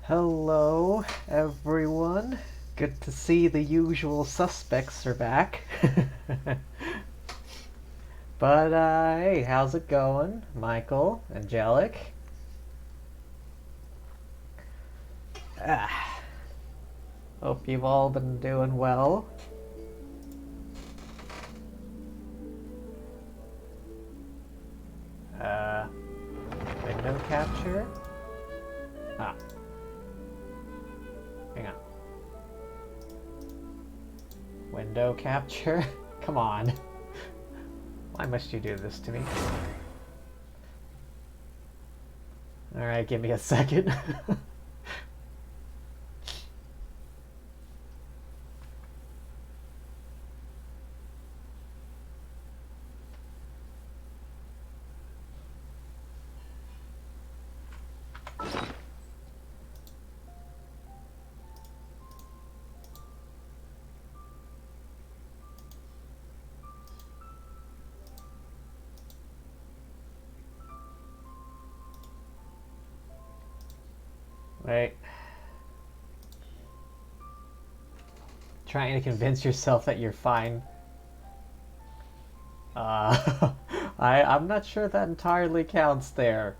Hello, everyone. Good to see the usual suspects are back. But, hey, how's it going? Michael, Angelic? Ah, hope you've all been doing well. Uh, window capture? Ah. Hang on. Window capture? Come on. Why must you do this to me? Alright, give me a second. Wait. Trying to convince yourself that you're fine. I'm not sure that entirely counts there.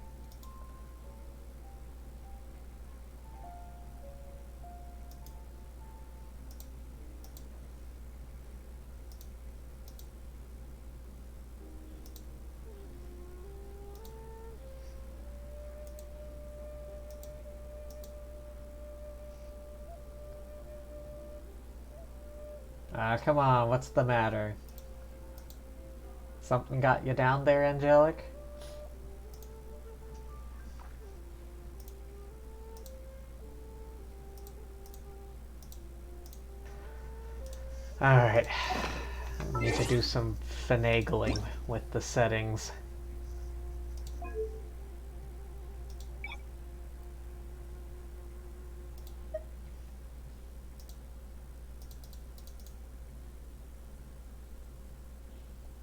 Come on, what's the matter? Something got you down there, Angelic? Alright. I need to do some finagling with the settings.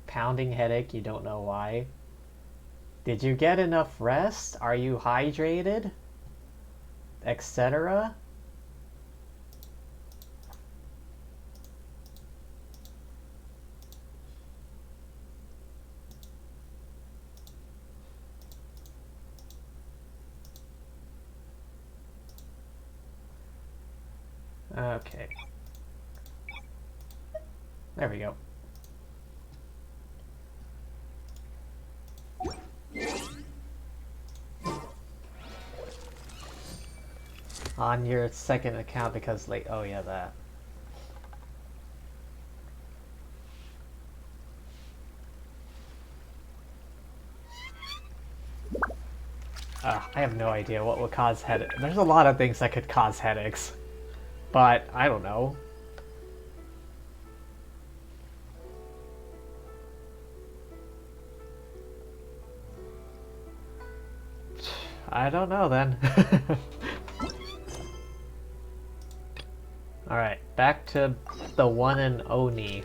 Pounding headache, you don't know why. Did you get enough rest? Are you hydrated? Etc. Okay. There we go. On your second account because like, oh yeah, that. I have no idea what would cause headache. There's a lot of things that could cause headaches, but I don't know. I don't know then. Alright, back to the one and Oni.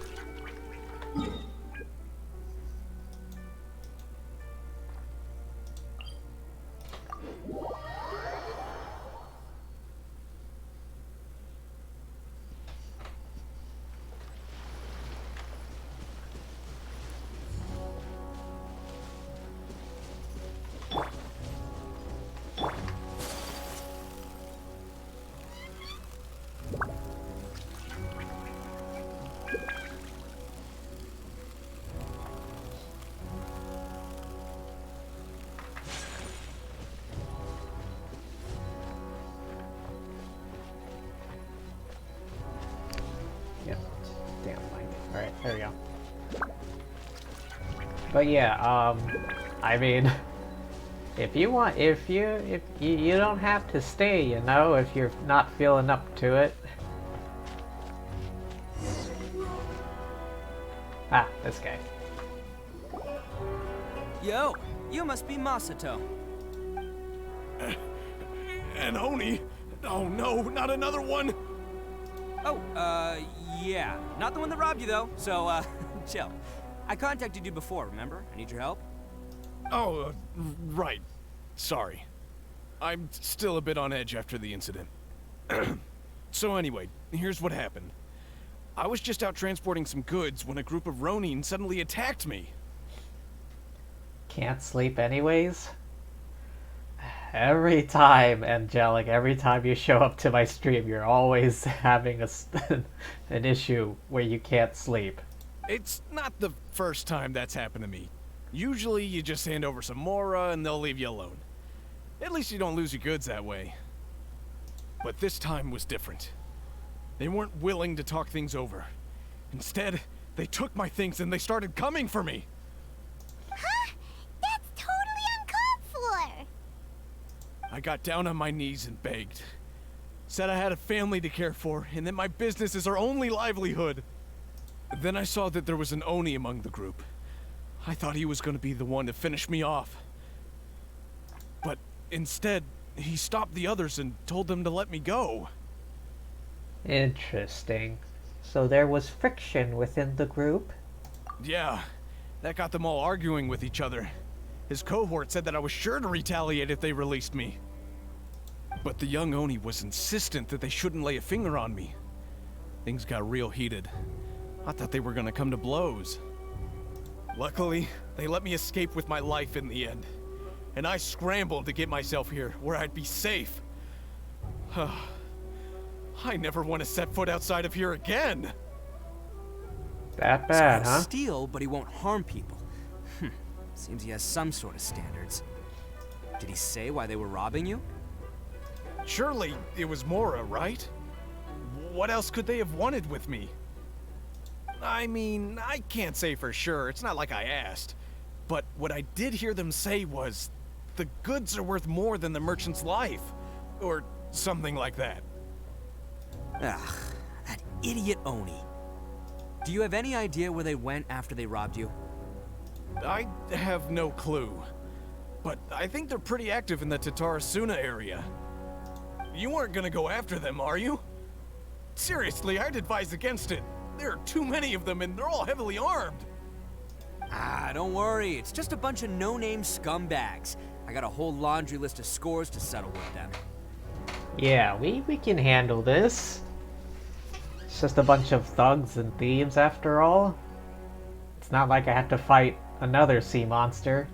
There we go. But yeah, I mean, if you don't have to stay, you know, if you're not feeling up to it. Ah, this guy. Yo, you must be Masato. And Oni? Oh no, not another one! Oh, yeah. Not the one that robbed you, though, so, chill. I contacted you before, remember? I need your help. Oh, right. Sorry. I'm still a bit on edge after the incident. So anyway, here's what happened. I was just out transporting some goods when a group of Ronin suddenly attacked me. Can't sleep anyways? Every time, Angelic, every time you show up to my stream, you're always having an issue where you can't sleep. It's not the first time that's happened to me. Usually you just hand over some Mora and they'll leave you alone. At least you don't lose your goods that way. But this time was different. They weren't willing to talk things over. Instead, they took my things and they started coming for me. Huh? That's totally uncalled for! I got down on my knees and begged. Said I had a family to care for and that my business is our only livelihood. Then I saw that there was an Oni among the group. I thought he was going to be the one to finish me off. But instead, he stopped the others and told them to let me go. Interesting. So there was friction within the group? Yeah, that got them all arguing with each other. His cohort said that I was sure to retaliate if they released me. But the young Oni was insistent that they shouldn't lay a finger on me. Things got real heated. I thought they were gonna come to blows. Luckily, they let me escape with my life in the end. And I scrambled to get myself here, where I'd be safe. I never want to set foot outside of here again! That bad, So huh? he'll steal, but he won't harm people. Seems he has some sort of standards. Did he say why they were robbing you? Surely it was Mora, right? What else could they have wanted with me? I mean, I can't say for sure, it's not like I asked. But what I did hear them say was, the goods are worth more than the merchant's life. Or something like that. Ugh, that idiot Oni. Do you have any idea where they went after they robbed you? I have no clue. But I think they're pretty active in the Tatarasuna area. You aren't gonna go after them, are you? Seriously, I'd advise against it. There are too many of them and they're all heavily armed. Ah, don't worry. It's just a bunch of no-name scumbags. I got a whole laundry list of scores to settle with them. Yeah, we can handle this. It's just a bunch of thugs and thieves after all. It's not like I have to fight another sea monster.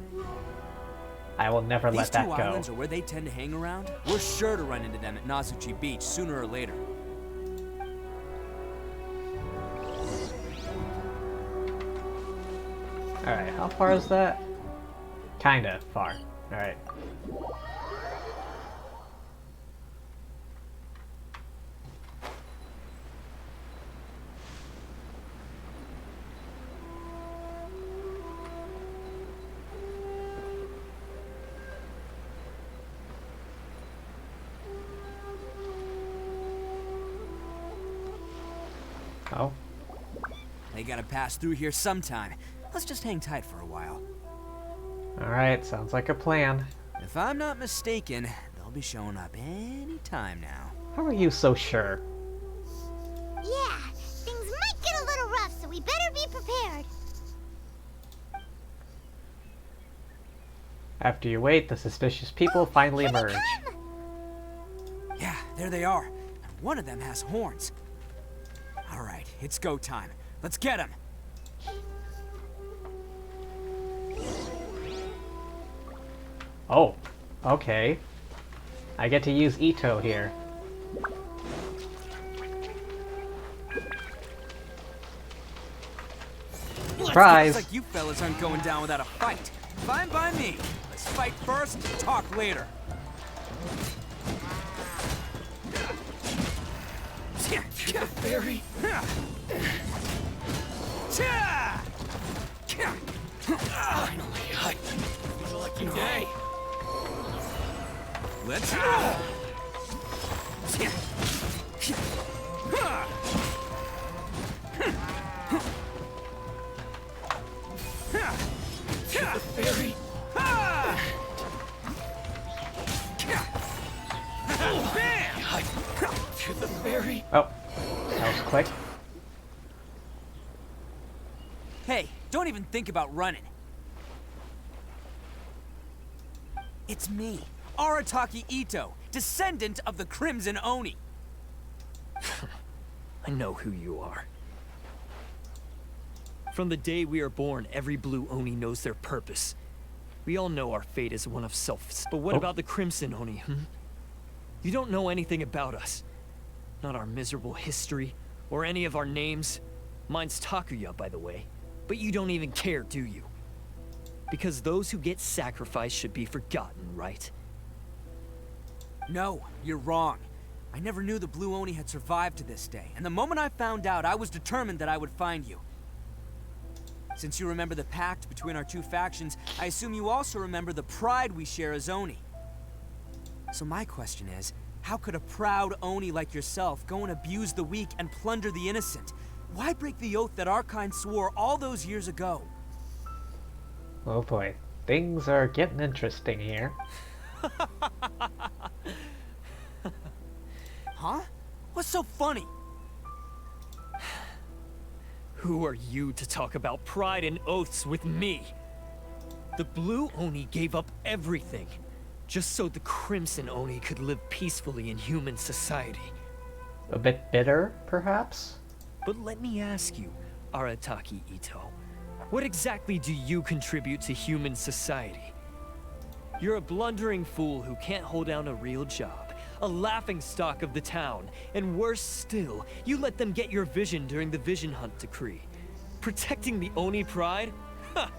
I will never let that These go. two islands are where they tend to hang around. We're sure to run into them at Nasuchi Beach sooner or later. Alright, how far is that? Kinda far. Alright. Oh. They gotta pass through here sometime. Let's just hang tight for a while. Alright, sounds like a plan. If I'm not mistaken, they'll be showing up any time now. How are you so sure? Yeah, things might get a little rough, so we better be prepared. After you wait, the suspicious people finally Here they emerge. come! Yeah, there they are. And one of them has horns. Alright, it's go time. Let's get him! Oh, okay. I get to use Ito here. Surprise! Looks like you fellas aren't going down without a fight. Fine by me. Let's fight first, talk later. Fairy? Finally, it's a lucky day. Let's go. Fairy? To the fairy? Oh, that was quick. Hey, don't even think about running. It's me, Arataki Ito, descendant of the Crimson Oni. I know who you are. From the day we are born, every Blue Oni knows their purpose. We all know our fate is one of self. But what about the Crimson Oni, You don't know anything about us. Not our miserable history, or any of our names. Mine's Takuya, by the way. But you don't even care, do you? Because those who get sacrificed should be forgotten, right? No, you're wrong. I never knew the Blue Oni had survived to this day, and the moment I found out, I was determined that I would find you. Since you remember the pact between our two factions, I assume you also remember the pride we share as Oni. So my question is, how could a proud Oni like yourself go and abuse the weak and plunder the innocent? Why break the oath that our kind swore all those years ago? Oh boy, things are getting interesting here. Huh? What's so funny? Who are you to talk about pride and oaths with me? The Blue Oni gave up everything, just so the Crimson Oni could live peacefully in human society. A bit bitter, perhaps? But let me ask you, Arataki Ito, what exactly do you contribute to human society? You're a blundering fool who can't hold down a real job, a laughingstock of the town, and worse still, you let them get your vision during the Vision Hunt decree. Protecting the Oni pride? Ha!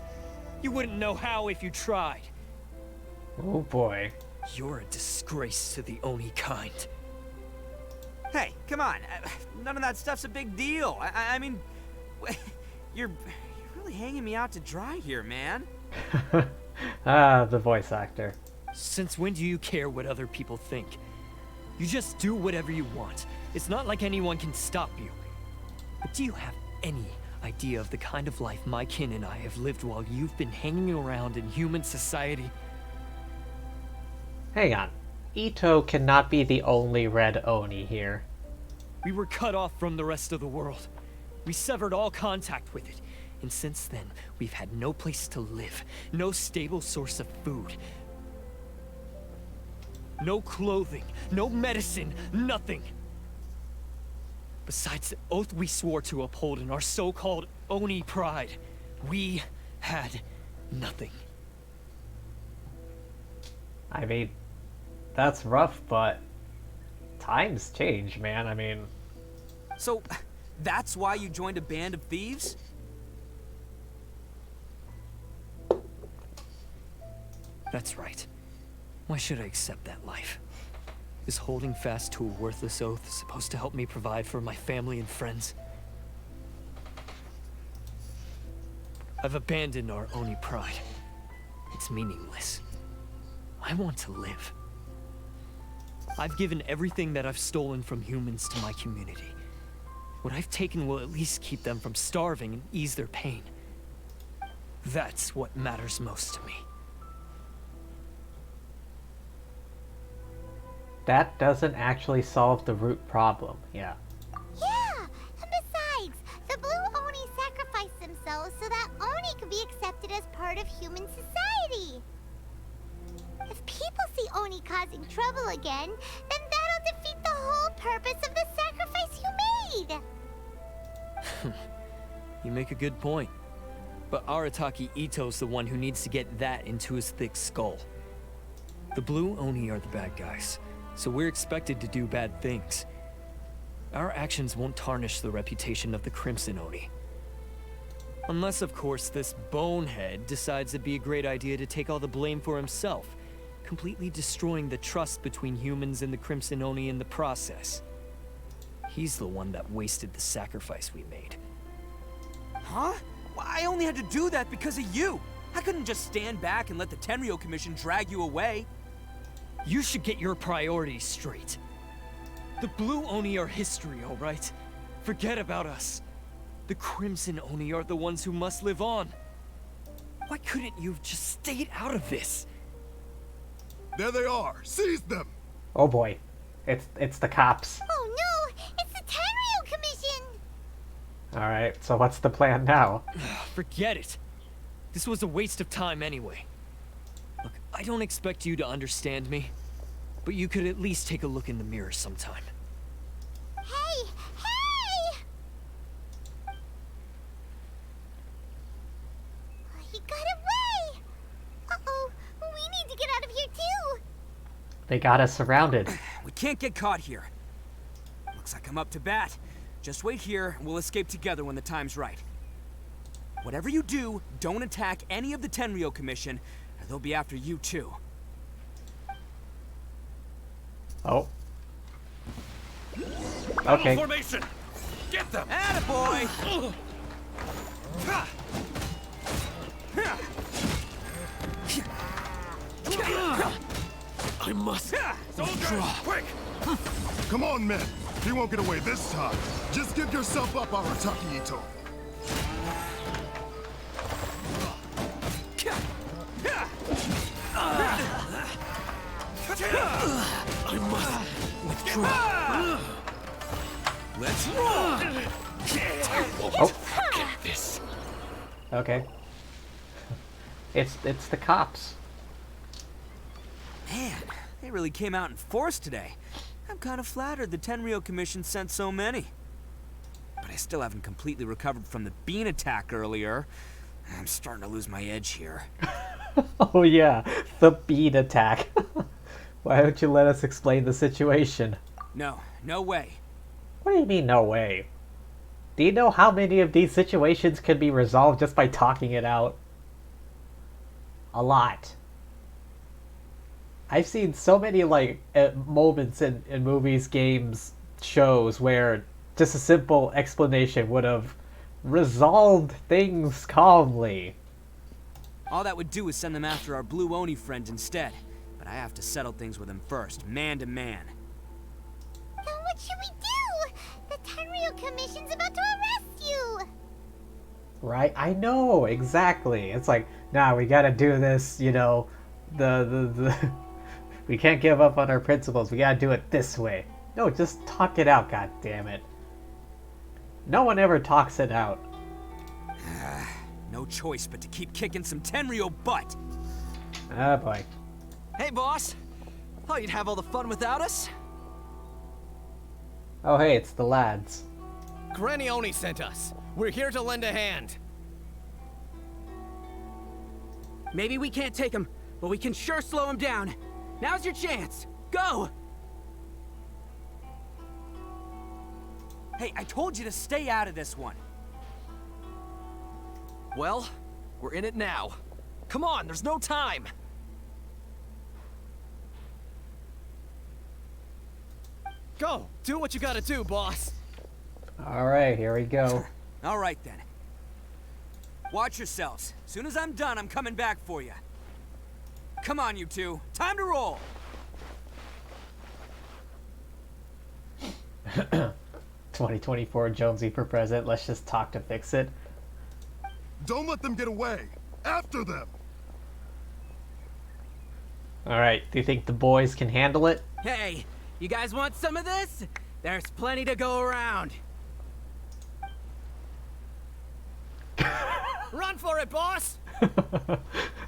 You wouldn't know how if you tried. Oh boy. You're a disgrace to the Oni kind. Hey, come on. None of that stuff's a big deal. I mean, you're really hanging me out to dry here, man. The voice actor. Since when do you care what other people think? You just do whatever you want. It's not like anyone can stop you. But do you have any idea of the kind of life my kin and I have lived while you've been hanging around in human society? Hang on. Ito cannot be the only red Oni here. We were cut off from the rest of the world. We severed all contact with it. And since then, we've had no place to live, no stable source of food, no clothing, no medicine, nothing. Besides the oath we swore to uphold in our so-called Oni pride, we had nothing. I mean, that's rough, but times change, man. I mean... So, that's why you joined a band of thieves? That's right. Why should I accept that life? Is holding fast to a worthless oath supposed to help me provide for my family and friends? I've abandoned our Oni pride. It's meaningless. I want to live. I've given everything that I've stolen from humans to my community. What I've taken will at least keep them from starving and ease their pain. That's what matters most to me. That doesn't actually solve the root problem, yeah. Yeah, and besides, the Blue Oni sacrificed themselves so that Oni could be accepted as part of human society. If people see Oni causing trouble again, then that'll defeat the whole purpose of the sacrifice you made. You make a good point. But Arataki Ito's the one who needs to get that into his thick skull. The Blue Oni are the bad guys, so we're expected to do bad things. Our actions won't tarnish the reputation of the Crimson Oni. Unless, of course, this bonehead decides it'd be a great idea to take all the blame for himself, completely destroying the trust between humans and the Crimson Oni in the process. He's the one that wasted the sacrifice we made. Huh? Well, I only had to do that because of you. I couldn't just stand back and let the Tenryo Commission drag you away. You should get your priorities straight. The Blue Oni are history, all right? Forget about us. The Crimson Oni are the ones who must live on. Why couldn't you have just stayed out of this? There they are! Seize them! Oh boy. It's the cops. Oh no, it's the Tenryo Commission! Alright, so what's the plan now? Forget it. This was a waste of time anyway. Look, I don't expect you to understand me, but you could at least take a look in the mirror sometime. Hey! Hey! He got away! Uh-oh, we need to get out of here too! They got us surrounded. We can't get caught here. Looks like I'm up to bat. Just wait here, and we'll escape together when the time's right. Whatever you do, don't attack any of the Tenryou Commission, or they'll be after you too. Oh. Okay. Formation! Get them! Attaboy! I must. Soldier, quick! Come on, men. He won't get away this time. Just give yourself up, Arataki Ito. I must withdraw. Let's roll! Oh. Get this. Okay. It's the cops. Man, they really came out in force today. I'm kind of flattered the Tenryou Commission sent so many. But I still haven't completely recovered from the bean attack earlier. I'm starting to lose my edge here. Oh yeah, the bean attack. Why don't you let us explain the situation? No, no way. What do you mean, no way? Do you know how many of these situations can be resolved just by talking it out? A lot. I've seen so many, like, moments in movies, games, shows where just a simple explanation would have resolved things calmly. All that would do is send them after our Blue Oni friend instead. But I have to settle things with him first, man to man. Then what should we do? The Tenryou Commission's about to arrest you! Right? I know, exactly. It's like, nah, we gotta do this, you know, we can't give up on our principles, we gotta do it this way. No, just talk it out, god damn it. No one ever talks it out. No choice but to keep kicking some Tenryou butt. Oh boy. Hey, boss. Thought you'd have all the fun without us? Oh hey, it's the lads. Granny Oni sent us. We're here to lend a hand. Maybe we can't take him, but we can sure slow him down. Now's your chance. Go! Hey, I told you to stay out of this one. Well, we're in it now. Come on, there's no time. Go, do what you gotta do, boss. Alright, here we go. All right then. Watch yourselves. Soon as I'm done, I'm coming back for you. Come on, you two. Time to roll. 2024 Jonesy for president, let's just talk to fix it. Don't let them get away. After them. Alright, do you think the boys can handle it? Hey, you guys want some of this? There's plenty to go around. Run for it, boss!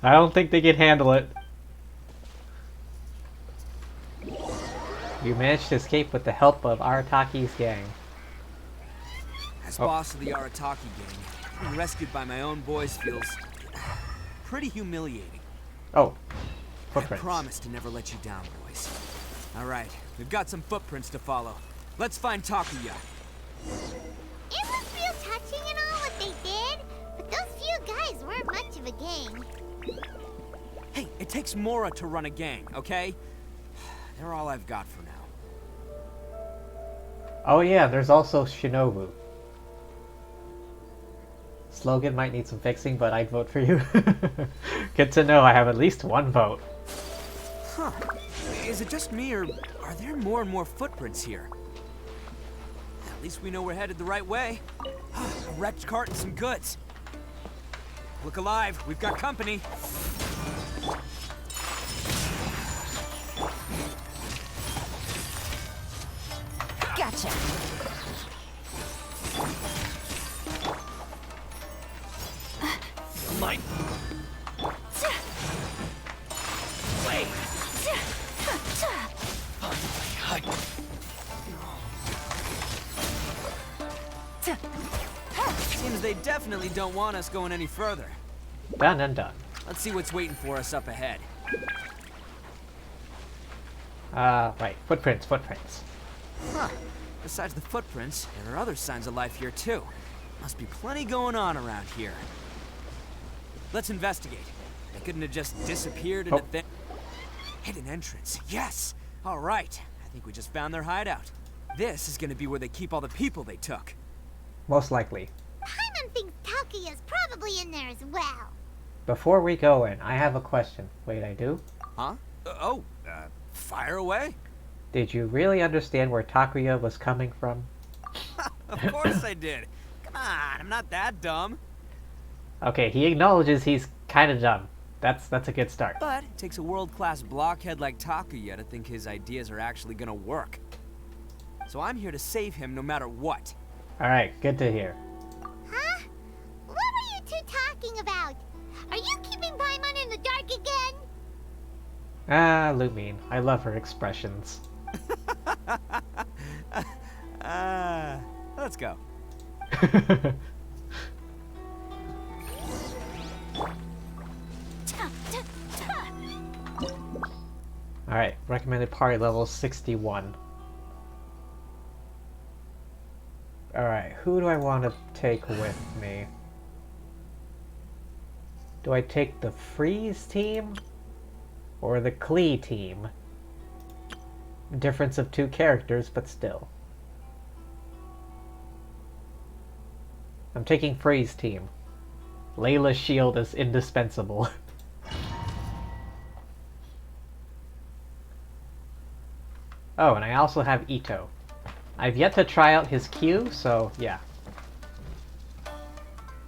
I don't think they can handle it. You managed to escape with the help of Arataki's gang. As boss of the Arataki gang, being rescued by my own boys feels pretty humiliating. Oh, I footprints. promise to never let you down, boys. All right, we've got some footprints to follow. Let's find Takuya. It was real touching and all what they did, but those few guys weren't much of a gang. Hey, it takes Mora to run a gang, okay? They're all I've got for now. Oh yeah, there's also Shinobu. Slogan might need some fixing, but I'd vote for you. Good to know I have at least one vote. Huh. Is it just me, or are there more and more footprints here? At least we know we're headed the right way. A wrecked cart and some goods. Look alive, we've got company. Gotcha. Mine. definitely don't want us going any further. Done and done. Let's see what's waiting for us up ahead. Right. Footprints, footprints. Huh. Besides the footprints, there are other signs of life here too. Must be plenty going on around here. Let's investigate. They couldn't have just disappeared into thin... Hidden entrance. Yes! Alright. I think we just found their hideout. This is gonna be where they keep all the people they took. Most likely. Paimon thinks Takuya's probably in there as well. Before we go in, I have a question. Wait, I do? Huh? Fire away? Did you really understand where Takuya was coming from? Of course I did. Come on, I'm not that dumb. Okay, he acknowledges he's kind of dumb. That's a good start. But it takes a world-class blockhead like Takuya to think his ideas are actually gonna work. So I'm here to save him no matter what. Alright, good to hear. Huh? What were you two talking about? Are you keeping Paimon in the dark again? Ah, Lumine. I love her expressions. Let's go. Alright, recommended party level 61. Alright, who do I want to take with me? Do I take the Freeze team? Or the Klee team? Difference of 2 characters, but still. I'm taking Freeze team. Layla's shield is indispensable. Oh, and I also have Ito. I've yet to try out his Q, so yeah.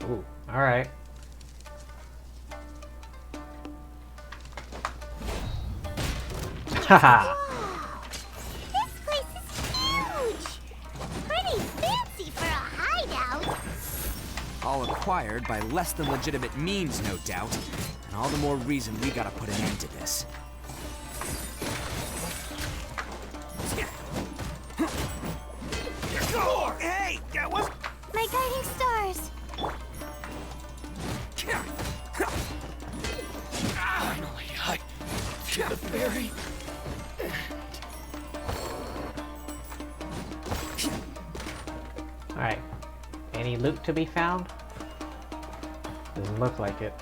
Ooh, alright. Haha! This place is huge! Pretty fancy for a hideout. All acquired by less than legitimate means, no doubt. And all the more reason we gotta put an end to this. Hey! What? My guiding stars. Finally, I get the ferry. Alright. Any loot to be found? Doesn't look like it.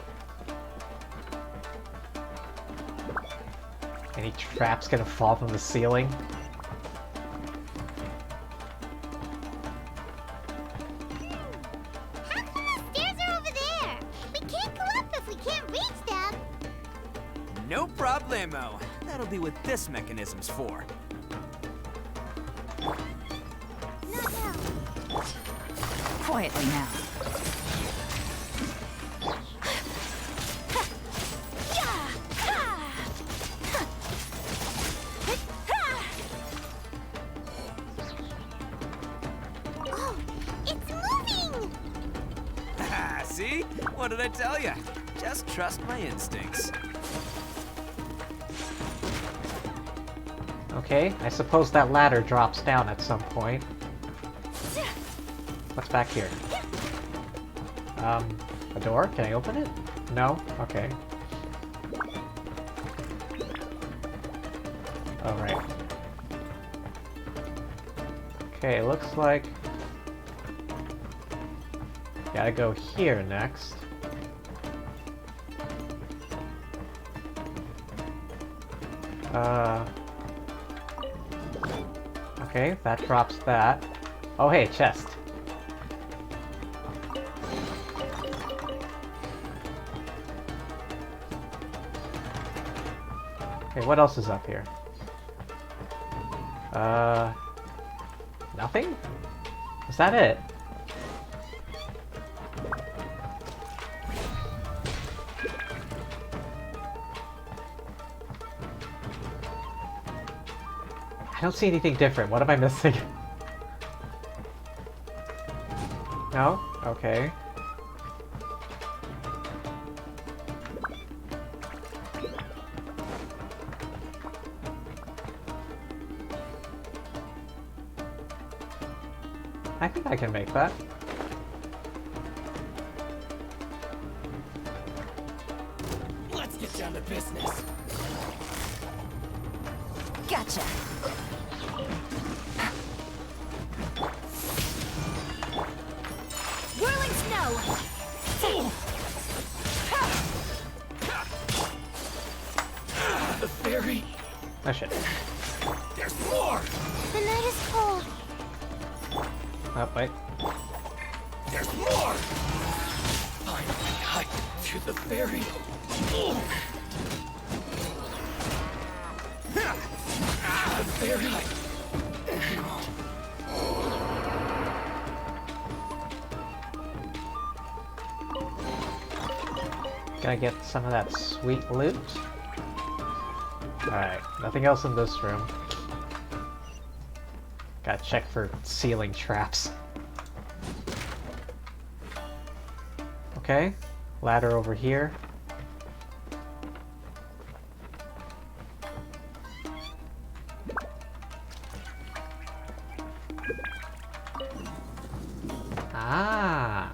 Any traps gonna fall from the ceiling? How come the stairs are over there? We can't go up if we can't reach them. No problemo. That'll be what this mechanism's for. Not now. Quietly now. Oh, it's moving! See? What did I tell you? Just trust my instincts. Okay, I suppose that ladder drops down at some point. What's back here? A door? Can I open it? No? Okay. Alright. Okay, looks like... Gotta go here next. Okay, that drops that. Oh hey, chest. Okay, what else is up here? Nothing? Is that it? I don't see anything different. What am I missing? No? Okay. I think I can make that. down to business. Gotcha. Whirling snow. The fairy. Oh shit. There's more. The night is cold. Oh, wait. There's more. Finally, hike to the fairy. The fairy. Gotta get some of that sweet loot. Alright, nothing else in this room. Gotta check for ceiling traps. Okay, ladder over here. Ah!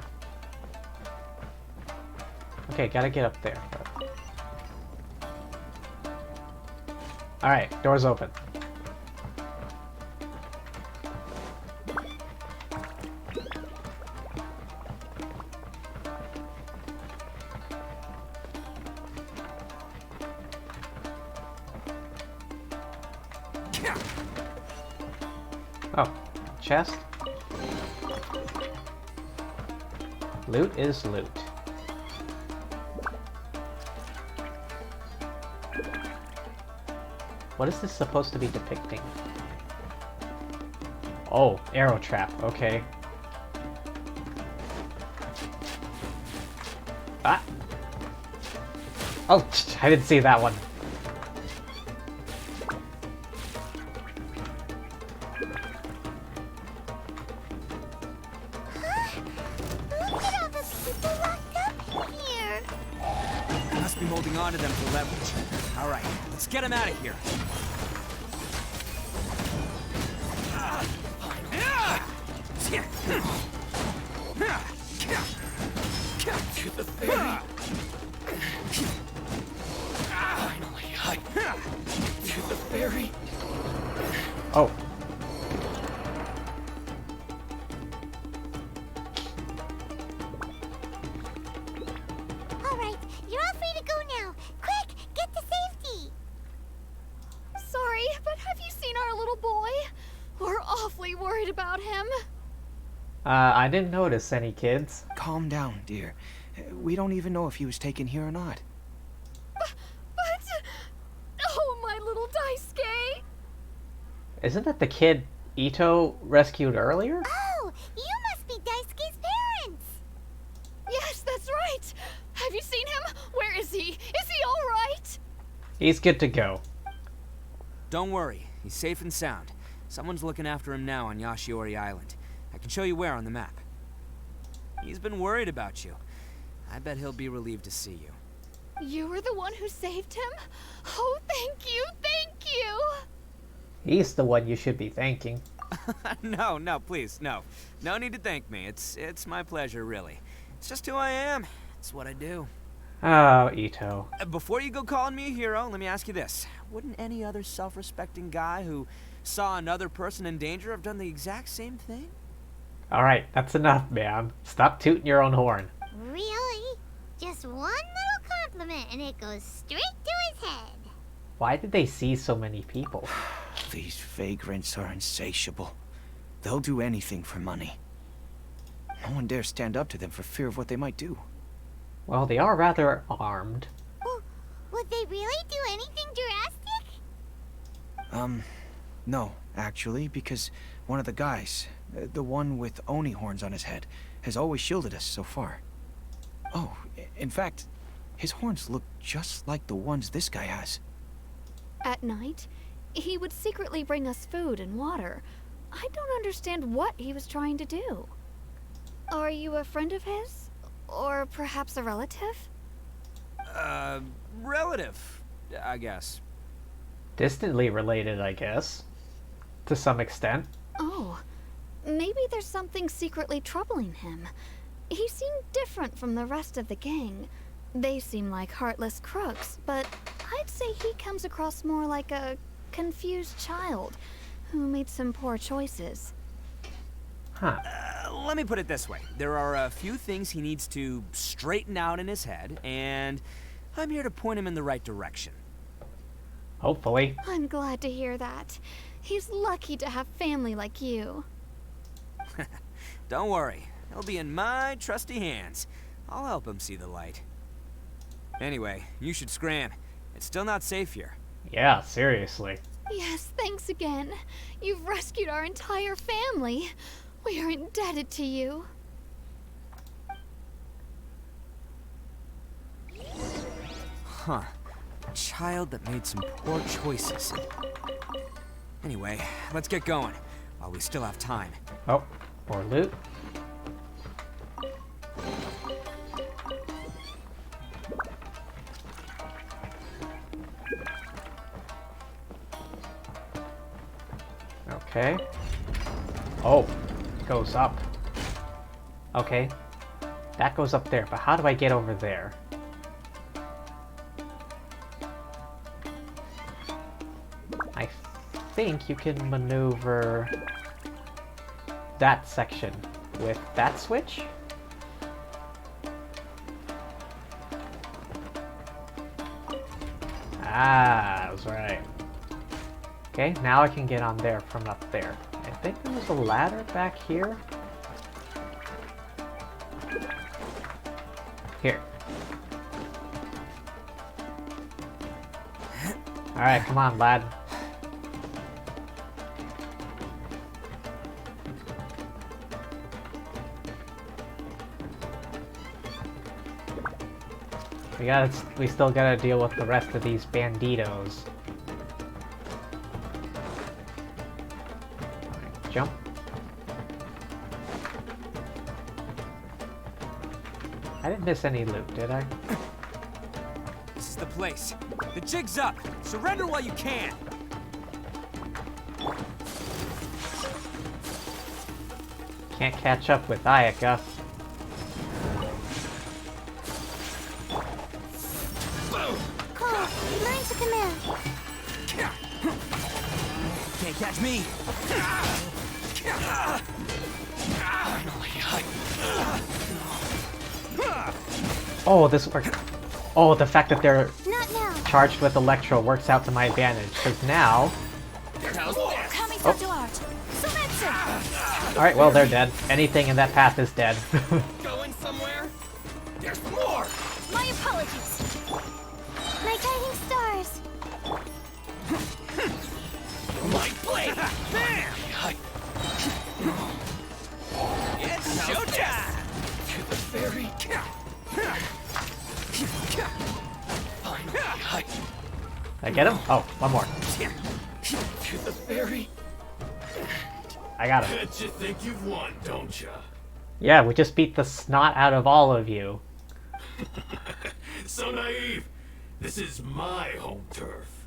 Okay, gotta get up there. Alright, door's open. Oh, chest? Loot is loot. What is this supposed to be depicting? Oh, arrow trap, okay. Ah! Oh, I didn't see that one. Look at all the people locked up in here. Must be holding on to them for leverage. All right, let's get him out of here. To the fairy. Finally, hike to the fairy. Oh. All right, you're all free to go now. Quick, get to safety. Sorry, but have you seen our little boy? We're awfully worried about him. I didn't notice any kids. Calm down, dear. We don't even know if he was taken here or not. But... Oh, my little Daisuke! Isn't that the kid Ito rescued earlier? Oh, you must be Daisuke's parents. Yes, that's right! Have you seen him? Where is he? Is he alright? He's good to go. Don't worry, he's safe and sound. Someone's looking after him now on Yashiori Island. I can show you where on the map. He's been worried about you. I bet he'll be relieved to see you. You were the one who saved him? Oh, thank you, thank you! He's the one you should be thanking. No, please, no. No need to thank me. It's my pleasure, really. It's just who I am. It's what I do. Oh, Ito. Before you go calling me a hero, let me ask you this. Wouldn't any other self-respecting guy who saw another person in danger have done the exact same thing? Alright, that's enough, man. Stop tooting your own horn. Really? Just one little compliment and it goes straight to his head. Why did they see so many people? These vagrants are insatiable. They'll do anything for money. No one dares stand up to them for fear of what they might do. Well, they are rather armed. Well, would they really do anything drastic? No, actually, because one of the guys, the one with Oni horns on his head, has always shielded us so far. Oh, in fact, his horns look just like the ones this guy has. At night, he would secretly bring us food and water. I don't understand what he was trying to do. Are you a friend of his? Or perhaps a relative? Relative, I guess. Distantly related, I guess. To some extent. Oh, maybe there's something secretly troubling him. He seemed different from the rest of the gang. They seem like heartless crooks, but I'd say he comes across more like a confused child who made some poor choices. Huh. Let me put it this way. There are a few things he needs to straighten out in his head, and I'm here to point him in the right direction. Hopefully. I'm glad to hear that. He's lucky to have family like you. Don't worry. He'll be in my trusty hands. I'll help him see the light. Anyway, you should scram. It's still not safe here. Yeah, seriously. Yes, thanks again. You've rescued our entire family. We are indebted to you. Huh. A child that made some poor choices. Anyway, let's get going, while we still have time. Oh, more loot. Okay. Oh, it goes up. Okay. That goes up there, but how do I get over there? I think you can maneuver that section with that switch? Ah, I was right. Okay, now I can get on there from up there. I think there was a ladder back here. Here. Alright, come on, lad. We still gotta deal with the rest of these banditos. Alright, jump. I didn't miss any loot, did I? This is the place. The jig's up. Surrender while you can. Can't catch up with Ayaka. Cole, learn to command. Can't catch me. Oh, this works. Oh, the fact that they're Not now. charged with Electro works out to my advantage, because now... Alright, well, they're dead. Anything in that path is dead. Going somewhere? There's more! My apologies. My guiding stars. My blade! Bam! It's showtime! To the fairy. Did I get him? Oh, one more. To the fairy. I got him. Bet you think you've won, don't ya? Yeah, we just beat the snot out of all of you. So naive. This is my home turf.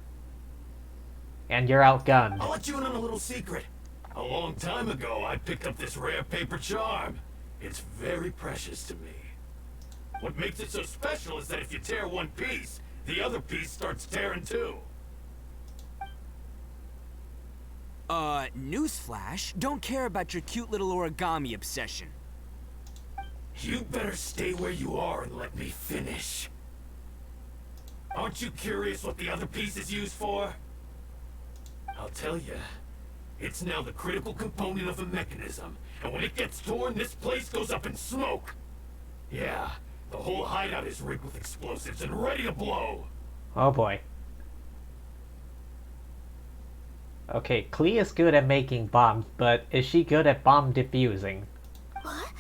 And you're outgunned. I'll let you in on a little secret. A long time ago, I picked up this rare paper charm. It's very precious to me. What makes it so special is that if you tear one piece, the other piece starts tearing too. Newsflash, don't care about your cute little origami obsession. You better stay where you are and let me finish. Aren't you curious what the other piece is used for? I'll tell you. It's now the critical component of a mechanism, and when it gets torn, this place goes up in smoke. Yeah, the whole hideout is rigged with explosives and ready to blow. Oh boy. Okay, Klee is good at making bombs, but is she good at bomb defusing? What?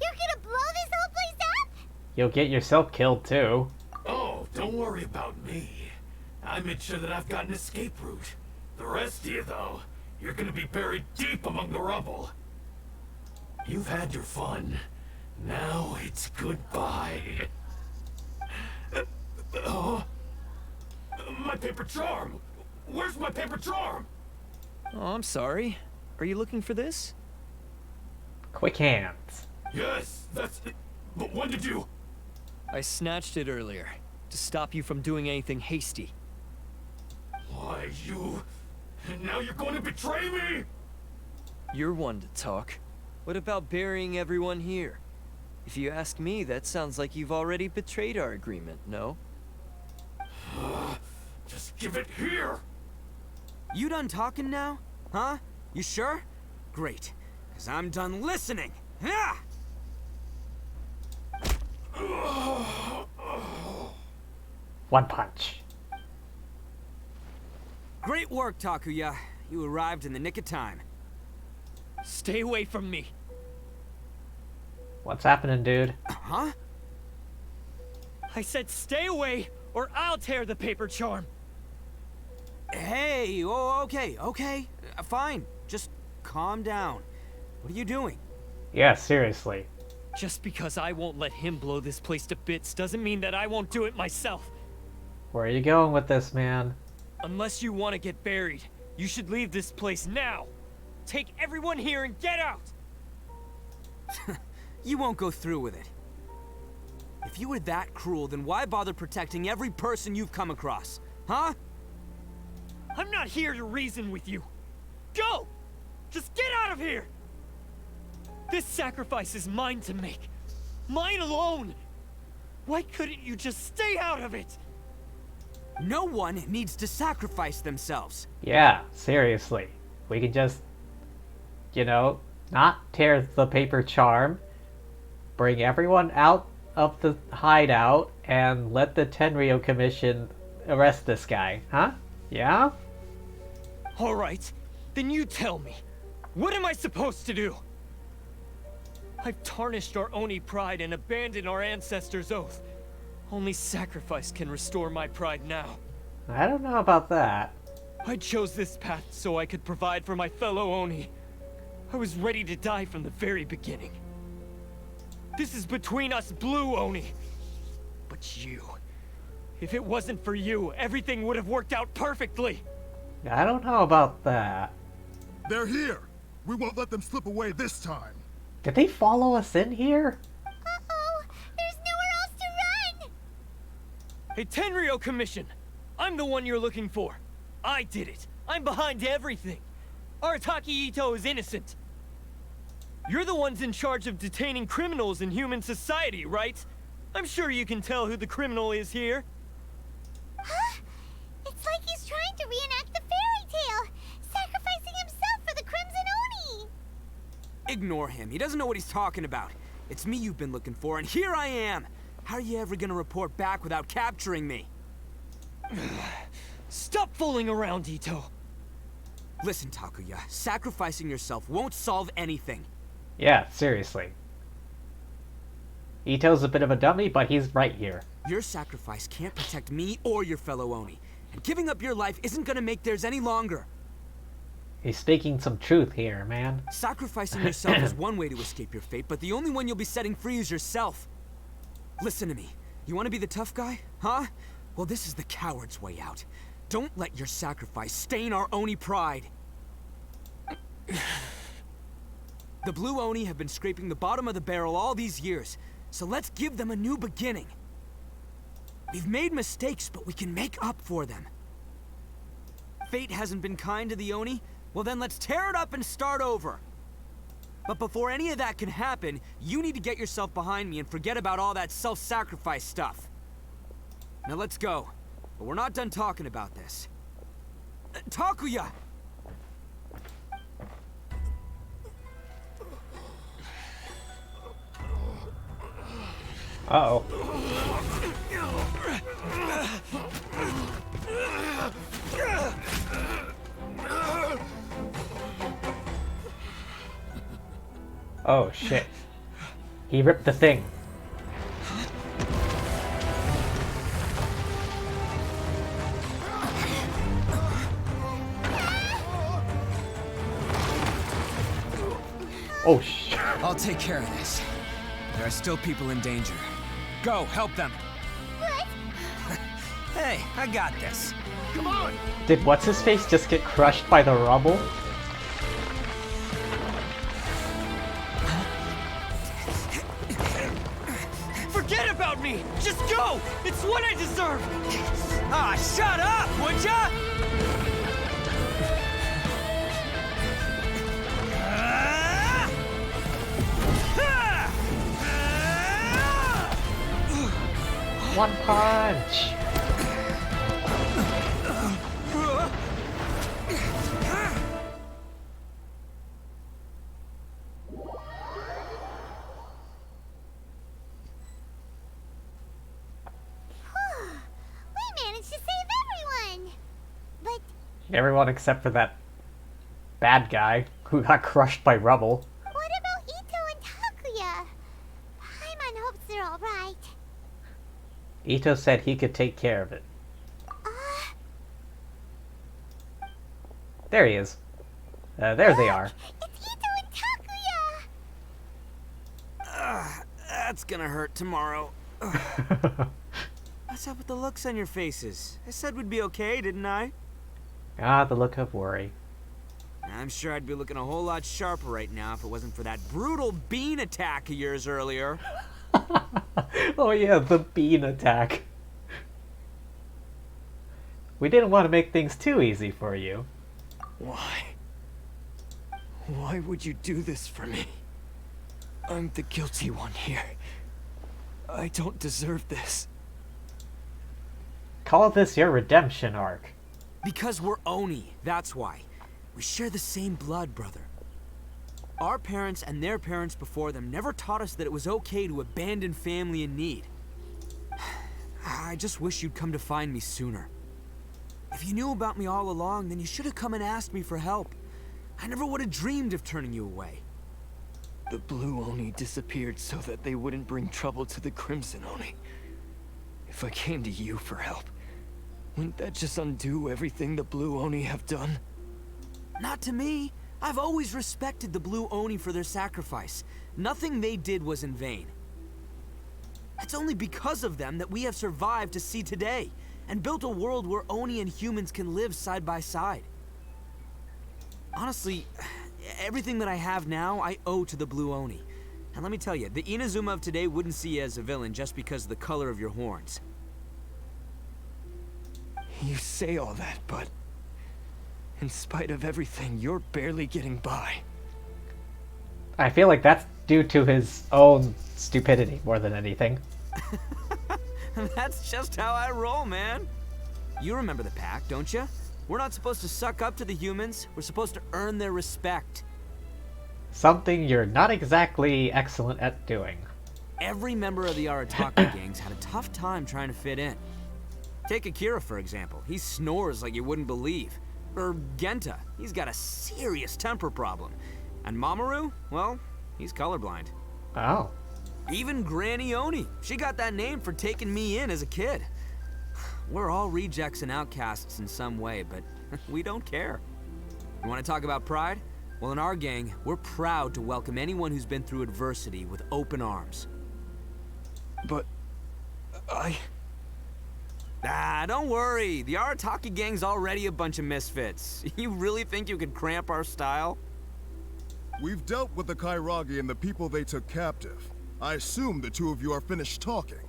You're gonna blow this whole place up? You'll get yourself killed too. Oh, don't worry about me. I made sure that I've got an escape route. The rest of you, though, you're gonna be buried deep among the rubble. You've had your fun. Now it's goodbye. My paper charm! Where's my paper charm? Oh, I'm sorry. Are you looking for this? Quick hands. Yes, that's it. But when did you... I snatched it earlier, to stop you from doing anything hasty. Why, you... And now you're going to betray me? You're one to talk. What about burying everyone here? If you ask me, that sounds like you've already betrayed our agreement, no? Just give it here! You done talking now? Huh? You sure? Great. Because I'm done listening. Yeah! One punch. Great work, Takuya. You arrived in the nick of time. Stay away from me! What's happening, dude? Huh? I said stay away, or I'll tear the paper charm! Hey, oh, okay. Fine. Just calm down. What are you doing? Yeah, seriously. Just because I won't let him blow this place to bits doesn't mean that I won't do it myself. Where are you going with this, man? Unless you want to get buried, you should leave this place now. Take everyone here and get out! You won't go through with it. If you were that cruel, then why bother protecting every person you've come across? Huh? I'm not here to reason with you. Go! Just get out of here! This sacrifice is mine to make. Mine alone! Why couldn't you just stay out of it? No one needs to sacrifice themselves. Yeah, seriously. We can just, you know, not tear the paper charm, bring everyone out of the hideout, and let the Tenryo Commission arrest this guy, huh? Yeah? Alright, then you tell me. What am I supposed to do? I've tarnished our Oni pride and abandoned our ancestors' oath. Only sacrifice can restore my pride now. I don't know about that. I chose this path so I could provide for my fellow Oni. I was ready to die from the very beginning. This is between us Blue Oni. But you... If it wasn't for you, everything would have worked out perfectly. I don't know about that. They're here. We won't let them slip away this time. Did they follow us in here? Uh-oh! There's nowhere else to run! Hey, Tenryo Commission! I'm the one you're looking for. I did it. I'm behind everything. Arataki Ito is innocent. You're the ones in charge of detaining criminals in human society, right? I'm sure you can tell who the criminal is here. Huh? It's like he's trying to reenact the fairy tale, sacrificing himself for the Crimson Oni! Ignore him. He doesn't know what he's talking about. It's me you've been looking for, and here I am! How are you ever gonna report back without capturing me? Stop fooling around, Ito. Listen, Takuya, sacrificing yourself won't solve anything. Yeah, seriously. Ito's a bit of a dummy, but he's right here. Your sacrifice can't protect me or your fellow Oni, and giving up your life isn't gonna make theirs any longer. He's speaking some truth here, man. Sacrificing yourself is one way to escape your fate, but the only one you'll be setting free is yourself. Listen to me. You want to be the tough guy? Huh? Well, this is the coward's way out. Don't let your sacrifice stain our Oni pride. The Blue Oni have been scraping the bottom of the barrel all these years, so let's give them a new beginning. We've made mistakes, but we can make up for them. Fate hasn't been kind to the Oni? Well then let's tear it up and start over. But before any of that can happen, you need to get yourself behind me and forget about all that self-sacrifice stuff. Now let's go. But we're not done talking about this. Takuya! Uh-oh. Oh, shit. He ripped the thing. Oh, shit. I'll take care of this. There are still people in danger. Go, help them. What? Hey, I got this. Come on! Did what's-his-face just get crushed by the rubble? Forget about me! Just go! It's what I deserve! Ah, shut up, would ya? One punch! We managed to save everyone! But Everyone except for that bad guy who got crushed by rubble. what about Ito and Takuya? Paimon hopes they're alright. Ito said he could take care of it. There he is. There they are. It's Ito and Takuya! That's gonna hurt tomorrow. What's up with the looks on your faces? I said we'd be okay, didn't I? Ah, the look of worry. I'm sure I'd be looking a whole lot sharper right now if it wasn't for that brutal bean attack of yours earlier. Oh yeah, the bean attack. We didn't want to make things too easy for you. Why? Why would you do this for me? I'm the guilty one here. I don't deserve this. Call this your redemption arc. Because we're Oni, that's why. We share the same blood, brother. Our parents and their parents before them never taught us that it was okay to abandon family in need. I just wish you'd come to find me sooner. If you knew about me all along, then you should have come and asked me for help. I never would have dreamed of turning you away. The Blue Oni disappeared so that they wouldn't bring trouble to the Crimson Oni. If I came to you for help, wouldn't that just undo everything the Blue Oni have done? Not to me. I've always respected the Blue Oni for their sacrifice. Nothing they did was in vain. It's only because of them that we have survived to see today, and built a world where Oni and humans can live side by side. Honestly, everything that I have now, I owe to the Blue Oni. And let me tell you, the Inazuma of today wouldn't see you as a villain just because of the color of your horns. You say all that, but in spite of everything, you're barely getting by. I feel like that's due to his own stupidity more than anything. That's just how I roll, man. You remember the pact, don't you? We're not supposed to suck up to the humans. We're supposed to earn their respect. Something you're not exactly excellent at doing. Every member of the Arataki gangs had a tough time trying to fit in. Take Akira, for example. He snores like you wouldn't believe. Or Genta. He's got a serious temper problem. And Mamoru, well, he's colorblind. Oh. Even Granny Oni. She got that name for taking me in as a kid. We're all rejects and outcasts in some way, but we don't care. You want to talk about pride? Well, in our gang, we're proud to welcome anyone who's been through adversity with open arms. But Don't worry. The Arataki gang's already a bunch of misfits. You really think you could cramp our style? We've dealt with the Kairagi and the people they took captive. I assume the two of you are finished talking.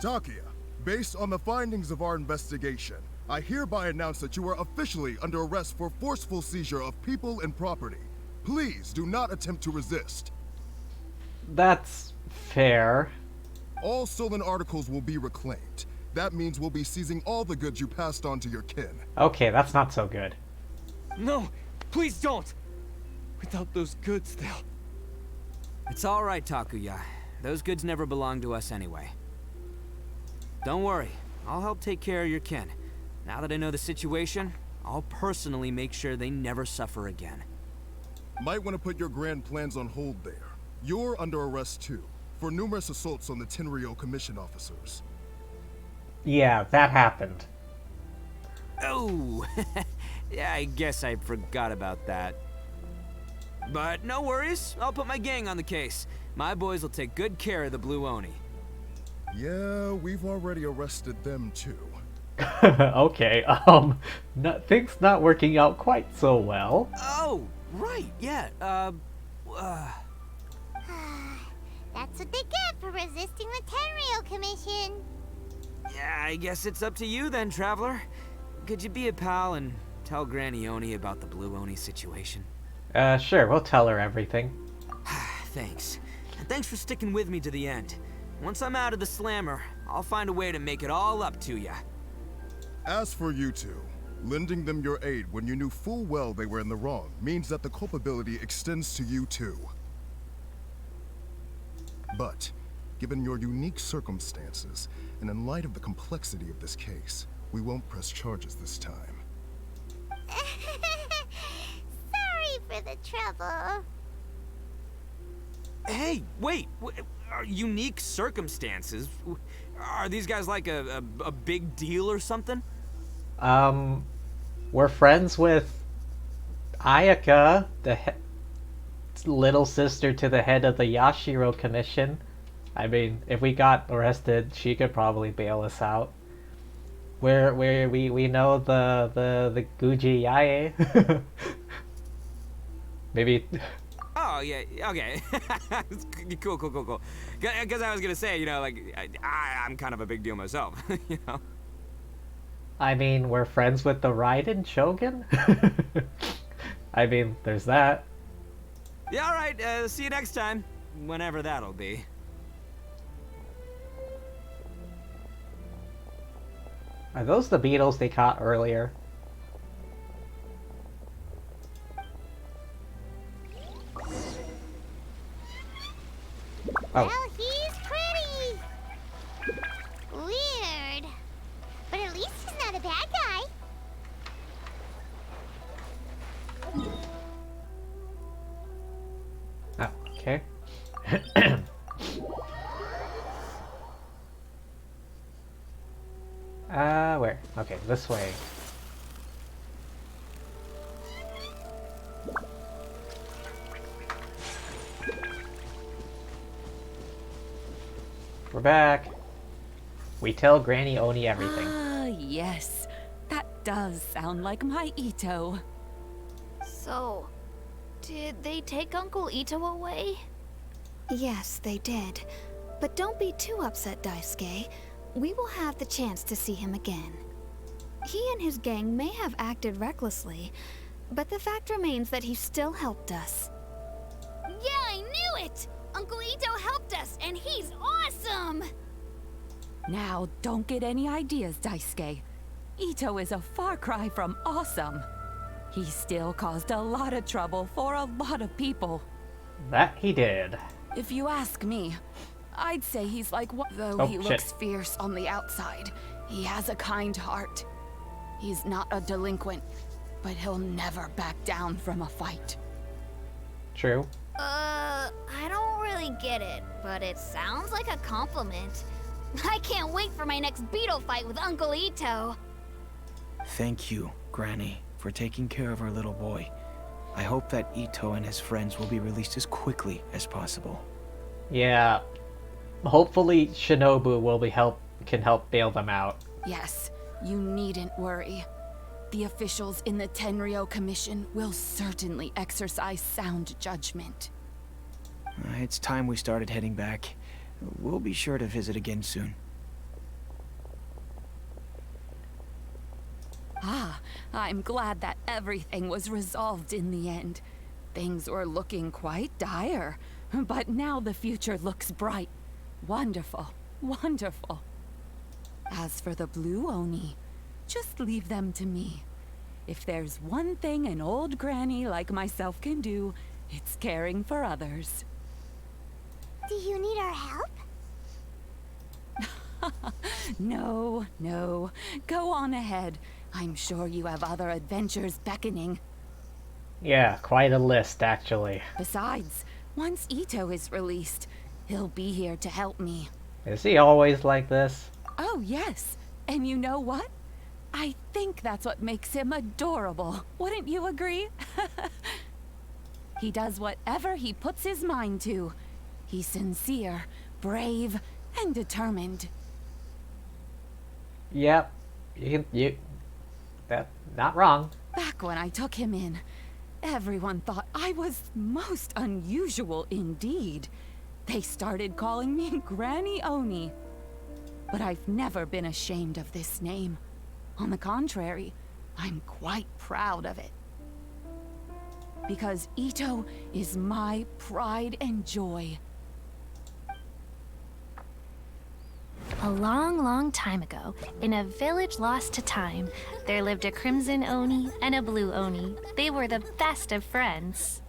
Takuya, based on the findings of our investigation, I hereby announce that you are officially under arrest for forceful seizure of people and property. Please do not attempt to resist. That's fair. All stolen articles will be reclaimed. That means we'll be seizing all the goods you passed on to your kin. Okay, that's not so good. no, please don't. Without those goods, they'll... It's all right, Takuya. Those goods never belonged to us anyway. Don't worry. I'll help take care of your kin. Now that I know the situation, I'll personally make sure they never suffer again. Might want to put your grand plans on hold there. You're under arrest too, for numerous assaults on the Tenryo Commission officers. Yeah, that happened. Oh, yeah, I guess I forgot about that. But no worries, I'll put my gang on the case. My boys will take good care of the Blue Oni. Yeah, we've already arrested them too. Okay, things not working out quite so well. Oh, right, yeah, The That's what they get for resisting the Tenryo Commission. Yeah, I guess it's up to you then, Traveler. Could you be a pal and tell Granny Oni about the Blue Oni situation? Sure, we'll tell her everything. Thanks. And thanks for sticking with me to the end. Once I'm out of the slammer, I'll find a way to make it all up to ya. As for you two, lending them your aid when you knew full well they were in the wrong means that the culpability extends to you too. But, given your unique circumstances, and in light of the complexity of this case, we won't press charges this time. Sorry for the trouble. Hey, wait! Unique circumstances? Are these guys like a big deal or something? We're friends with Ayaka, the little sister to the head of the Yashiro Commission. I mean, if we got arrested, she could probably bail us out. We know the Guji Yae. Maybe. Oh yeah, okay. Cool. Because I was gonna say, you know, like I'm kind of a big deal myself, you know. I mean, we're friends with the Raiden Shogun. I mean, there's that. Yeah, all right. See you next time, whenever that'll be. Are those the beetles they caught earlier? Oh. Well, he's pretty. Weird. But at least he's not a bad guy. Oh, okay. Where? Okay, this way. We're back. We tell Granny Oni everything. Ah, yes. That does sound like my Ito. So, did they take Uncle Ito away? Yes, they did. But don't be too upset, Daisuke. We will have the chance to see him again. He and his gang may have acted recklessly, but the fact remains that he still helped us. Yeah, I knew it! Uncle Ito helped us, and he's awesome! Now, don't get any ideas, Daisuke. Ito is a far cry from awesome. He still caused a lot of trouble for a lot of people. That he did. If you ask me, I'd say he's like one. Though he looks fierce on the outside, he has a kind heart. He's not a delinquent, but he'll never back down from a fight. True. I don't really get it, but it sounds like a compliment. I can't wait for my next beetle fight with Uncle Ito. Thank you, Granny, for taking care of our little boy. I hope that Ito and his friends will be released as quickly as possible. Yeah. Hopefully Shinobu can help bail them out. Yes, you needn't worry. The officials in the Tenryo Commission will certainly exercise sound judgment. It's time we started heading back. We'll be sure to visit again soon. Ah, I'm glad that everything was resolved in the end. Things were looking quite dire, but now the future looks bright. Wonderful, wonderful. As for the Blue Oni, just leave them to me. If there's one thing an old granny like myself can do, it's caring for others. Do you need our help? No. Go on ahead. I'm sure you have other adventures beckoning. Yeah, quite a list, actually. Besides, once Ito is released, he'll be here to help me. Is he always like this? Oh, yes. And you know what? I think that's what makes him adorable. Wouldn't you agree? He does whatever he puts his mind to. He's sincere, brave, and determined. Yep. That's not wrong. Back when I took him in, everyone thought I was most unusual indeed. They started calling me Granny Oni. But I've never been ashamed of this name. On the contrary, I'm quite proud of it. Because Ito is my pride and joy. A long, long time ago, in a village lost to time, there lived a crimson Oni and a blue Oni. They were the best of friends.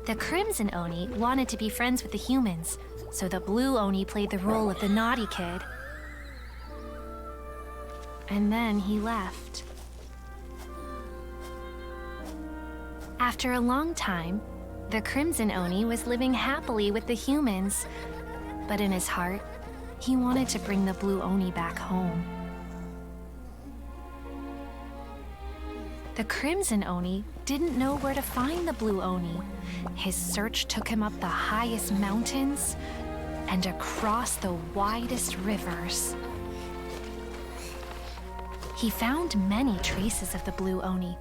The crimson Oni wanted to be friends with the humans, so the blue Oni played the role of the naughty kid. And then he left. After a long time, the crimson Oni was living happily with the humans, but in his heart, he wanted to bring the blue Oni back home. The crimson Oni didn't know where to find the blue Oni. His search took him up the highest mountains and across the widest rivers. He found many traces of the blue Oni,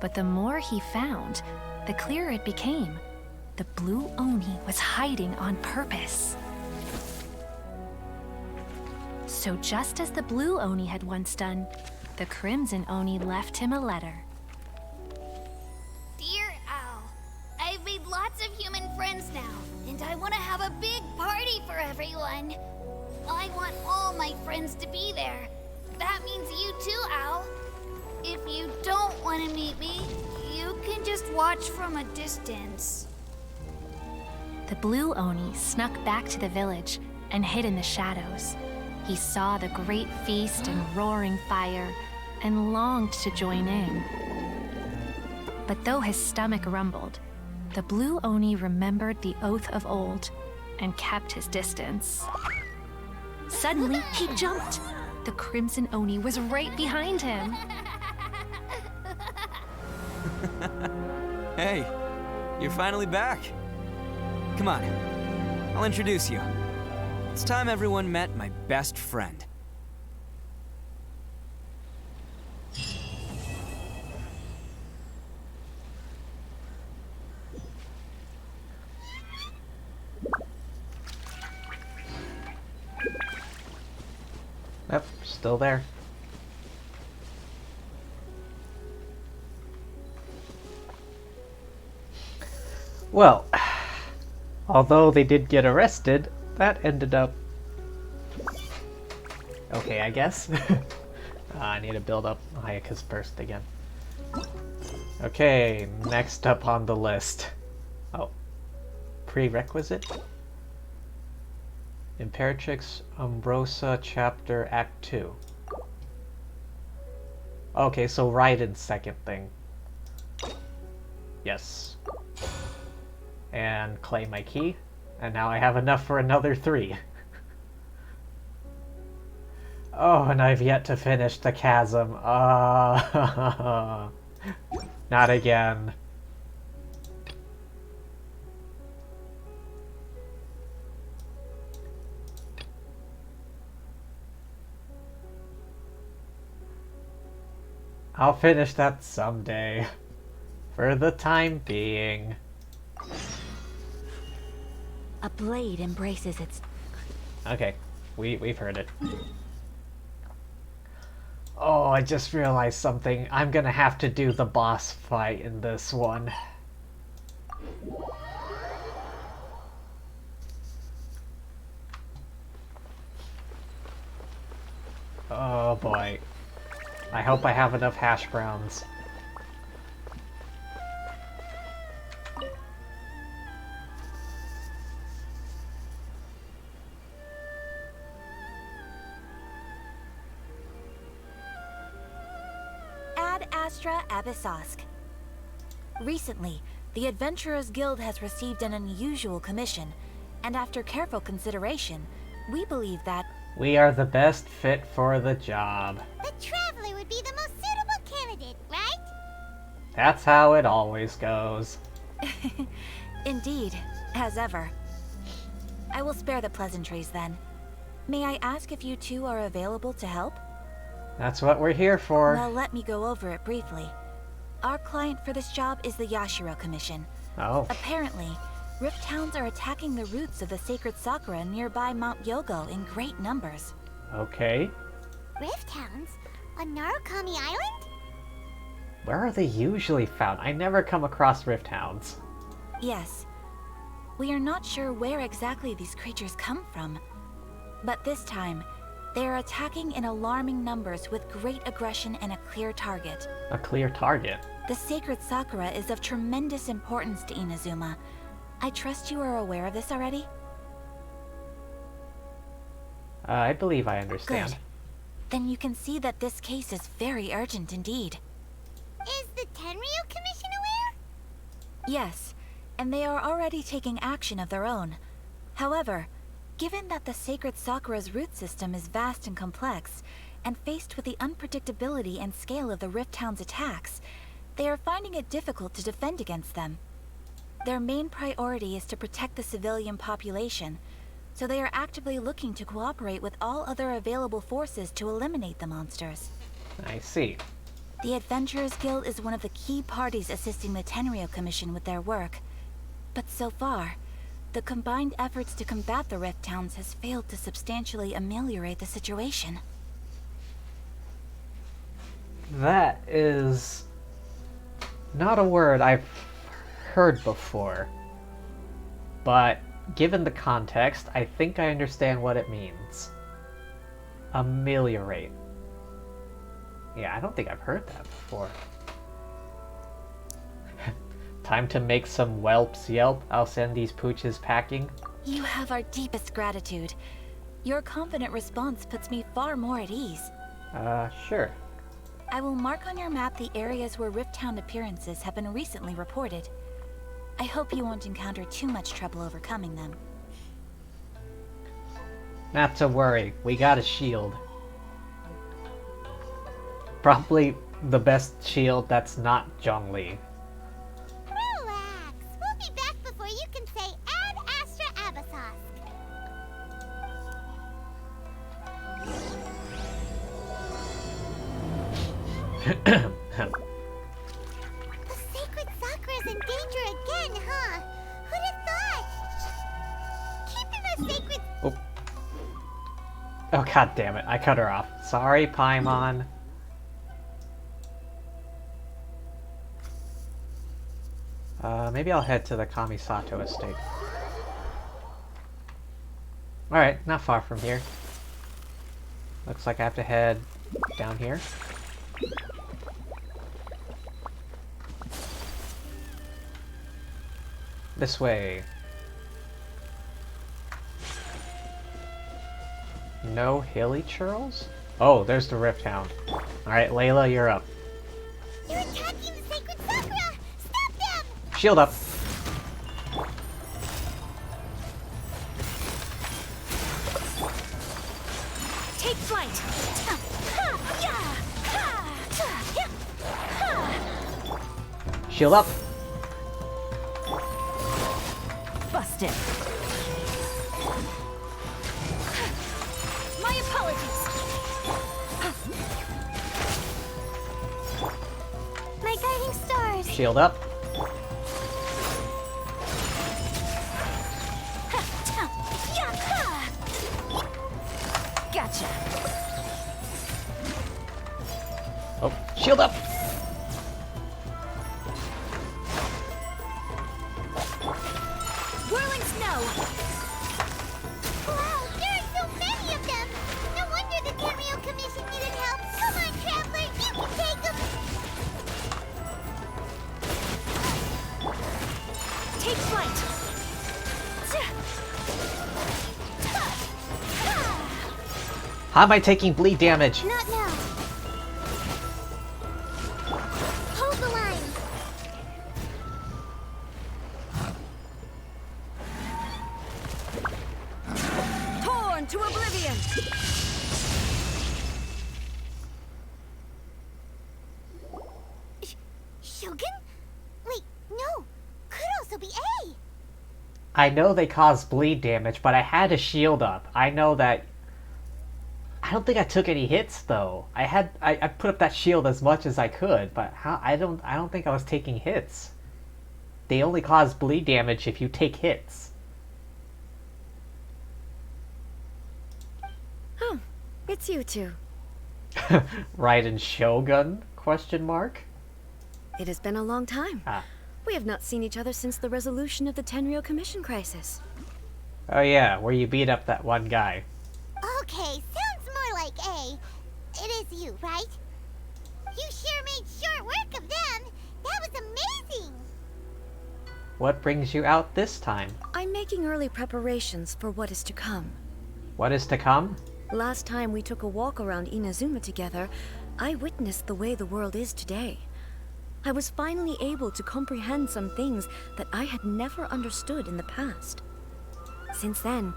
but the more he found, the clearer it became. The blue Oni was hiding on purpose. So just as the blue Oni had once done, the crimson Oni left him a letter. Dear Owl, I've made lots of human friends now, and I want to have a big party for everyone. I want all my friends to be there. That means you too, Owl. If you don't want to meet me, you can just watch from a distance. The blue Oni snuck back to the village and hid in the shadows. He saw the great feast and roaring fire and longed to join in. But though his stomach rumbled, the blue Oni remembered the oath of old and kept his distance. Suddenly, he jumped. The crimson Oni was right behind him. Hey, you're finally back. Come on, I'll introduce you. It's time everyone met my best friend. Yep, still there. Well, although they did get arrested, that ended up okay, I guess. I need to build up Hayaka's burst again. Okay, next up on the list. Oh, prerequisite? Imperatrix Umbrosa Chapter Act 2. Okay, so Raiden's second thing. Yes. And claim my key. And now I have enough for another 3. Oh, and I've yet to finish the chasm. Not again. I'll finish that someday. For the time being. A blade embraces its... Okay, we've heard it. Oh, I just realized something. I'm gonna have to do the boss fight in this one. Oh boy. I hope I have enough hash browns. Ad Astra Abyssosk. Recently, the Adventurers Guild has received an unusual commission, and after careful consideration, we believe that we are the best fit for the job. The Traveler would be the most suitable candidate, right? That's how it always goes. Indeed, as ever. I will spare the pleasantries then. May I ask if you two are available to help? That's what we're here for. Well, let me go over it briefly. Our client for this job is the Yashiro Commission. Oh. Apparently, Rift Hounds are attacking the roots of the sacred sakura nearby Mount Yogo in great numbers. Okay. Rift Hounds? On Narukami Island? Where are they usually found? I never come across Rift Hounds. Yes. We are not sure where exactly these creatures come from. But this time, they are attacking in alarming numbers with great aggression and a clear target. A clear target? The sacred sakura is of tremendous importance to Inazuma. I trust you are aware of this already? I believe I understand. Good. Then you can see that this case is very urgent indeed. Is the Tenryu Commission aware? Yes, and they are already taking action of their own. However, given that the sacred sakura's root system is vast and complex, and faced with the unpredictability and scale of the Rift Hound's attacks, they are finding it difficult to defend against them. Their main priority is to protect the civilian population, so they are actively looking to cooperate with all other available forces to eliminate the monsters. I see. The Adventurers Guild is one of the key parties assisting the Tenryu Commission with their work. But so far, the combined efforts to combat the Rift Hounds has failed to substantially ameliorate the situation. That is not a word I've heard before. But given the context, I think I understand what it means. Ameliorate. Yeah, I don't think I've heard that before. Time to make some whelps yelp. I'll send these pooches packing. You have our deepest gratitude. Your confident response puts me far more at ease. Sure. I will mark on your map the areas where Rift Hound appearances have been recently reported. I hope you won't encounter too much trouble overcoming them. Not to worry, we got a shield. Probably the best shield that's not Zhongli. Relax. We'll be back before you can say Ad Astra Abyssosque. The sacred Sakura's in danger again, huh? Who'd have thought? Keeping the sacred... Oh god damn it, I cut her off. Sorry, Paimon. Maybe I'll head to the Kamisato estate. Alright, not far from here. Looks like I have to head down here. This way. No hilly churls? Oh, there's the Rift Hound. Alright, Layla, you're up. You're attacking the sacred Sakura! Stop them! Shield up. Take flight! Shield up. Busted. My apologies. My guiding stars! Shield up. Gotcha. Oh, shield up. Whirling snow. Wow, there are so many of them! No wonder the Tenryu Commission needed help! Come on, Traveler, you can take them! Take flight. How am I taking bleed damage? Not now! Hold the line! Torn to oblivion. Shogun? Wait, no! Could also be A! I know they cause bleed damage, but I had a shield up. I know that. I don't think I took any hits though. I put up that shield as much as I could, but how I don't think I was taking hits. they only cause bleed damage if you take hits. Oh, it's you two. Raiden Shogun? Question mark? It has been a long time. Ah. We have not seen each other since the resolution of the Tenryo Commission crisis. Oh yeah, where you beat up that one guy. Okay, sounds more like A. It is you, right? You sure made short work of them. That was amazing. What brings you out this time? I'm making early preparations for what is to come. What is to come? Last time we took a walk around Inazuma together, I witnessed the way the world is today. I was finally able to comprehend some things that I had never understood in the past. Since then,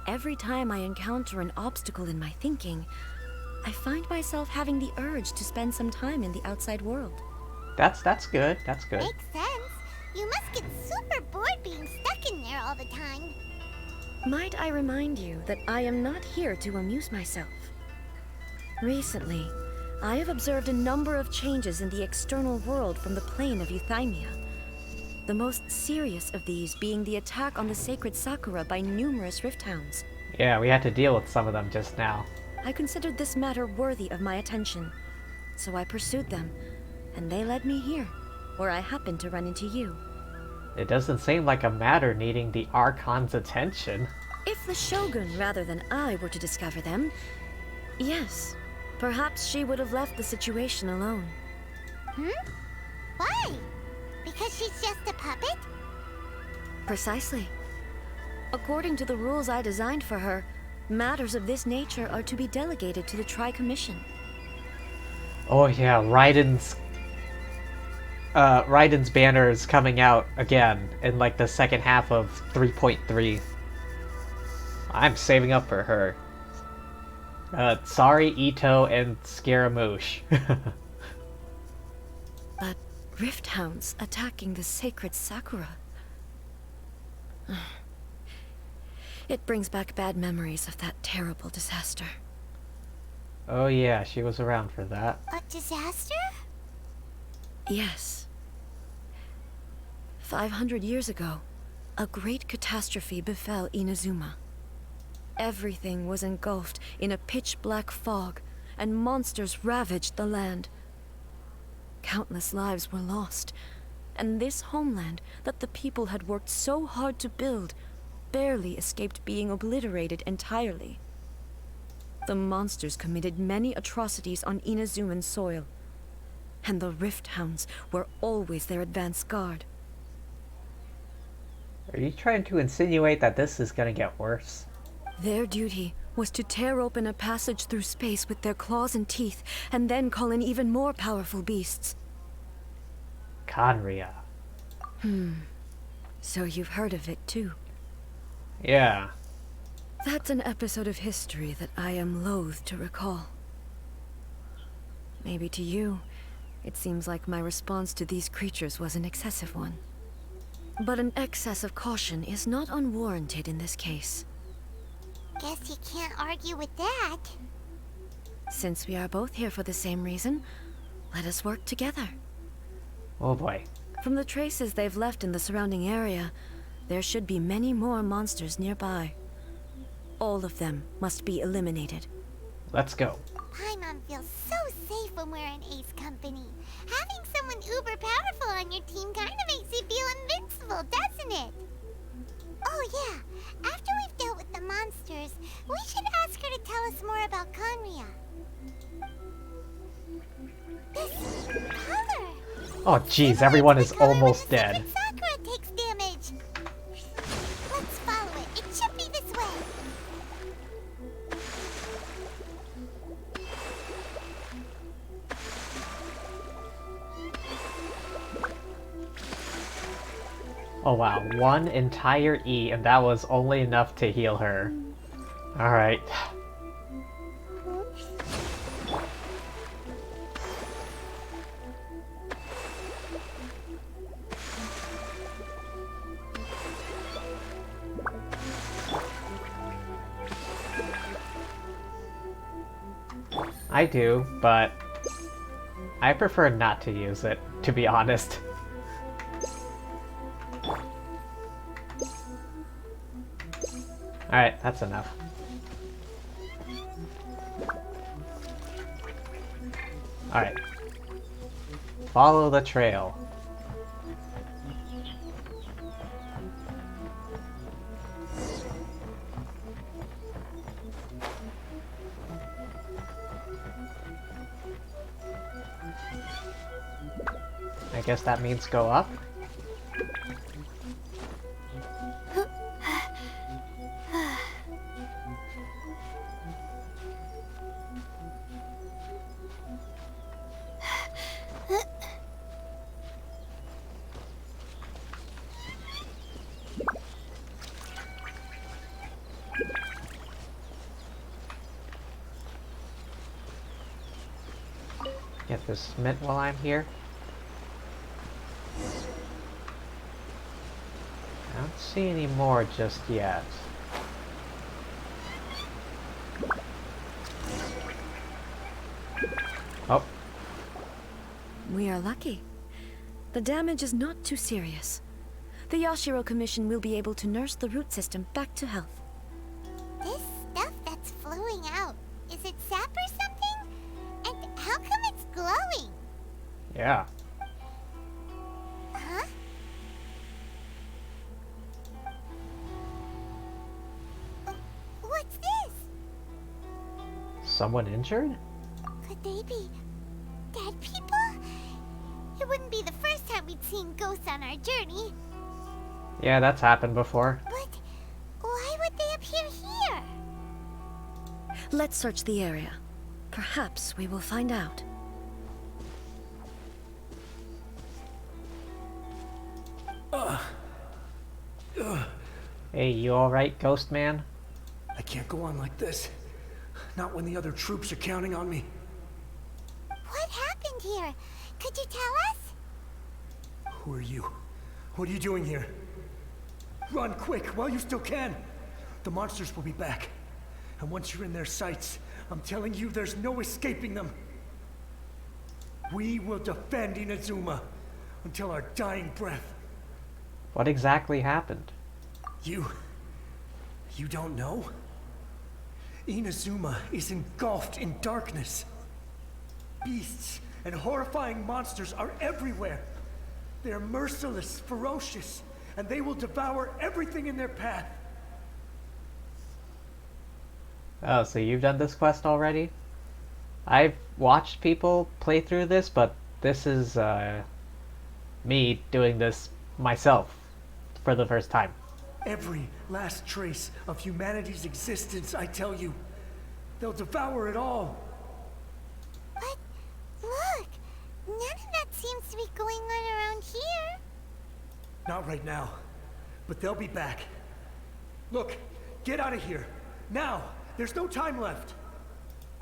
every time I encounter an obstacle in my thinking, I find myself having the urge to spend some time in the outside world. That's good. That's good. Makes sense. You must get super bored being stuck in there all the time. Might I remind you that I am not here to amuse myself. Recently, I have observed a number of changes in the external world from the plane of Euthymia. The most serious of these being the attack on the sacred Sakura by numerous rift hounds. Yeah, we had to deal with some of them just now. I considered this matter worthy of my attention, so I pursued them, and they led me here, where I happened to run into you. It doesn't seem like a matter needing the Archon's attention. If the Shogun rather than I were to discover them, yes, perhaps she would have left the situation alone. Why? Because she's just a puppet? Precisely. According to the rules I designed for her, matters of this nature are to be delegated to the Tri-Commission. Oh yeah, Raiden's banner is coming out again in like the second half of 3.3. I'm saving up for her. Sorry, Ito and Scaramouche. But rift hounds attacking the sacred Sakura. It brings back bad memories of that terrible disaster. Oh yeah, she was around for that. A disaster? Yes. 500 years ago, a great catastrophe befell Inazuma. Everything was engulfed in a pitch-black fog, and monsters ravaged the land. Countless lives were lost, and this homeland that the people had worked so hard to build barely escaped being obliterated entirely. The monsters committed many atrocities on Inazuman soil, and the rift hounds were always their advance guard. Are you trying to insinuate that this is gonna get worse? Their duty was to tear open a passage through space with their claws and teeth, and then call in even more powerful beasts. Kanria. So you've heard of it too? Yeah. That's an episode of history that I am loath to recall. Maybe to you, it seems like my response to these creatures was an excessive one. But an excess of caution is not unwarranted in this case. Guess you can't argue with that. Since we are both here for the same reason, let us work together. Oh boy. From the traces they've left in the surrounding area, there should be many more monsters nearby. All of them must be eliminated. Let's go. Paimon feels so safe when we're in Ace Company. Having someone uber powerful on your team kind of makes you feel invincible, doesn't it? Oh yeah, after we've dealt with the monsters, we should ask her to tell us more about Kanria. This color! Oh jeez, everyone is almost dead. Sakura takes damage. Let's follow it. It should be this way. Oh wow, one entire E, and that was only enough to heal her. Alright. I do, but I prefer not to use it, to be honest. Alright, that's enough. Alright. Follow the trail. I guess that means go up. Get this mint while I'm here. I don't see any more just yet. Oh. We are lucky. The damage is not too serious. The Yashiro Commission will be able to nurse the root system back to health. This stuff that's flowing out, is it sap or something? And how come it's glowing? Yeah. Huh? What's this? Someone injured? Could they be dead people? It wouldn't be the first time we'd seen ghosts on our journey. Yeah, that's happened before. But why would they appear here? Let's search the area. Perhaps we will find out. Hey, you alright, Ghost Man? I can't go on like this. Not when the other troops are counting on me. What happened here? Could you tell us? Who are you? What are you doing here? Run quick while you still can. The monsters will be back. And once you're in their sights, I'm telling you there's no escaping them. We will defend Inazuma until our dying breath. What exactly happened? You don't know? Inazuma is engulfed in darkness. Beasts and horrifying monsters are everywhere. They are merciless, ferocious, and they will devour everything in their path. Oh, so you've done this quest already? I've watched people play through this, but this is me doing this myself for the first time. Every last trace of humanity's existence, I tell you. They'll devour it all. But look, none of that seems to be going on around here. Not right now, but they'll be back. Look, get out of here. Now, there's no time left.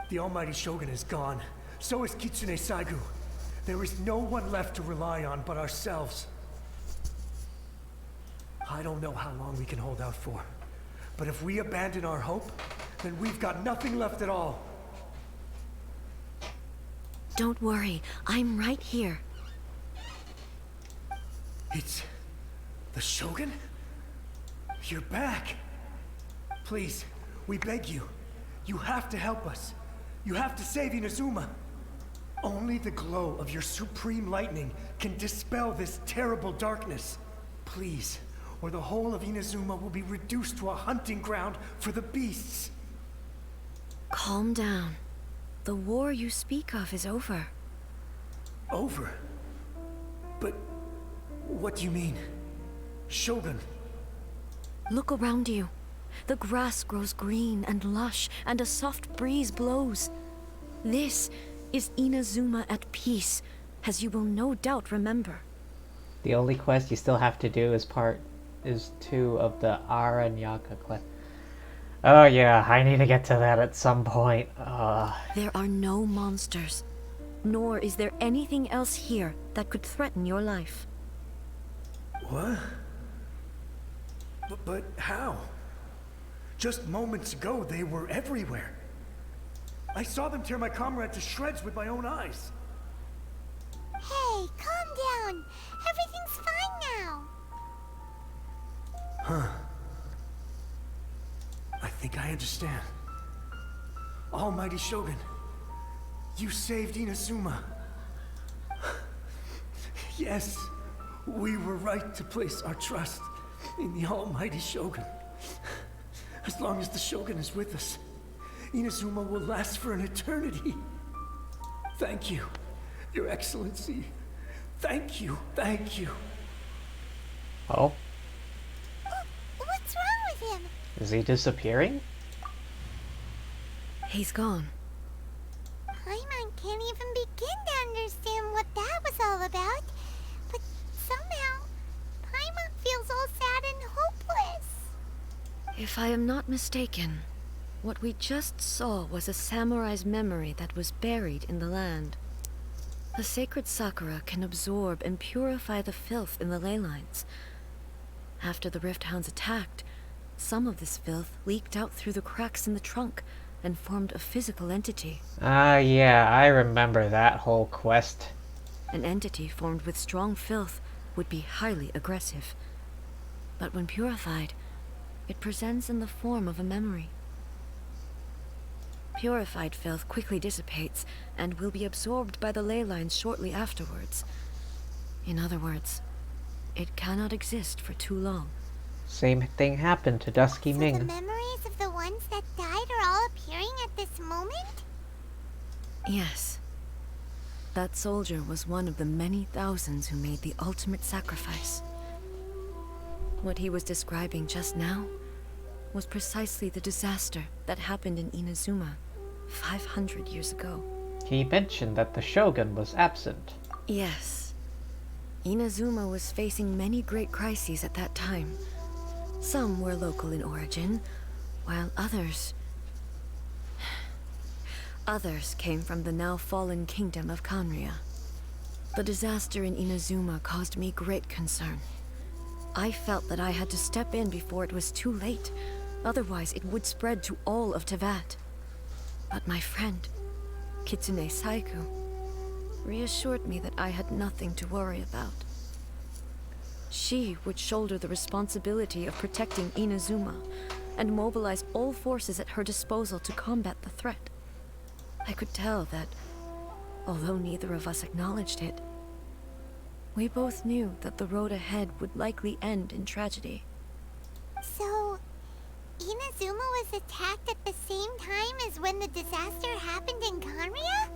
The almighty Shogun is gone. So is Kitsune Saigu. There is no one left to rely on but ourselves. I don't know how long we can hold out for. But if we abandon our hope, then we've got nothing left at all. Don't worry, I'm right here. It's the Shogun? You're back. Please, we beg you. You have to help us. You have to save Inazuma. Only the glow of your supreme lightning can dispel this terrible darkness. Please, or the whole of Inazuma will be reduced to a hunting ground for the beasts. Calm down. The war you speak of is over. Over? But what do you mean? Shogun? Look around you. The grass grows green and lush, and a soft breeze blows. This is Inazuma at peace, as you will no doubt remember. The only quest you still have to do is 2 of the Aranyaka quest. Oh yeah, I need to get to that at some point. There are no monsters, nor is there anything else here that could threaten your life. What? But how? Just moments ago, they were everywhere. I saw them tear my comrade to shreds with my own eyes. Hey, calm down. Everything's fine now. Huh. think I understand. Almighty Shogun, you saved Inazuma. Yes, we were right to place our trust in the Almighty Shogun. As long as the Shogun is with us, Inazuma will last for an eternity. Thank you, Your Excellency. Thank you, thank you. Oh? What's wrong with him? Is he disappearing? He's gone. Paimon can't even begin to understand what that was all about. But somehow, Paimon feels all sad and hopeless. If I am not mistaken, what we just saw was a samurai's memory that was buried in the land. The sacred sakura can absorb and purify the filth in the ley lines. After the Rift Hounds attacked, some of this filth leaked out through the cracks in the trunk and formed a physical entity. Ah, yeah, I remember that whole quest. An entity formed with strong filth would be highly aggressive. But when purified, it presents in the form of a memory. Purified filth quickly dissipates and will be absorbed by the ley lines shortly afterwards. In other words, it cannot exist for too long. Same thing happened to Dusky Ming. The memories of the ones that died are all appearing at this moment? Yes. That soldier was one of the many thousands who made the ultimate sacrifice. What he was describing just now was precisely the disaster that happened in Inazuma 500 years ago. He mentioned that the Shogun was absent. Yes. Inazuma was facing many great crises at that time. Some were local in origin, while others came from the now fallen kingdom of Kanria. The disaster in Inazuma caused me great concern. I felt that I had to step in before it was too late, otherwise it would spread to all of Tevat. But my friend, Kitsune Saiku, reassured me that I had nothing to worry about. She would shoulder the responsibility of protecting Inazuma and mobilize all forces at her disposal to combat the threat. I could tell that, although neither of us acknowledged it, we both knew that the road ahead would likely end in tragedy. So, Inazuma was attacked at the same time as when the disaster happened in Kanria?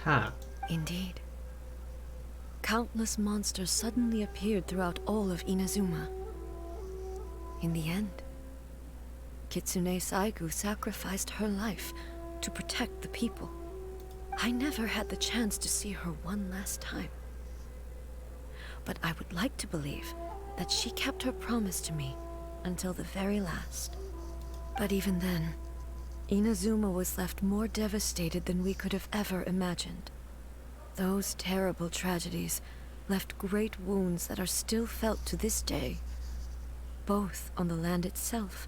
Huh. Indeed. Countless monsters suddenly appeared throughout all of Inazuma. In the end, Kitsune Saigu sacrificed her life to protect the people. I never had the chance to see her one last time. But I would like to believe that she kept her promise to me until the very last. But even then, Inazuma was left more devastated than we could have ever imagined. Those terrible tragedies left great wounds that are still felt to this day, both on the land itself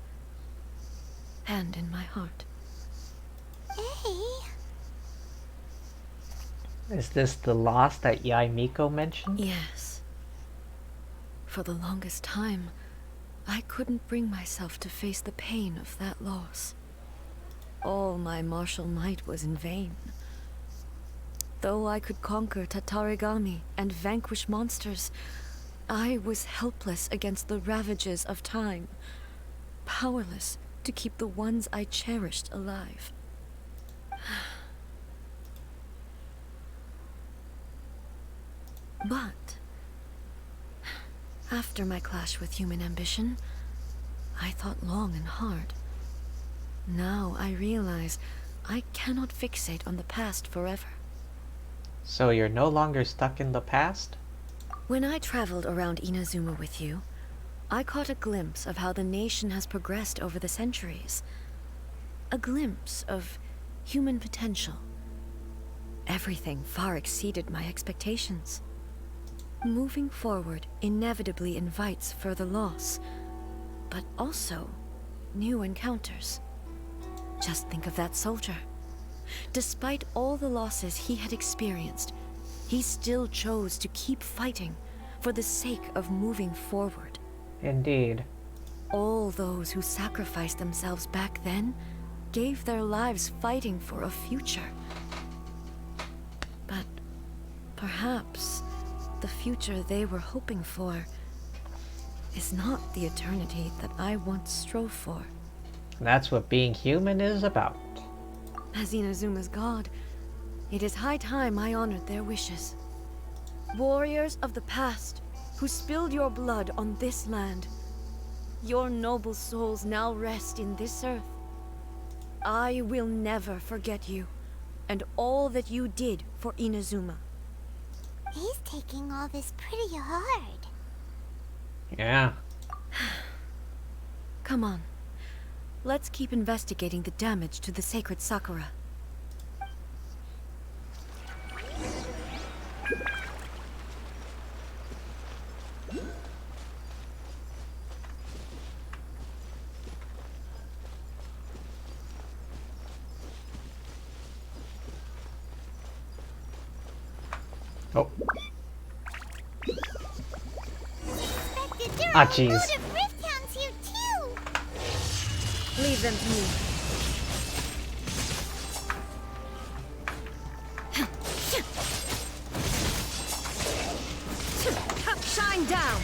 and in my heart. Hey. Is this the loss that Yai Miko mentioned? Yes. For the longest time, I couldn't bring myself to face the pain of that loss. All my martial might was in vain. Though I could conquer Tatarigami and vanquish monsters, I was helpless against the ravages of time, powerless to keep the ones I cherished alive. But after my clash with human ambition, I thought long and hard. Now I realize I cannot fixate on the past forever. So you're no longer stuck in the past? When I traveled around Inazuma with you, I caught a glimpse of how the nation has progressed over the centuries. A glimpse of human potential. Everything far exceeded my expectations. Moving forward inevitably invites further loss, but also new encounters. Just think of that soldier. Despite all the losses he had experienced, he still chose to keep fighting for the sake of moving forward. Indeed. All those who sacrificed themselves back then gave their lives fighting for a future. But perhaps the future they were hoping for is not the eternity that I once strove for. That's what being human is about. As Inazuma's god, it is high time I honored their wishes. Warriors of the past, who spilled your blood on this land, your noble souls now rest in this earth. I will never forget you, and all that you did for Inazuma. He's taking all this pretty hard. Yeah. Come on. Let's keep investigating the damage to the sacred Sakura. Oh. Ah, jeez. Leave them to me. Shine down.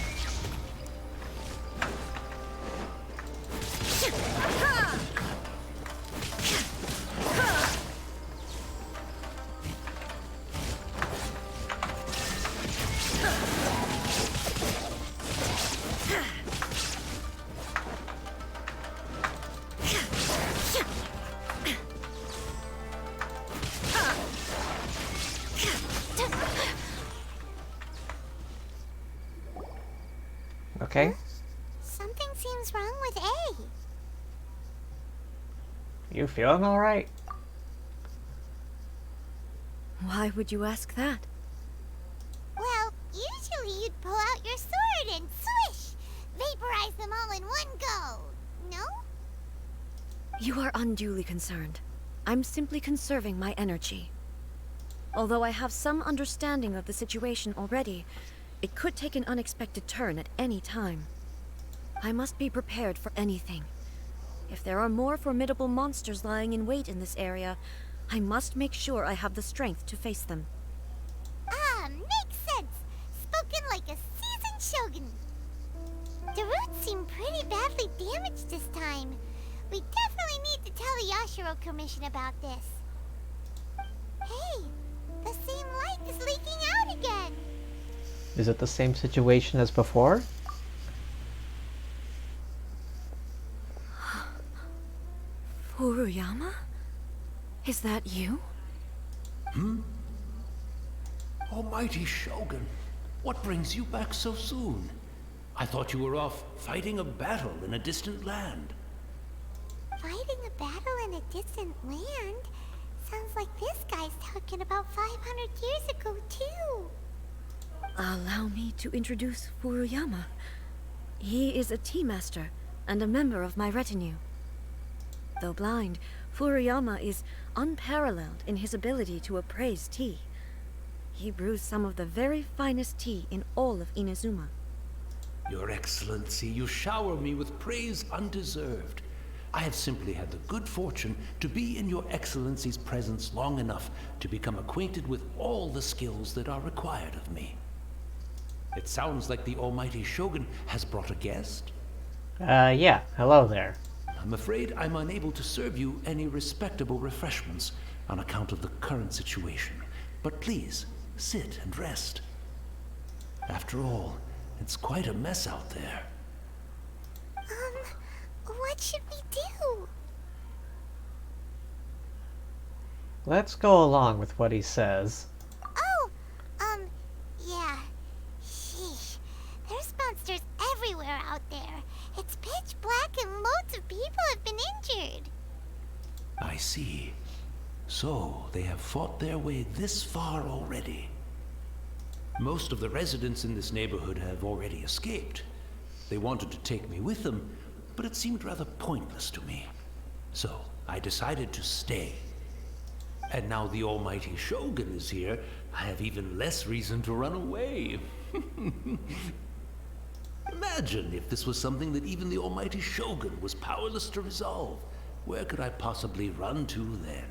Okay. Something seems wrong with A. You feeling alright? Why would you ask that? Well, usually you'd pull out your sword and swish! Vaporize them all in one go, no? You are unduly concerned. I'm simply conserving my energy. Although I have some understanding of the situation already, it could take an unexpected turn at any time. I must be prepared for anything. If there are more formidable monsters lying in wait in this area, I must make sure I have the strength to face them. Ah, makes sense! Spoken like a seasoned shogun. The roots seem pretty badly damaged this time. We definitely need to tell the Yashiro Commission about this. Hey, the same light is leaking out again! Is it the same situation as before? Furuyama? Is that you? Almighty Shogun, what brings you back so soon? I thought you were off fighting a battle in a distant land. Fighting a battle in a distant land? Sounds like this guy's talking about 500 years ago, too. Allow me to introduce Furuyama. He is a tea master and a member of my retinue. Though blind, Furuyama is unparalleled in his ability to appraise tea. He brews some of the very finest tea in all of Inazuma. Your Excellency, you shower me with praise undeserved. I have simply had the good fortune to be in your Excellency's presence long enough to become acquainted with all the skills that are required of me. It sounds like the Almighty Shogun has brought a guest. Yeah. Hello there. I'm afraid I'm unable to serve you any respectable refreshments on account of the current situation. But please, sit and rest. After all, it's quite a mess out there. What should we do? Let's go along with what he says. Oh, yeah. Sheesh. There's monsters everywhere out there. It's pitch black and loads of people have been injured. I see. So, they have fought their way this far already. Most of the residents in this neighborhood have already escaped. They wanted to take me with them, but it seemed rather pointless to me. So, I decided to stay. And now the Almighty Shogun is here, I have even less reason to run away. Imagine if this was something that even the almighty Shogun was powerless to resolve. Where could I possibly run to then?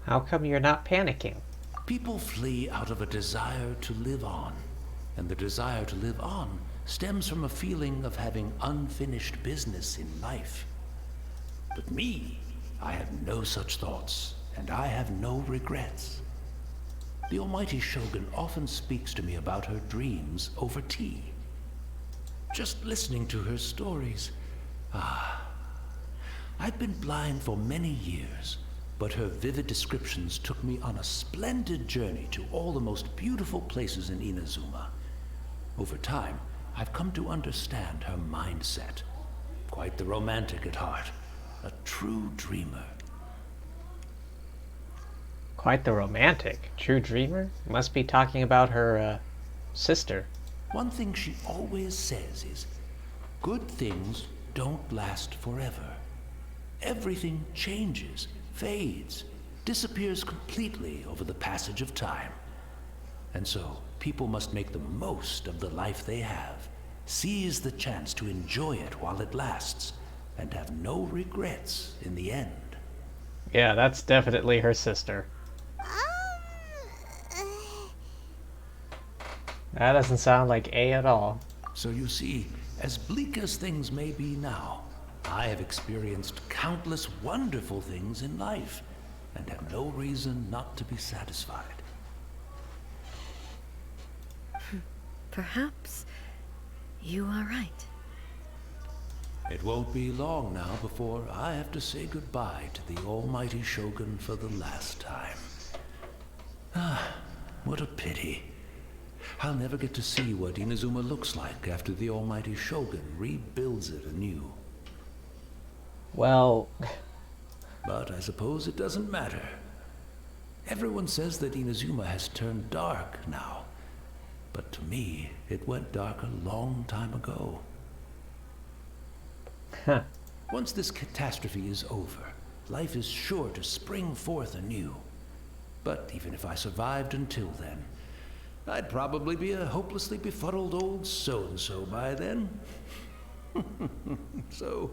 How come you're not panicking? People flee out of a desire to live on, and the desire to live on stems from a feeling of having unfinished business in life. But me, I have no such thoughts, and I have no regrets. The almighty Shogun often speaks to me about her dreams over tea. Just listening to her stories, I've been blind for many years, but her vivid descriptions took me on a splendid journey to all the most beautiful places in Inazuma. Over time, I've come to understand her mindset. Quite the romantic at heart, a true dreamer. Quite the romantic. True dreamer? Must be talking about her, sister. One thing she always says is, good things don't last forever. Everything changes, fades, disappears completely over the passage of time. And so, people must make the most of the life they have, seize the chance to enjoy it while it lasts, and have no regrets in the end. Yeah, that's definitely her sister. That doesn't sound like A at all. So you see, as bleak as things may be now, I have experienced countless wonderful things in life, and have no reason not to be satisfied. Perhaps you are right. It won't be long now before I have to say goodbye to the almighty Shogun for the last time. What a pity. I'll never get to see what Inazuma looks like after the almighty Shogun rebuilds it anew. Well... But I suppose it doesn't matter. Everyone says that Inazuma has turned dark now. But to me, it went dark a long time ago. Huh. Once this catastrophe is over, life is sure to spring forth anew. But even if I survived until then, I'd probably be a hopelessly befuddled old so-and-so by then. So,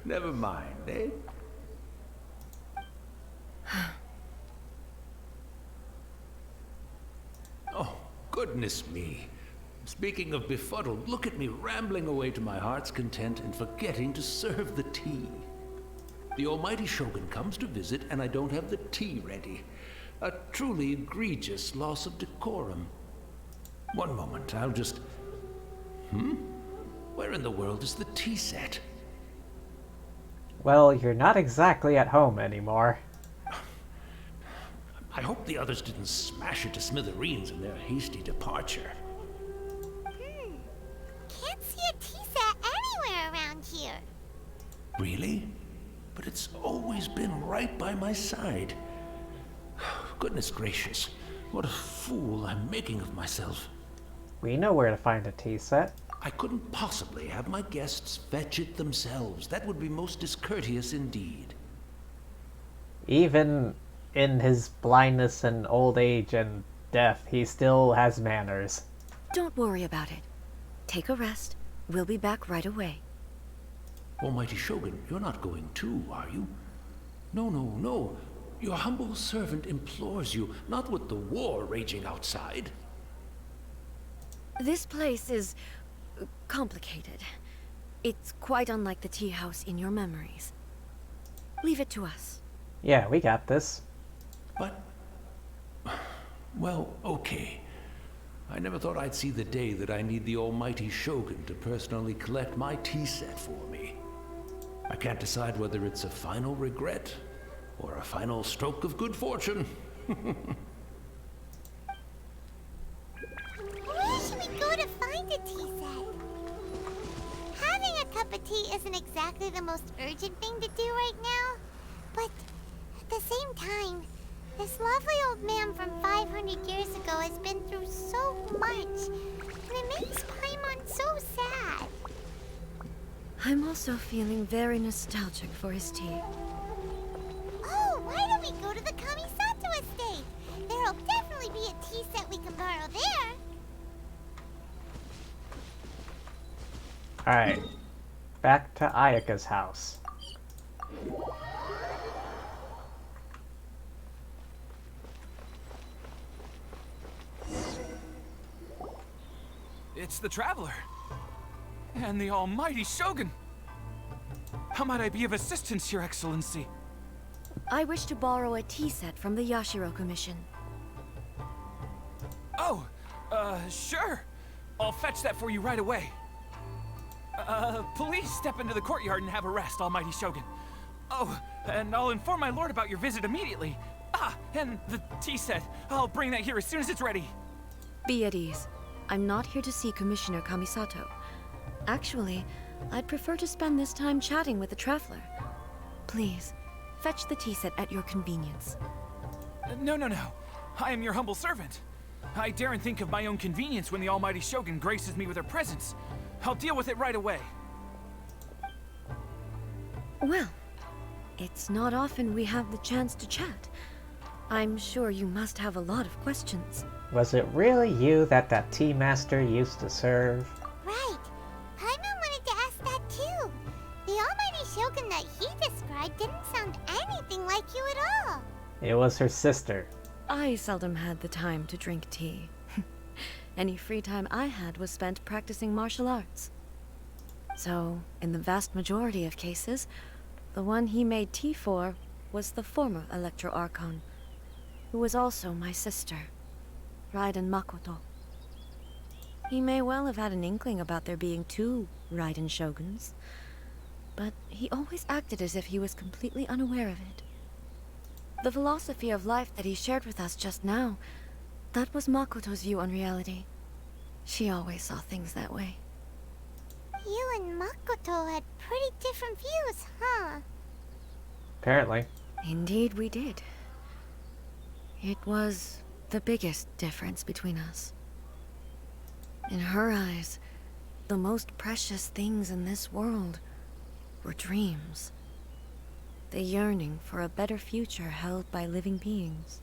never mind, eh? Oh, goodness me. Speaking of befuddled, look at me rambling away to my heart's content and forgetting to serve the tea. The almighty Shogun comes to visit and I don't have the tea ready. A truly egregious loss of decorum. One moment, I'll just... Where in the world is the tea set? Well, you're not exactly at home anymore. I hope the others didn't smash it to smithereens in their hasty departure. Can't see a tea set anywhere around here. Really? But it's always been right by my side. Goodness gracious, what a fool I'm making of myself. We know where to find a tea set. I couldn't possibly have my guests fetch it themselves. That would be most discourteous indeed. Even in his blindness and old age and death, he still has manners. Don't worry about it. Take a rest. We'll be back right away. Almighty Shogun, you're not going too, are you? No, no, no. Your humble servant implores you, not with the war raging outside. This place is complicated. It's quite unlike the tea house in your memories. Leave it to us. Yeah, we got this. But... well, okay. I never thought I'd see the day that I need the almighty Shogun to personally collect my tea set for me. I can't decide whether it's a final regret or a final stroke of good fortune. Where should we go to find a tea set? Having a cup of tea isn't exactly the most urgent thing to do right now, but at the same time, this lovely old man from 500 years ago has been through so much, and it makes Paimon so sad. I'm also feeling very nostalgic for his tea. Oh, why don't we go to the Kamisato estate? There'll definitely be a tea set we can borrow there. Alright. Back to Ayaka's house. It's the Traveler. And the almighty Shogun. How might I be of assistance, Your Excellency? I wish to borrow a tea set from the Yashiro Commission. Oh, sure. I'll fetch that for you right away. Please step into the courtyard and have a rest, almighty Shogun. Oh, and I'll inform my lord about your visit immediately. Ah, and the tea set. I'll bring that here as soon as it's ready. Be at ease. I'm not here to see Commissioner Kamisato. Actually, I'd prefer to spend this time chatting with the Traveler. Please, fetch the tea set at your convenience. No. I am your humble servant. I daren't think of my own convenience when the almighty Shogun graces me with her presence. I'll deal with it right away. Well, it's not often we have the chance to chat. I'm sure you must have a lot of questions. Was it really you that tea master used to serve? Right. Paimon wanted to ask that too. The almighty Shogun that he described didn't sound anything like you at all. It was her sister. I seldom had the time to drink tea. Any free time I had was spent practicing martial arts. So, in the vast majority of cases, the one he made tea for was the former Electro Archon, who was also my sister, Raiden Makoto. He may well have had an inkling about there being two Raiden Shoguns, but he always acted as if he was completely unaware of it. The philosophy of life that he shared with us just now, that was Makoto's view on reality. She always saw things that way. You and Makoto had pretty different views, huh? Apparently. Indeed we did. It was the biggest difference between us. In her eyes, the most precious things in this world were dreams. The yearning for a better future held by living beings.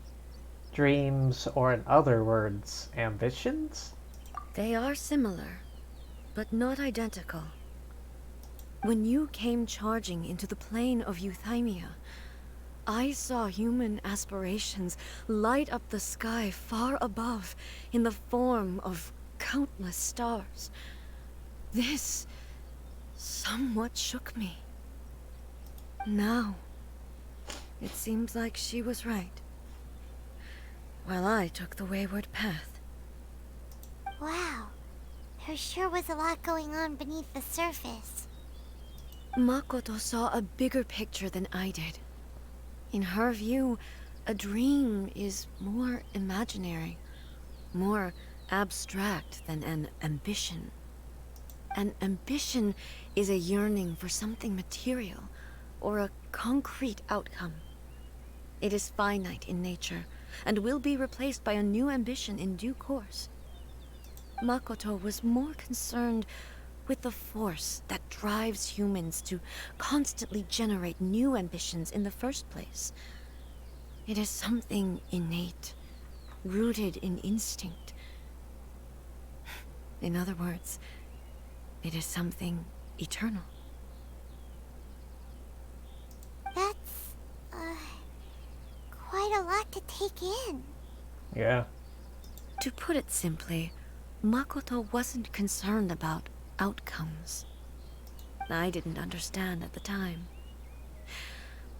Dreams, or in other words, ambitions? They are similar, but not identical. When you came charging into the plane of Euthymia, I saw human aspirations light up the sky far above in the form of countless stars. This somewhat shook me. Now, it seems like she was right, while I took the wayward path. Wow. There sure was a lot going on beneath the surface. Makoto saw a bigger picture than I did. In her view, a dream is more imaginary, more abstract than an ambition. An ambition is a yearning for something material, or a concrete outcome. It is finite in nature, and will be replaced by a new ambition in due course. Makoto was more concerned with the force that drives humans to constantly generate new ambitions in the first place. It is something innate, rooted in instinct. In other words, it is something eternal. That's, quite a lot to take in. Yeah. To put it simply, Makoto wasn't concerned about outcomes. I didn't understand at the time.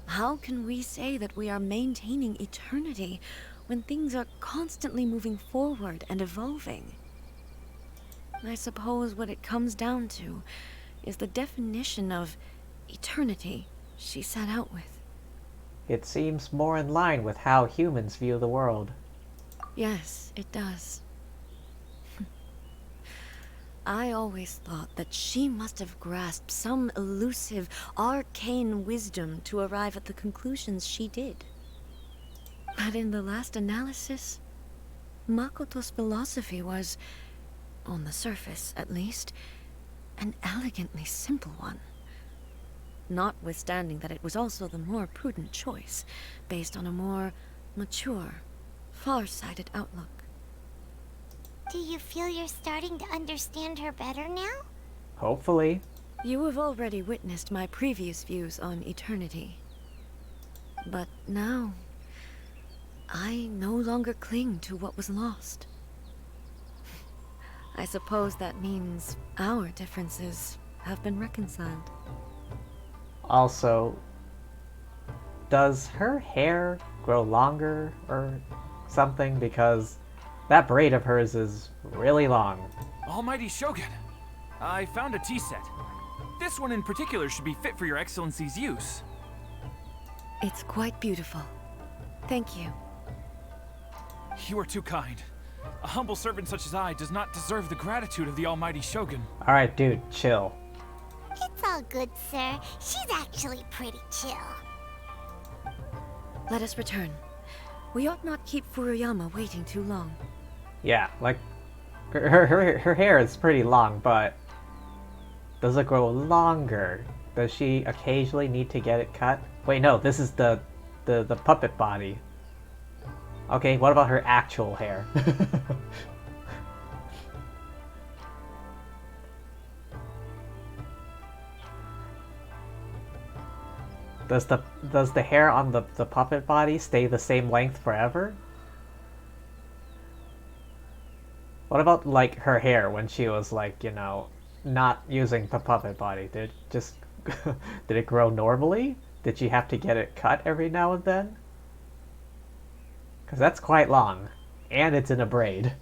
How can we say that we are maintaining eternity when things are constantly moving forward and evolving? I suppose what it comes down to is the definition of eternity she set out with. It seems more in line with how humans view the world. Yes, it does. I always thought that she must have grasped some elusive, arcane wisdom to arrive at the conclusions she did. But in the last analysis, Makoto's philosophy was, on the surface at least, an elegantly simple one. Notwithstanding that it was also the more prudent choice, based on a more mature, far-sighted outlook. Do you feel you're starting to understand her better now? Hopefully. You have already witnessed my previous views on eternity. But now, I no longer cling to what was lost. I suppose that means our differences have been reconciled. Also, does her hair grow longer or something? Because that braid of hers is really long. Almighty Shogun, I found a tea set. This one in particular should be fit for your excellency's use. It's quite beautiful. Thank you. You are too kind. A humble servant such as I does not deserve the gratitude of the Almighty Shogun. Alright, dude, chill. It's all good, sir. She's actually pretty chill. Let us return. We ought not keep Furuyama waiting too long. Yeah, like, her hair is pretty long, but does it grow longer? Does she occasionally need to get it cut? Wait, no, this is the puppet body. Okay, what about her actual hair? Does the hair on the puppet body stay the same length forever? What about, like, her hair when she was, like, you know, not using the puppet body? Did it grow normally? Did she have to get it cut every now and then? Because that's quite long. And it's in a braid.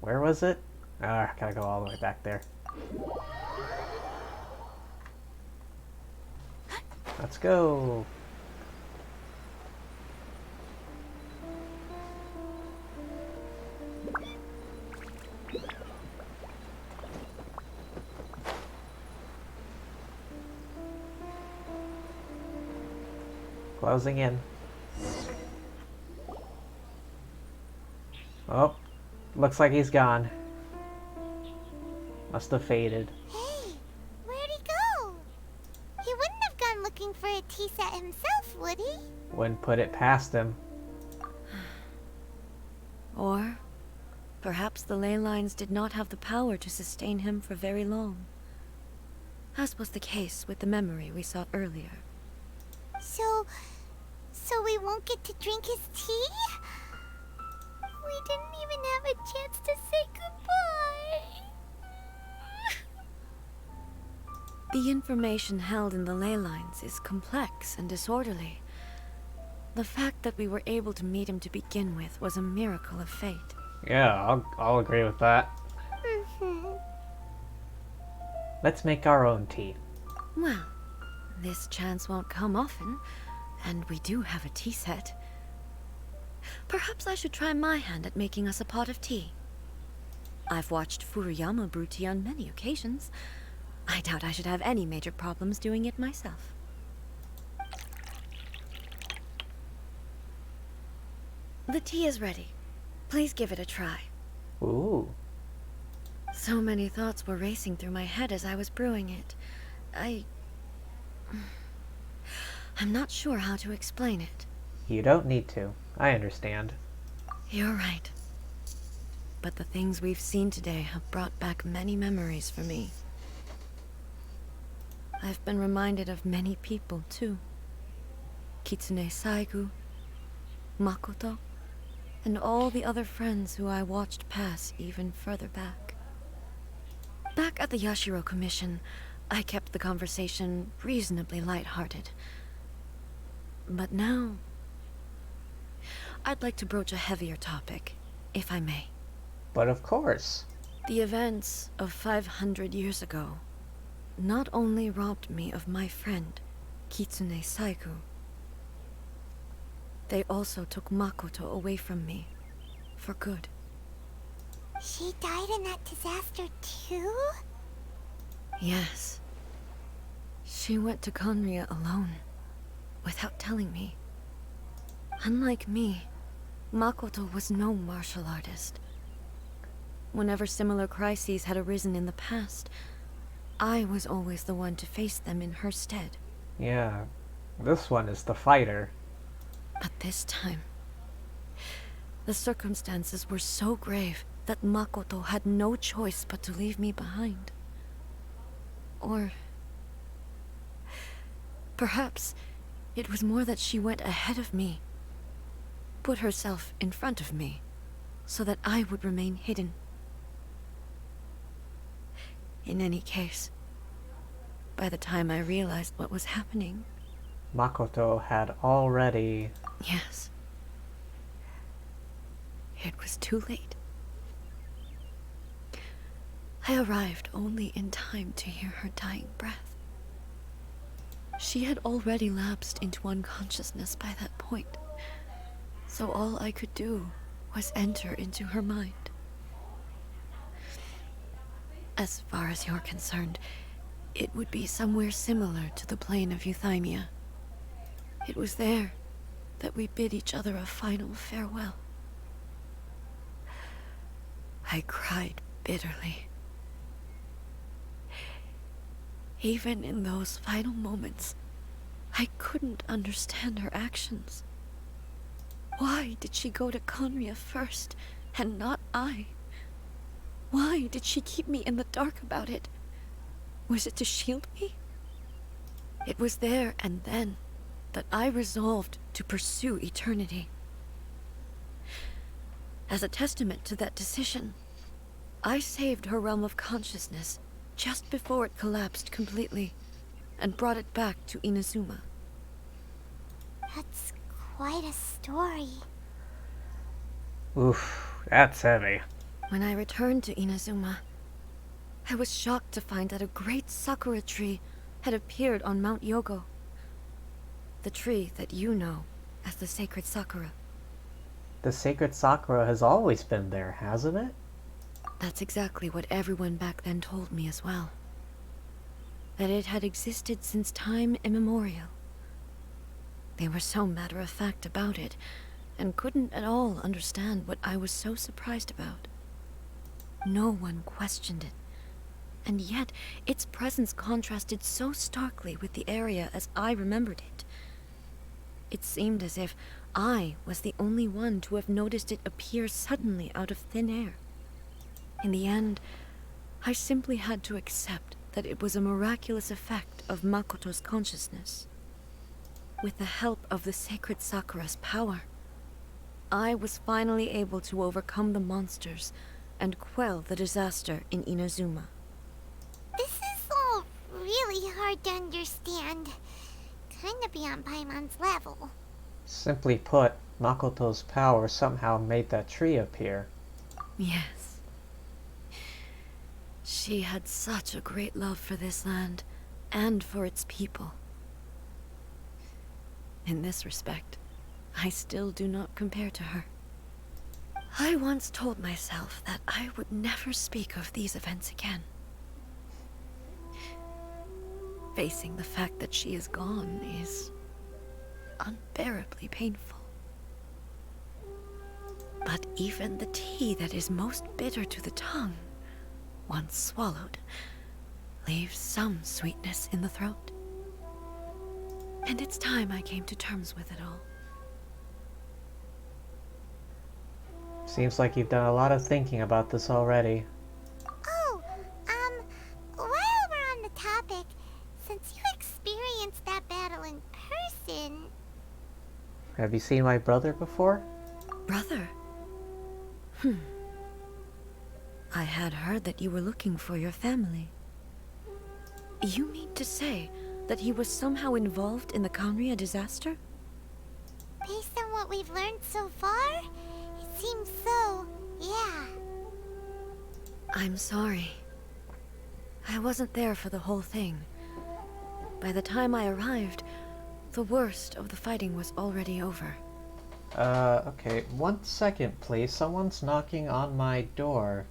Where was it? Ah, gotta go all the way back there. Let's go. Closing in. Oh, looks like he's gone. Must have faded. Hey, where'd he go? He wouldn't have gone looking for a tea set himself, would he? Wouldn't put it past him. Or perhaps the ley lines did not have the power to sustain him for very long, as was the case with the memory we sought earlier. So we won't get to drink his tea? We didn't even have a chance to say goodbye. The information held in the ley lines is complex and disorderly. The fact that we were able to meet him to begin with was a miracle of fate. Yeah, I'll agree with that. Let's make our own tea. Well, this chance won't come often, and we do have a tea set. Perhaps I should try my hand at making us a pot of tea. I've watched Furuyama brew tea on many occasions. I doubt I should have any major problems doing it myself. The tea is ready. Please give it a try. Ooh. So many thoughts were racing through my head as I was brewing it. I'm not sure how to explain it. You don't need to. I understand. You're right. But the things we've seen today have brought back many memories for me. I've been reminded of many people, too. Kitsune Saigu, Makoto, and all the other friends who I watched pass even further back. Back at the Yashiro Commission, I kept the conversation reasonably lighthearted. But now, I'd like to broach a heavier topic, if I may. But of course. The events of 500 years ago not only robbed me of my friend, Kitsune Saigu, they also took Makoto away from me, for good. She died in that disaster too? Yes. She went to Conria alone, without telling me. Unlike me, Makoto was no martial artist. Whenever similar crises had arisen in the past, I was always the one to face them in her stead. Yeah, this one is the fighter. But this time, The circumstances were so grave that Makoto had no choice but to leave me behind. Or perhaps it was more that she went ahead of me, put herself in front of me, so that I would remain hidden. In any case, by the time I realized what was happening... Makoto had already... Yes. It was too late. I arrived only in time to hear her dying breath. She had already lapsed into unconsciousness by that point, so all I could do was enter into her mind. As far as you're concerned, it would be somewhere similar to the plane of Euthymia. It was there that we bid each other a final farewell. I cried bitterly. Even in those final moments, I couldn't understand her actions. Why did she go to Conria first, and not I? Why did she keep me in the dark about it? Was it to shield me? It was there and then that I resolved to pursue eternity. As a testament to that decision, I saved her realm of consciousness just before it collapsed completely, and brought it back to Inazuma. That's quite a story. Oof, that's heavy. When I returned to Inazuma, I was shocked to find that a great sakura tree had appeared on Mount Yogo. The tree that you know as the sacred sakura. The sacred sakura has always been there, hasn't it? That's exactly what everyone back then told me as well. That it had existed since time immemorial. They were so matter-of-fact about it, and couldn't at all understand what I was so surprised about. No one questioned it, and yet its presence contrasted so starkly with the area as I remembered it. It seemed as if I was the only one to have noticed it appear suddenly out of thin air. In the end, I simply had to accept that it was a miraculous effect of Makoto's consciousness. With the help of the sacred Sakura's power, I was finally able to overcome the monsters and quell the disaster in Inazuma. This is all really hard to understand. Kinda beyond Paimon's level. Simply put, Makoto's power somehow made that tree appear. Yes. She had such a great love for this land, and for its people. In this respect, I still do not compare to her. I once told myself that I would never speak of these events again. Facing the fact that she is gone is unbearably painful. But even the tea that is most bitter to the tongue, once swallowed, leaves some sweetness in the throat. And it's time I came to terms with it all. Seems like you've done a lot of thinking about this already. Oh, while we're on the topic, since you experienced that battle in person... Have you seen my brother before? Brother? I had heard that you were looking for your family. You mean to say that he was somehow involved in the Conria disaster? Based on what we've learned so far, it seems so, yeah. I'm sorry. I wasn't there for the whole thing. By the time I arrived, the worst of the fighting was already over. Okay, 1 second please. Someone's knocking on my door.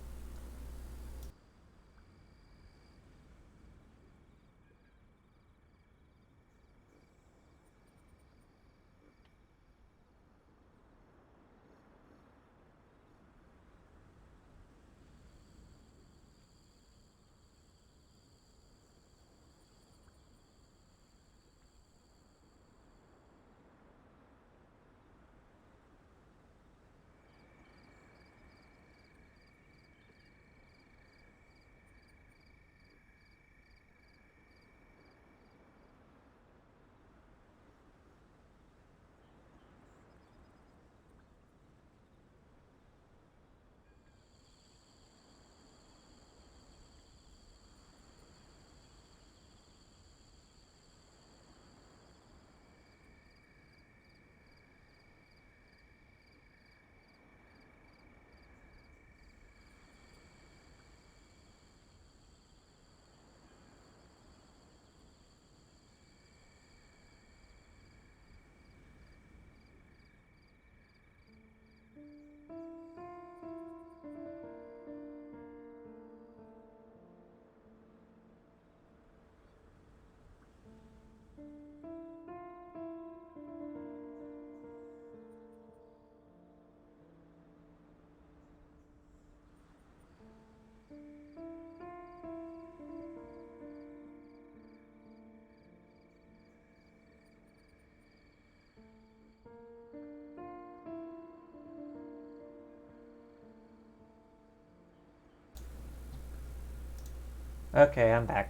Okay, I'm back.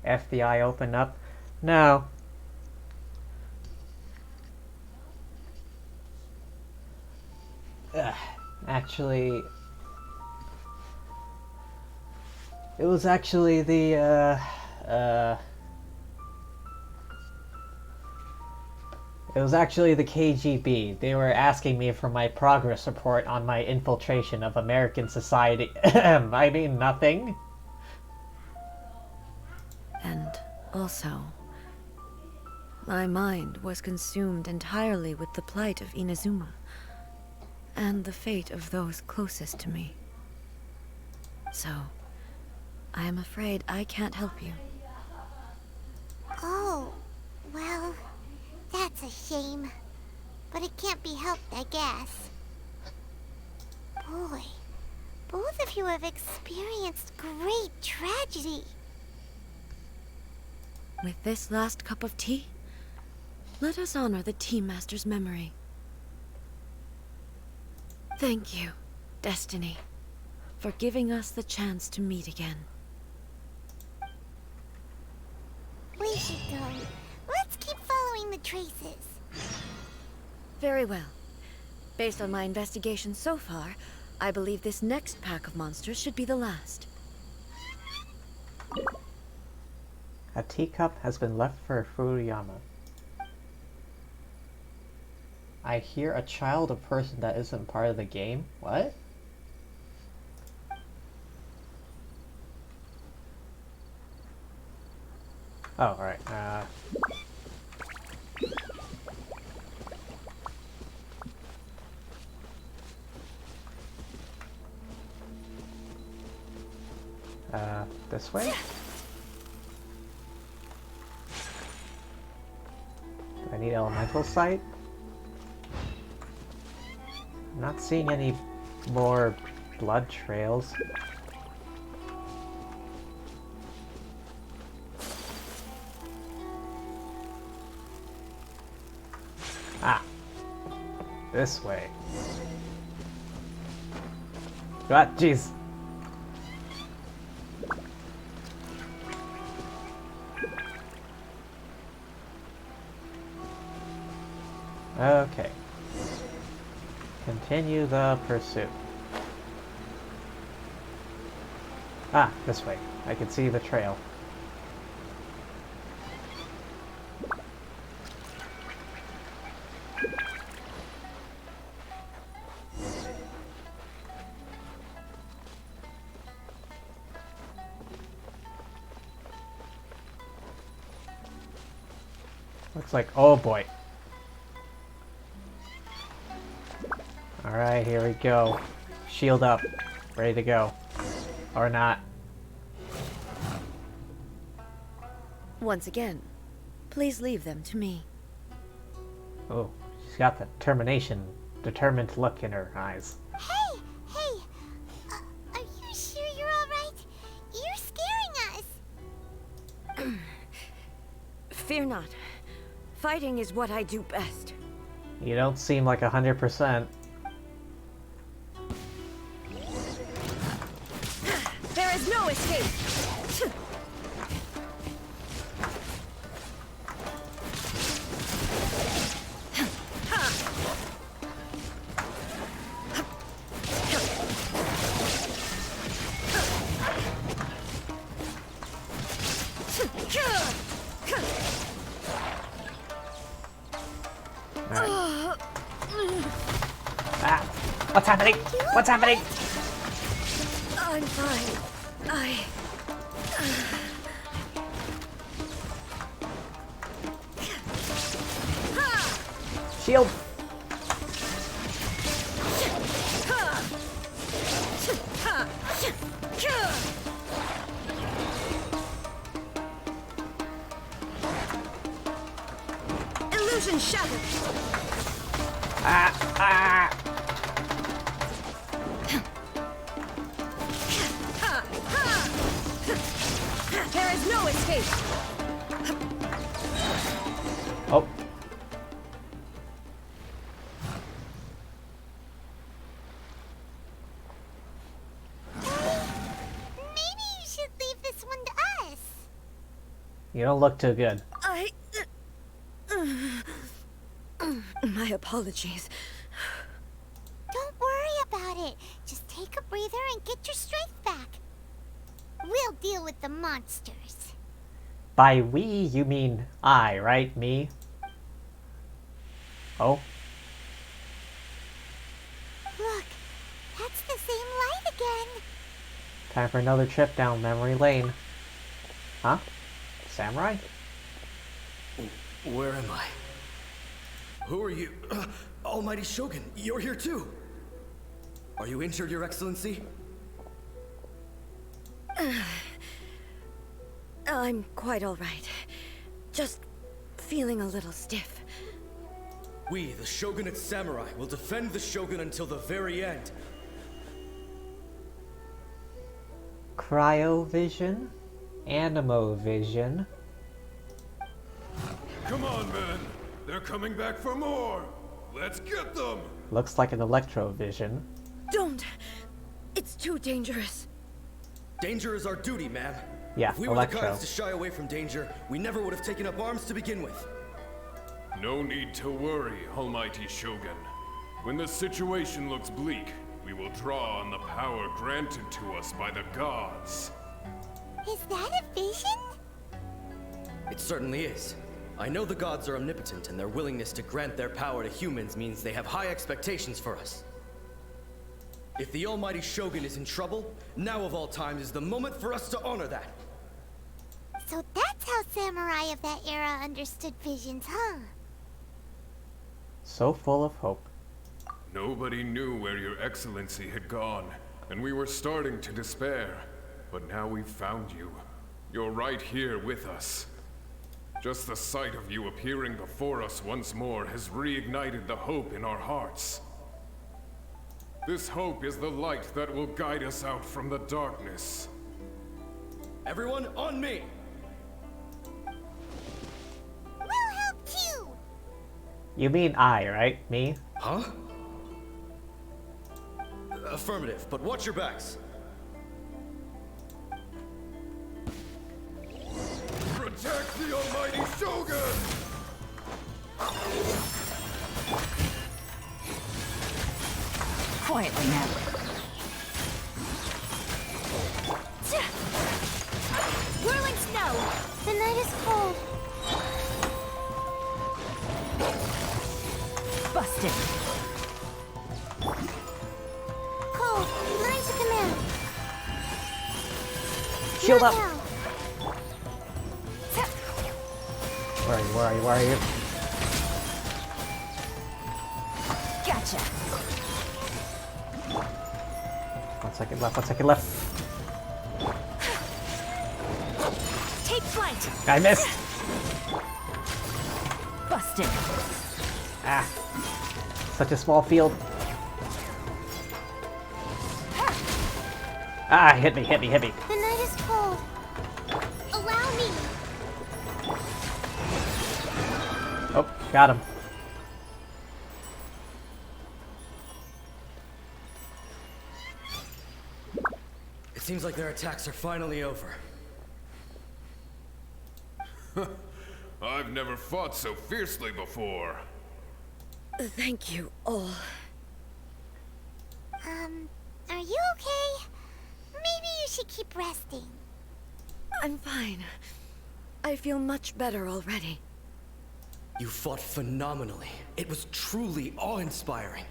FBI open up? No. Actually... It was actually the, It was actually the KGB. They were asking me for my progress report on my infiltration of American society. I mean, nothing. And also, my mind was consumed entirely with the plight of Inazuma, and the fate of those closest to me. So, I am afraid I can't help you. Oh, well, that's a shame. But it can't be helped, I guess. Boy, both of you have experienced great tragedy. With this last cup of tea, let us honor the Tea Master's memory. Thank you, Destiny, for giving us the chance to meet again. We should go. Let's keep following the traces. Very well. Based on my investigation so far, I believe this next pack of monsters should be the last. A teacup has been left for Furuyama. I hear a child, a person that isn't part of the game? What? Oh, alright. This way? Do I need elemental sight? I'm not seeing any more blood trails. Ah! This way. Ah, jeez! Okay. Continue the pursuit. Ah, this way. I can see the trail. Looks like, oh boy. Alright, here we go. Shield up. Ready to go. Or not. Once again, please leave them to me. Oh, she's got the determined look in her eyes. Hey! Are you sure you're alright? You're scaring us! Fear not. Fighting is what I do best. You don't seem like 100%. There is no escape! Ah! What's happening? What's happening? I'm fine. Shield! Illusion shattered! There is no escape! Oh. Maybe you should leave this one to You don't look too good. My apologies. Don't worry about it. Just take a breather and get your strength back. We'll deal with the monsters. By we, you mean I, right? Me? Oh? Look, that's the same light again. Time for another trip down memory lane. Huh? Samurai? Where am I? Who are you? Almighty Shogun, you're here too! Are you injured, Your Excellency? I'm quite all right. Just feeling a little stiff. We, the Shogunate Samurai, will defend the Shogun until the very end. Cryovision? Animovision? Come on, men! They're coming back for more! Let's get them! Looks like an Electrovision. Don't! It's too dangerous. Danger is our duty, ma'am. Yeah, if we were Electro. the kinds to shy away from danger, we never would have taken up arms to begin with. No need to worry, Almighty Shogun. When the situation looks bleak, we will draw on the power granted to us by the gods. Is that a vision? It certainly is. I know the gods are omnipotent, and their willingness to grant their power to humans means they have high expectations for us. If the Almighty Shogun is in trouble, now of all times is the moment for us to honor that. So that's how samurai of that era understood visions, huh? So full of hope. Nobody knew where your excellency had gone, and we were starting to despair. But now we've found you. You're right here with us. Just the sight of you appearing before us once more has reignited the hope in our hearts. This hope is the light that will guide us out from the darkness. Everyone, on me! We'll help too! You mean I, right? Me? Huh? Affirmative, but watch your backs. Protect the Almighty Shogun! Quietly now. Whirling snow! The night is cold. Busted. Cold. Learn to command. Shield Not up! now. Where are you? Where are you? Where are you? Gotcha. 1 second left, 1 second left. Take flight. I missed! Busted. Ah. Such a small field. Ah, hit me, hit me, hit me. The night is cold. Allow me. Oh, got him. It seems like their attacks are finally over. I've never fought so fiercely before. Thank you all. Are you okay? Maybe you should keep resting. I'm fine. I feel much better already. You fought phenomenally. It was truly awe-inspiring.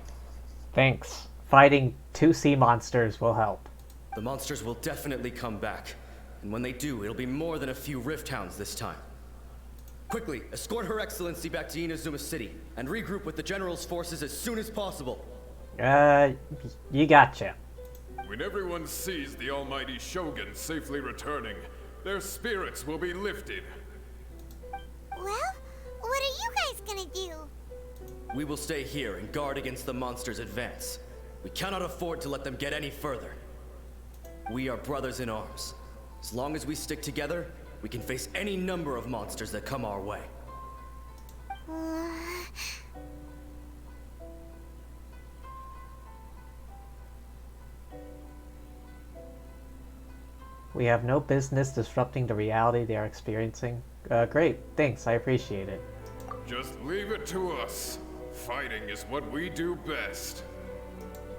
Thanks. Fighting 2 sea monsters will help. The monsters will definitely come back. And when they do, it'll be more than a few Rift Hounds this time. Quickly, escort Her Excellency back to Inazuma City, and regroup with the General's forces as soon as possible. You gotcha. When everyone sees the Almighty Shogun safely returning, their spirits will be lifted. Well, what are you guys gonna do? We will stay here and guard against the monsters' advance. We cannot afford to let them get any further. We are brothers in arms. As long as we stick together, we can face any number of monsters that come our way. We have no business disrupting the reality they are experiencing. Great. Thanks. I appreciate it. Just leave it to us. Fighting is what we do best.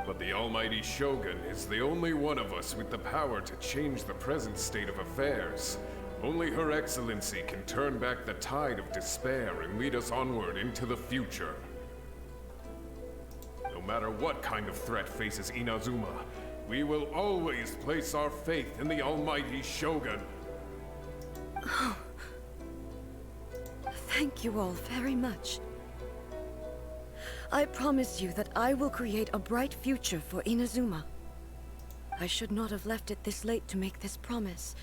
But the almighty Shogun is the only one of us with the power to change the present state of affairs. Only Her Excellency can turn back the tide of despair and lead us onward into the future. No matter what kind of threat faces Inazuma, we will always place our faith in the almighty Shogun. Oh. Thank you all very much. I promise you that I will create a bright future for Inazuma. I should not have left it this late to make this promise.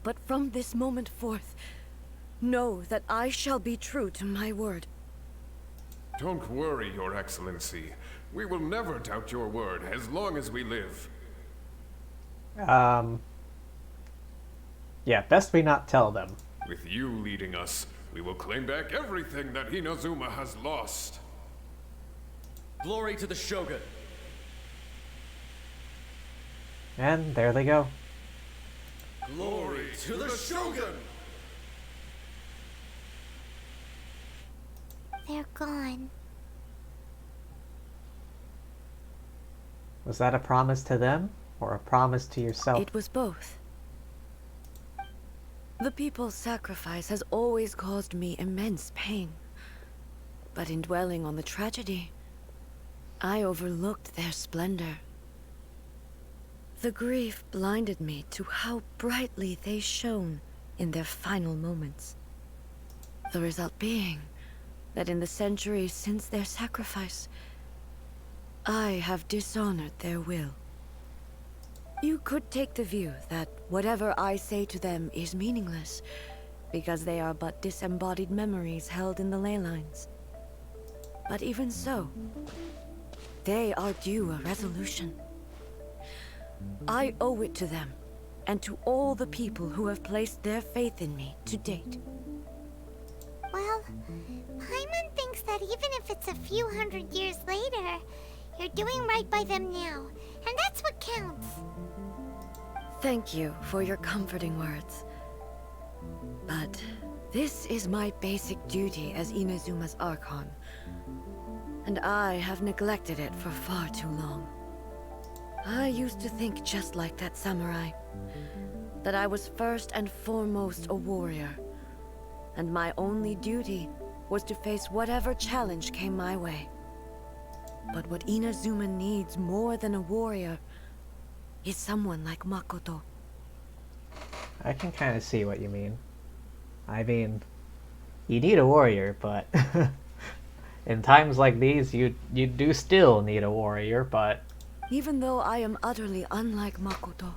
But from this moment forth, know that I shall be true to my word. Don't worry, Your Excellency. We will never doubt your word as long as we live. Yeah, best we not tell them. With you leading us, we will claim back everything that Inazuma has lost. Glory to the Shogun! And there they go. Glory to the Shogun! They're gone. Was that a promise to them, or a promise to yourself? It was both. The people's sacrifice has always caused me immense pain. But in dwelling on the tragedy, I overlooked their splendor. The grief blinded me to how brightly they shone in their final moments. The result being that in the centuries since their sacrifice, I have dishonored their will. You could take the view that whatever I say to them is meaningless, because they are but disembodied memories held in the ley lines. But even so, they are due a resolution. I owe it to them, and to all the people who have placed their faith in me to date. Well, Paimon thinks that even if it's a few hundred years later, you're doing right by them now, and that's what counts. Thank you for your comforting words. But this is my basic duty as Inazuma's Archon, and I have neglected it for far too long. I used to think just like that samurai, that I was first and foremost a warrior, and my only duty was to face whatever challenge came my way. But what Inazuma needs more than a warrior is someone like Makoto. I can kind of see what you mean. I mean, you need a warrior, but in times like these, you do still need a warrior, but... Even though I am utterly unlike Makoto,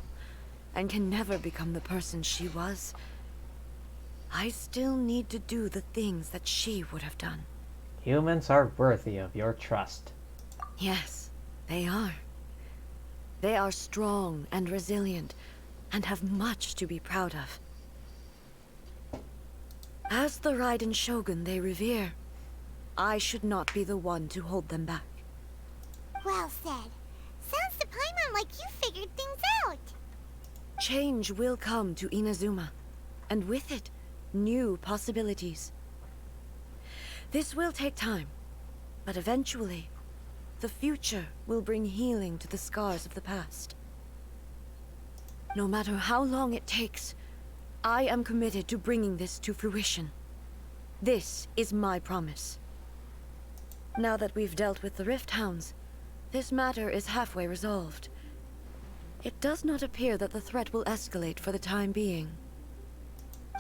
and can never become the person she was, I still need to do the things that she would have done. Humans are worthy of your trust. Yes, they are. They are strong and resilient, and have much to be proud of. As the Raiden Shogun they revere, I should not be the one to hold them back. Well said. Sounds to Paimon like you figured things out. Change will come to Inazuma, and with it, new possibilities. This will take time, but eventually, the future will bring healing to the scars of the past. No matter how long it takes, I am committed to bringing this to fruition. This is my promise. Now that we've dealt with the Rift Hounds, this matter is halfway resolved. It does not appear that the threat will escalate for the time being.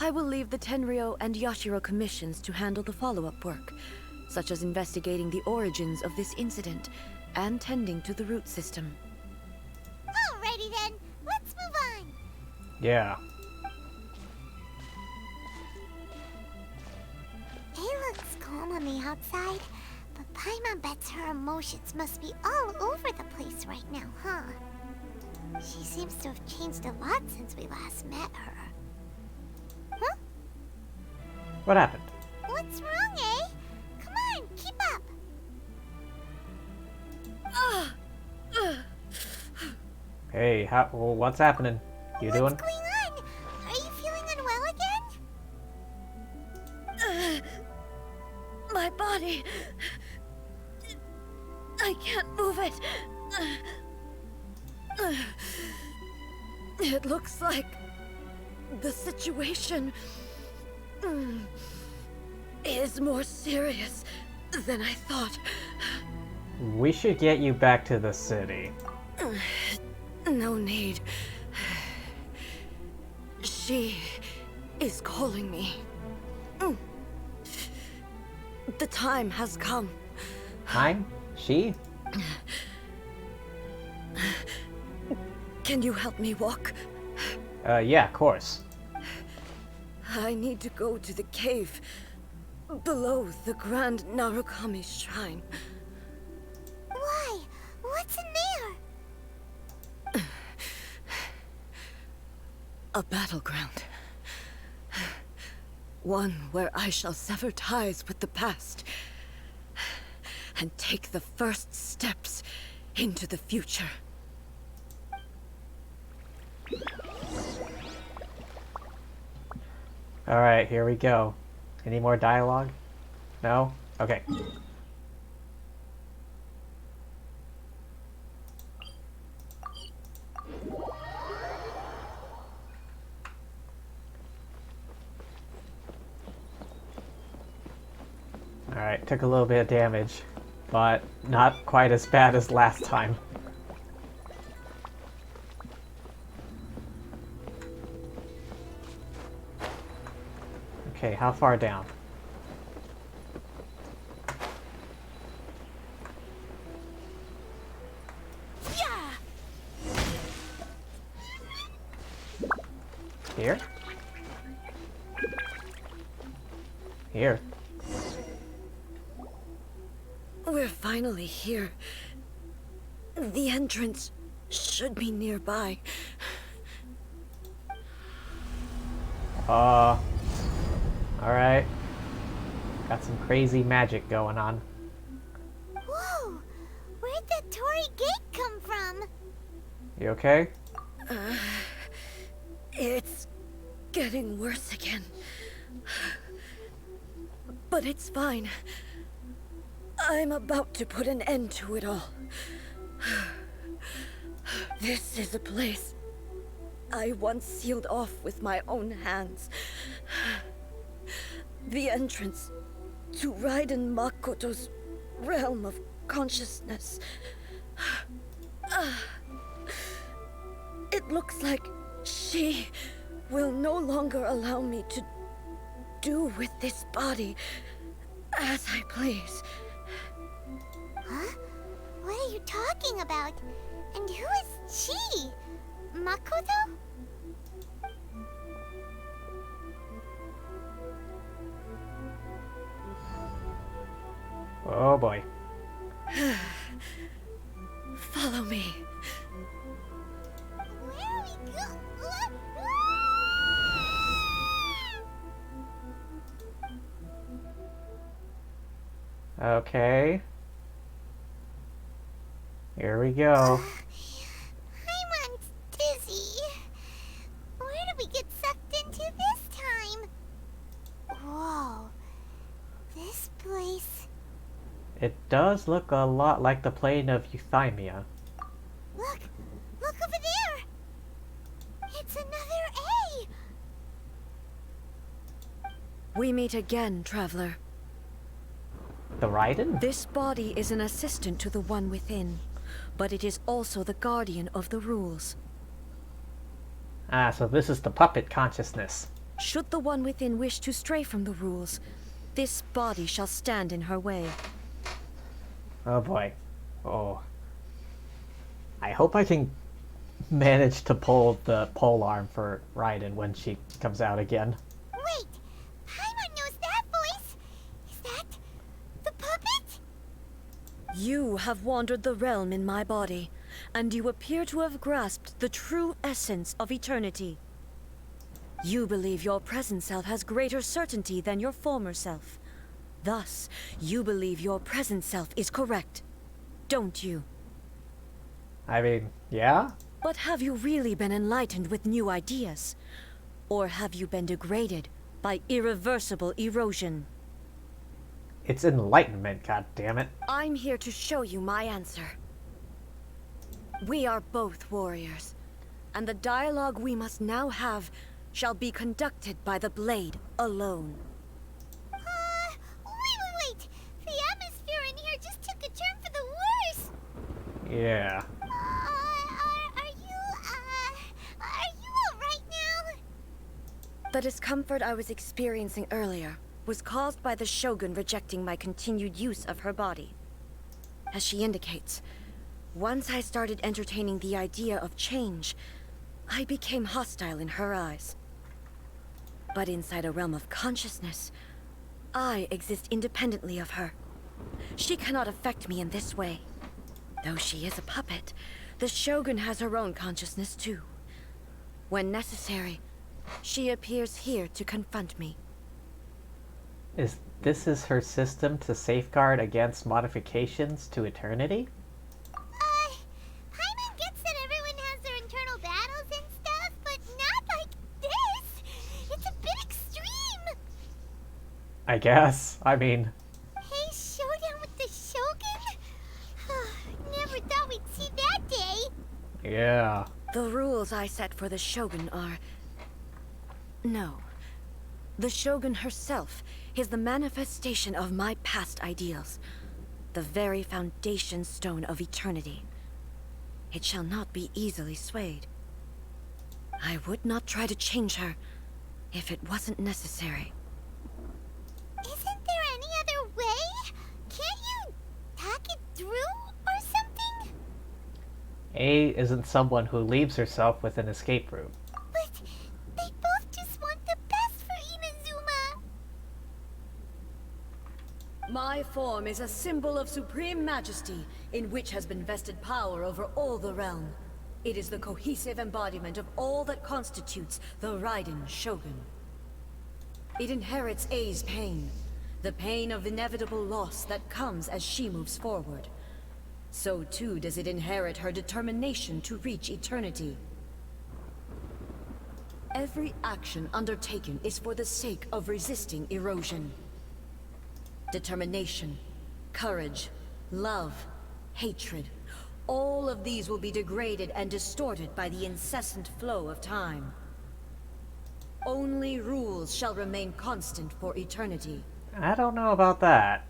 I will leave the Tenryo and Yashiro commissions to handle the follow-up work, such as investigating the origins of this incident and tending to the root system. Alrighty then, let's move on. Yeah. It looks calm on the outside, but Paimon bets her emotions must be all over the place right now, huh? She seems to have changed a lot since we last met her. Huh? What happened? What's wrong, eh? Come on, keep up. Hey, well, what's happening? You doing? What's going on? Are you feeling unwell again? My body. I can't move it. It looks like the situation is more serious than I thought. We should get you back to the city. No need. She is calling me. The time has come. Time? She? Can you help me walk? Yeah, of course. I need to go to the cave below the Grand Narukami Shrine. Why? What's in there? A battleground. One where I shall sever ties with the past and take the first steps into the future. Alright, here we go. Any more dialogue? No? Okay. Alright, took a little bit of damage, but not quite as bad as last time. Okay, how far down? Yeah. Here? Here. We're finally here. The entrance should be nearby. Alright. Got some crazy magic going on. Whoa! Where'd that Torii gate come from? You okay? It's getting worse again. But it's fine. I'm about to put an end to it all. This is a place I once sealed off with my own hands. The entrance to Raiden Makoto's realm of consciousness. It looks like she will no longer allow me to do with this body as I please. Huh? What are you talking about? And who is she? Makoto? Oh boy. Follow me. Where are we going? Okay. Here we go. I'm dizzy. Where did we get sucked into this time? Whoa. This place. It does look a lot like the plane of Euthymia. Look! Look over there! It's another A! We meet again, traveler. The Raiden? This body is an assistant to the one within, but it is also the guardian of the rules. Ah, so this is the puppet consciousness. Should the one within wish to stray from the rules, this body shall stand in her way. Oh boy. Oh. I hope I can manage to pull the pole arm for Raiden when she comes out again. Wait! Paimon knows that voice! Is that the puppet? You have wandered the realm in my body, and you appear to have grasped the true essence of eternity. You believe your present self has greater certainty than your former self. Thus, you believe your present self is correct, don't you? I mean, yeah? But have you really been enlightened with new ideas? Or have you been degraded by irreversible erosion? It's enlightenment, god damn it. I'm here to show you my answer. We are both warriors, and the dialogue we must now have shall be conducted by the blade alone. Wait! The atmosphere in here just took a turn for the worse! Yeah. Are you alright now? The discomfort I was experiencing earlier was caused by the Shogun rejecting my continued use of her body. As she indicates, once I started entertaining the idea of change, I became hostile in her eyes. But inside a realm of consciousness, I exist independently of her. She cannot affect me in this way. Though she is a puppet, the Shogun has her own consciousness too. When necessary, she appears here to confront me. This is her system to safeguard against modifications to eternity? Paimon gets that everyone has their internal battles and stuff, but not like this! It's a bit extreme! I guess. I mean... Hey, showdown with the Shogun? Never thought we'd see that day! Yeah. The rules I set for the Shogun are... No. The Shogun herself is the manifestation of my past ideals. The very foundation stone of eternity. It shall not be easily swayed. I would not try to change her if it wasn't necessary. Isn't there any other way? Can't you talk it through or something? A isn't someone who leaves herself with an escape route. But they both just want the best for Inazuma. My form is a symbol of supreme majesty, in which has been vested power over all the realm. It is the cohesive embodiment of all that constitutes the Raiden Shogun. It inherits A's pain, the pain of inevitable loss that comes as she moves forward. So too does it inherit her determination to reach eternity. Every action undertaken is for the sake of resisting erosion. Determination, courage, love, hatred. All of these will be degraded and distorted by the incessant flow of time. Only rules shall remain constant for eternity. I don't know about that.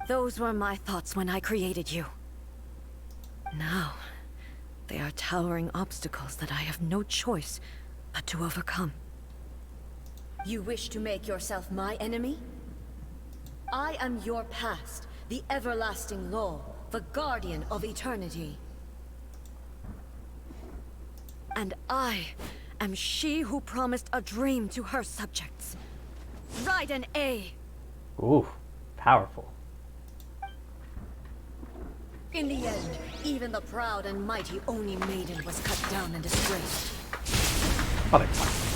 Those were my thoughts when I created you. Now, they are towering obstacles that I have no choice but to overcome. You wish to make yourself my enemy? I am your past, the everlasting law, the guardian of eternity. And I am she who promised a dream to her subjects. Raiden A. Ooh, powerful. In the end, even the proud and mighty Oni maiden was cut down and disgraced. Motherfucker.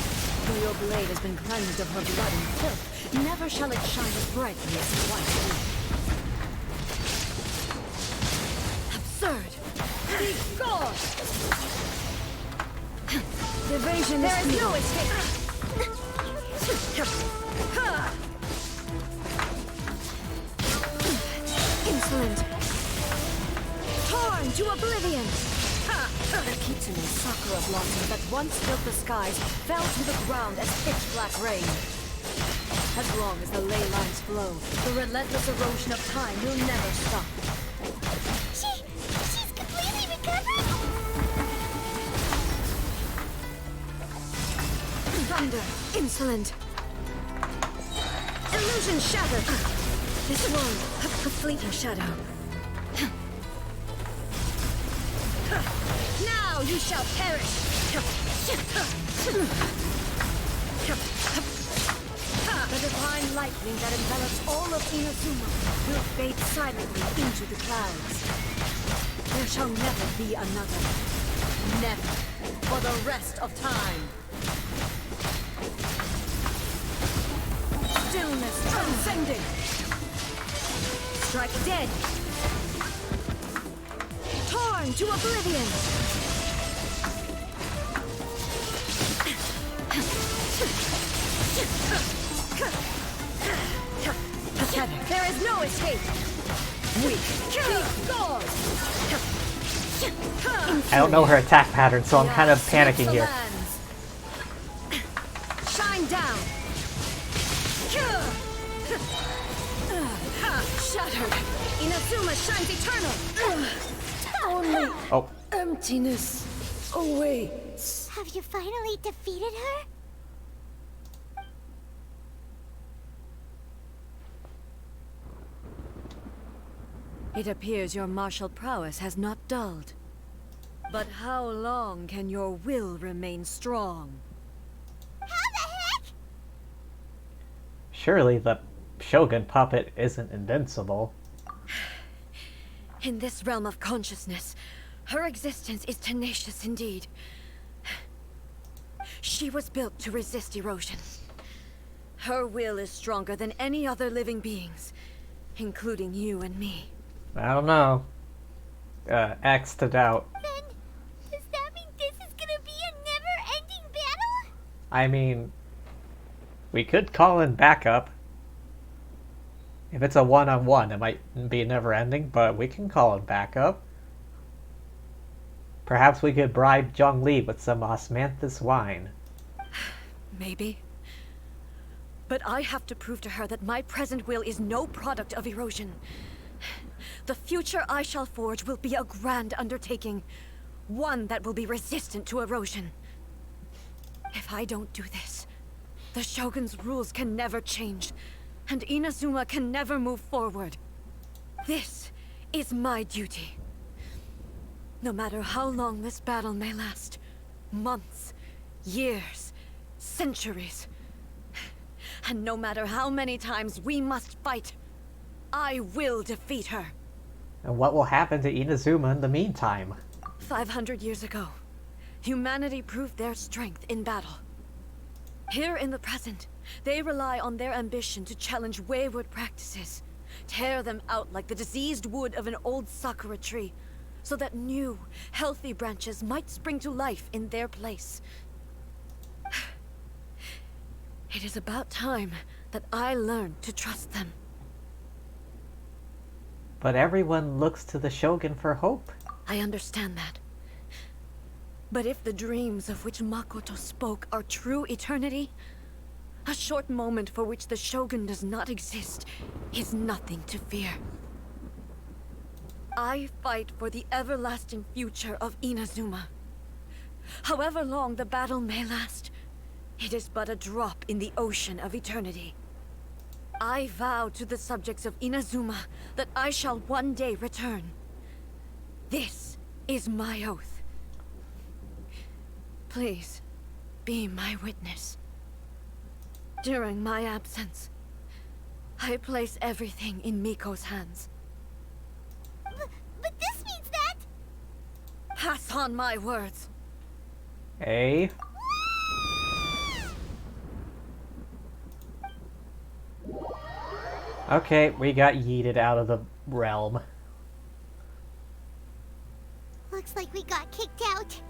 Though your blade has been cleansed of her blood and filth, never shall it shine as brightly as it once did. Absurd! Be gone! Evasion is futile. There is no escape! Insolent! Torn to oblivion! The Kitsune sakura blossom that once filled the skies fell to the ground as pitch-black rain. As long as the ley lines flow, the relentless erosion of time will never stop. She's completely recovered? Thunder! Insolent! Illusion shattered! This world, a fleeting shadow. Now you shall perish! The divine lightning that envelops all of Inazuma will fade silently into the clouds. There shall never be another. Never. For the rest of time. Stillness transcending. Strike dead. Torn to oblivion. together. There is no escape. We go. I don't know her attack pattern, so I'm kind of panicking here. Shine down. Shattered. Inazuma shines eternal. Only emptiness awaits. Have you finally defeated her? It appears your martial prowess has not dulled. But how long can your will remain strong? How the heck? Surely the Shogun puppet isn't invincible. In this realm of consciousness, her existence is tenacious indeed. She was built to resist erosion. Her will is stronger than any other living beings, including you and me. I don't know. X to doubt. Then, does that mean this is gonna be a never-ending battle? I mean, we could call in backup. If it's a one-on-one, it might be never-ending, but we can call in backup. Perhaps we could bribe Zhongli with some osmanthus wine. Maybe. But I have to prove to her that my present will is no product of erosion. The future I shall forge will be a grand undertaking. One that will be resistant to erosion. If I don't do this, the Shogun's rules can never change, and Inazuma can never move forward. This is my duty. No matter how long this battle may last, months, years, centuries, and no matter how many times we must fight, I will defeat her. And what will happen to Inazuma in the meantime? 500 years ago, humanity proved their strength in battle. Here in the present, they rely on their ambition to challenge wayward practices, tear them out like the diseased wood of an old sakura tree, so that new, healthy branches might spring to life in their place. It is about time that I learned to trust them. But everyone looks to the Shogun for hope. I understand that. But if the dreams of which Makoto spoke are true eternity, a short moment for which the Shogun does not exist is nothing to fear. I fight for the everlasting future of Inazuma. However long the battle may last, it is but a drop in the ocean of eternity. I vow to the subjects of Inazuma that I shall one day return. This is my oath. Please, be my witness. During my absence, I place everything in Miko's hands. But this means that... Pass on my words. Hey. Okay, we got yeeted out of the realm. Looks like we got kicked out.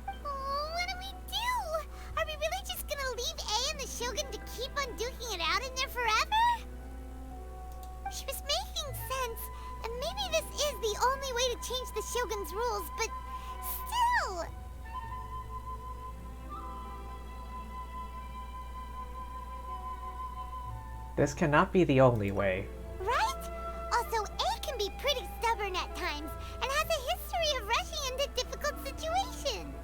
Oh, what do we do? Are we really just gonna leave A and the Shogun to keep on duking it out in there forever? She was making sense, and maybe this is the only way to change the Shogun's rules, but still... This cannot be the only way. Right? Also, A can be pretty stubborn at times, and has a history of rushing into difficult situations.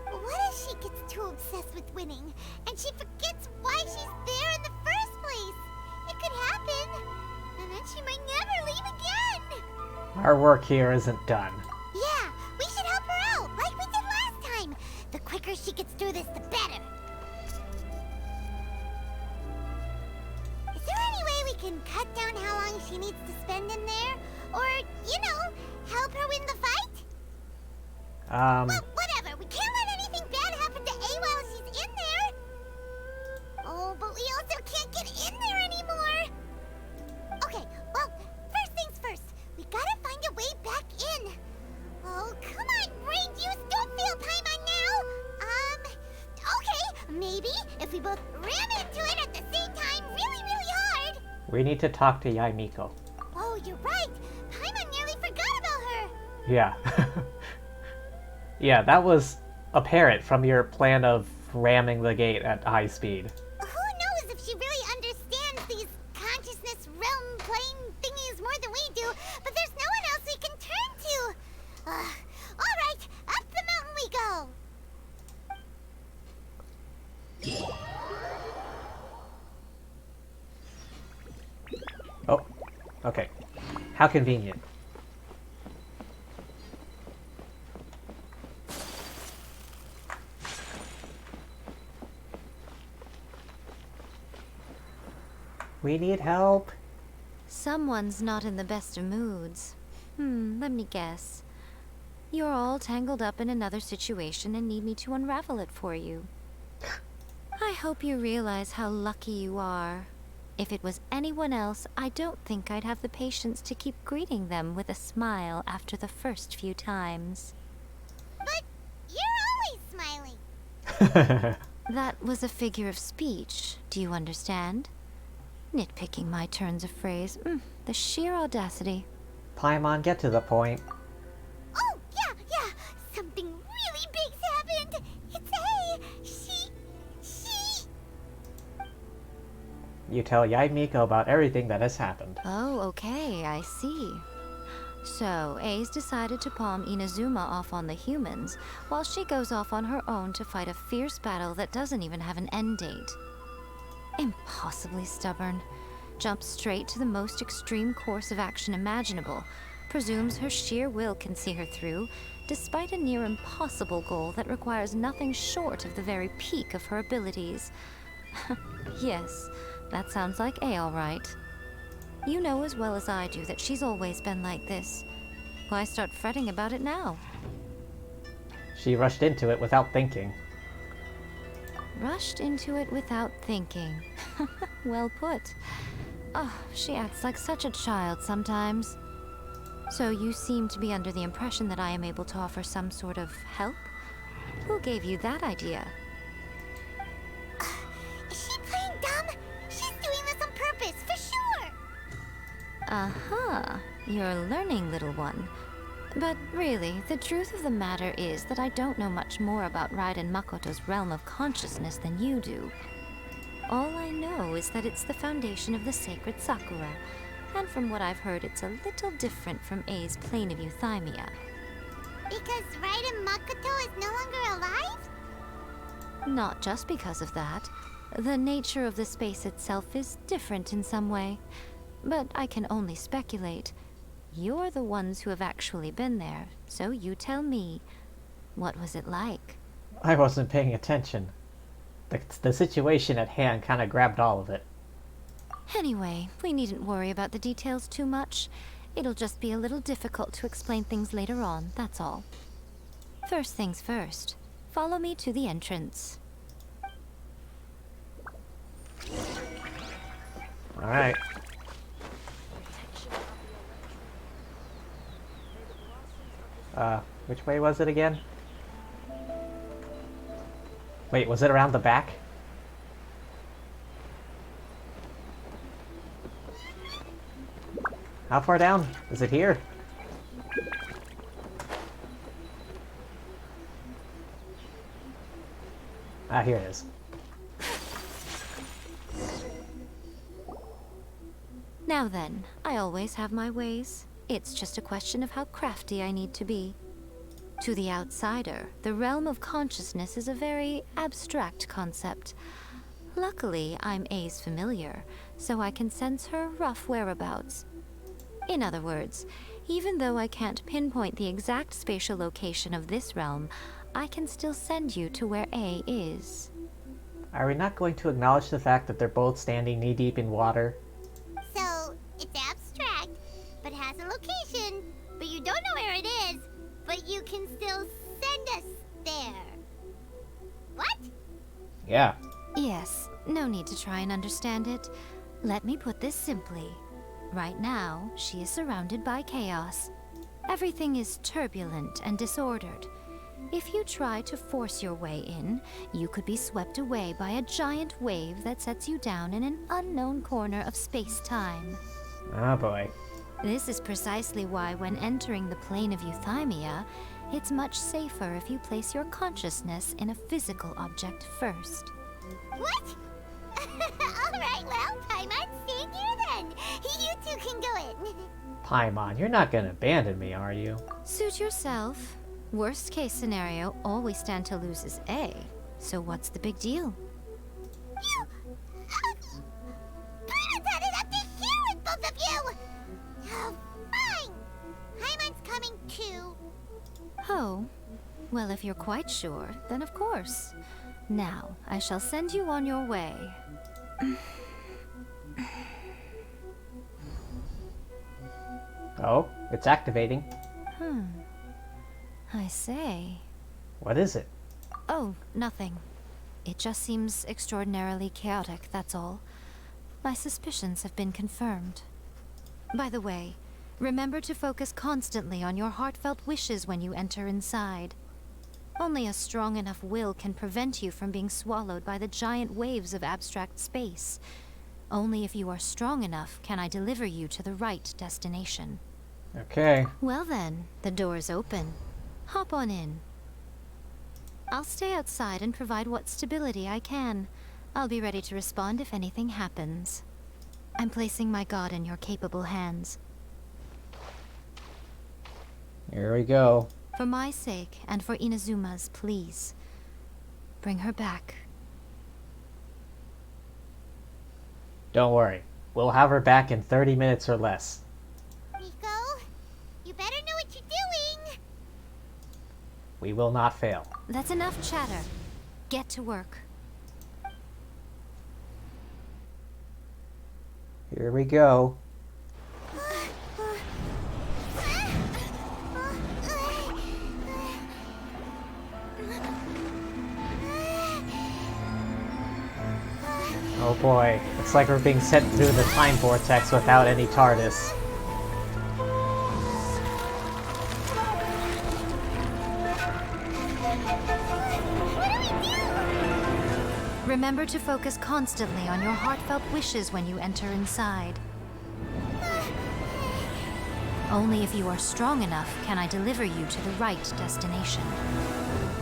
What if she gets too obsessed with winning, and she forgets why she's there in the first place? It could happen, and then she might never leave again. Our work here isn't done. Yeah, we should help her out, like we did last time. The quicker she gets through this, the better. Is there any way we can cut down how long she needs to spend in there? Or, you know, help her win the fight? Well, whatever. We can't let anything bad happen to A while she's in there. Oh, but we also can't get in there anymore. Okay, well, first things first. We gotta find a way back in. Oh, come on, brain juice. Don't feel time on now. Okay, maybe if we both ram into it at the same time really, really hard. We need to talk to Yaimiko. Oh, you're right! Paimon nearly forgot about her! Yeah. Yeah, that was apparent from your plan of ramming the gate at high speed. Who knows if she really understands these consciousness realm plane thingies more than we do, but there's no one else we can turn to! Alright, up the mountain we go! Oh, okay. How convenient. We need help. Someone's not in the best of moods. Let me guess. You're all tangled up in another situation and need me to unravel it for you. I hope you realize how lucky you are. If it was anyone else, I don't think I'd have the patience to keep greeting them with a smile after the first few times. But you're always smiling. That was a figure of speech, do you understand? Nitpicking my turns of phrase. The sheer audacity. Paimon, get to the point. Oh, yeah! Something really big's happened! It's she... You tell Yaimiko about everything that has happened. Oh, okay, I see. So, A's decided to palm Inazuma off on the humans, while she goes off on her own to fight a fierce battle that doesn't even have an end date. Impossibly stubborn. Jumps straight to the most extreme course of action imaginable. Presumes her sheer will can see her through, despite a near impossible goal that requires nothing short of the very peak of her abilities. Yes, that sounds like A all right. You know as well as I do that she's always been like this. Why start fretting about it now? She rushed into it without thinking. Rushed into it without thinking. Well put. Oh, she acts like such a child sometimes. So you seem to be under the impression that I am able to offer some sort of help? Who gave you that idea? Is she playing dumb? She's doing this on purpose, for sure! Uh-huh. You're learning, little one. But really, the truth of the matter is that I don't know much more about Raiden Makoto's realm of consciousness than you do. All I know is that it's the foundation of the sacred Sakura, and from what I've heard, it's a little different from A's plane of euthymia. Because Raiden Makoto is no longer alive? Not just because of that. The nature of the space itself is different in some way. But I can only speculate. You're the ones who have actually been there, so you tell me. What was it like? I wasn't paying attention. The situation at hand kind of grabbed all of it. Anyway, we needn't worry about the details too much. It'll just be a little difficult to explain things later on, that's all. First things first. Follow me to the entrance. Alright. Which way was it again? Wait, was it around the back? How far down? Is it here? Ah, here it is. Now then, I always have my ways. It's just a question of how crafty I need to be. To the outsider, the realm of consciousness is a very abstract concept. Luckily, I'm A's familiar, so I can sense her rough whereabouts. In other words, even though I can't pinpoint the exact spatial location of this realm, I can still send you to where A is. Are we not going to acknowledge the fact that they're both standing knee-deep in water? So, it's abstract, but has a location, but you don't know where it is, but you can still send us there. What? Yeah. Yes, no need to try and understand it. Let me put this simply. Right now, she is surrounded by chaos. Everything is turbulent and disordered. If you try to force your way in, you could be swept away by a giant wave that sets you down in an unknown corner of space-time. Oh boy. This is precisely why when entering the plane of Euthymia, it's much safer if you place your consciousness in a physical object first. What? Alright, well, Paimon's staying here then. You two can go in. Paimon, you're not gonna abandon me, are you? Suit yourself. Worst case scenario, all we stand to lose is A. So what's the big deal? You... Paimon's had it up to here with both of you! Oh, fine. Paimon's coming too. Oh, well, if you're quite sure, then of course. Now, I shall send you on your way. Oh, it's activating. I say. What is it? Oh, nothing. It just seems extraordinarily chaotic, that's all. My suspicions have been confirmed. By the way, remember to focus constantly on your heartfelt wishes when you enter inside. Only a strong enough will can prevent you from being swallowed by the giant waves of abstract space. Only if you are strong enough can I deliver you to the right destination. Okay. Well then, the door's open. Hop on in. I'll stay outside and provide what stability I can. I'll be ready to respond if anything happens. I'm placing my god in your capable hands. Here we go. For my sake, and for Inazuma's, please. Bring her back. Don't worry. We'll have her back in 30 minutes or less. Nico, you better know what you're doing. We will not fail. That's enough chatter. Get to work. Here we go. Oh boy, it's like we're being sent through the time vortex without any TARDIS. Remember to focus constantly on your heartfelt wishes when you enter inside. Only if you are strong enough can I deliver you to the right destination.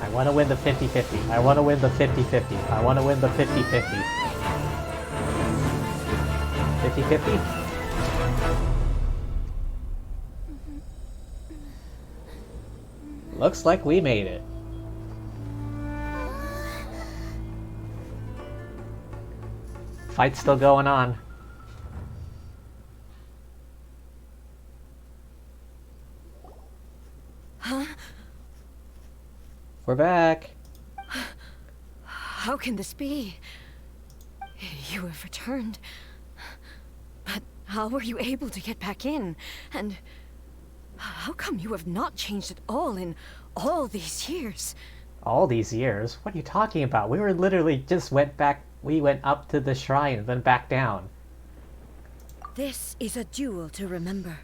I want to win the 50-50. I want to win the 50-50. I want to win the 50-50. 50-50? Looks like we made it. Fight's still going on. Huh? We're back. How can this be? You have returned. But how were you able to get back in? And how come you have not changed at all in all these years? All these years? What are you talking about? We were literally just went up to the shrine and then back down. This is a duel to remember.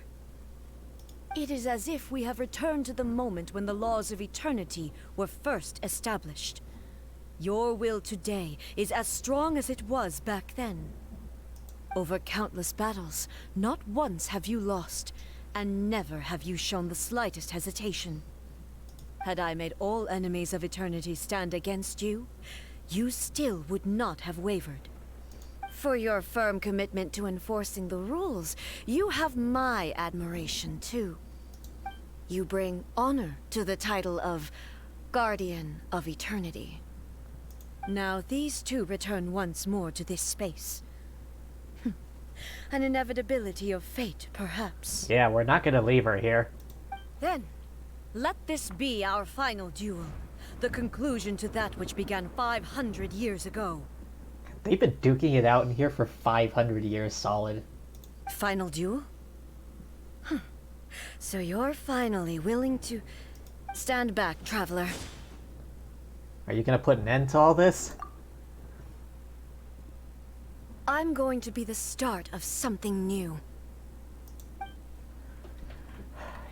It is as if we have returned to the moment when the laws of eternity were first established. Your will today is as strong as it was back then. Over countless battles, not once have you lost, and never have you shown the slightest hesitation. Had I made all enemies of eternity stand against you, you still would not have wavered. For your firm commitment to enforcing the rules, you have my admiration too. You bring honor to the title of Guardian of Eternity. Now these two return once more to this space. An inevitability of fate, perhaps. Yeah, we're not gonna leave her here. Then, let this be our final duel. The conclusion to that which began 500 years ago. They've been duking it out in here for 500 years solid. Final duel? Huh. So you're finally willing to... Stand back, traveler. Are you gonna put an end to all this? I'm going to be the start of something new.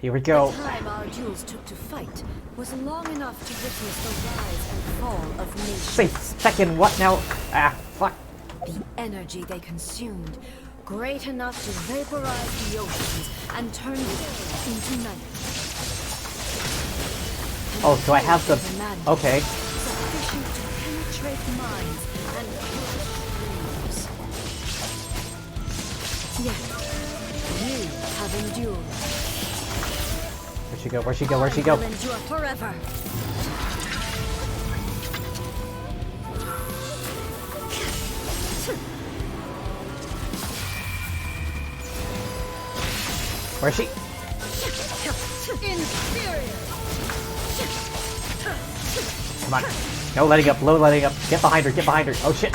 Here we go. The time our duels took to fight was long enough to witness the rise and fall of nations. Say second what now? Ah, fuck. The energy they consumed, great enough to vaporize the oceans and turn day into night. Oh, so I have the... Okay. Sufficient to penetrate minds and crush dreams. Yet, you have endured. Where'd she go? Where'd she go? Where'd she go? I will endure forever. Where's she? Come on. No letting up, low letting up. Get behind her, get behind her. Oh shit.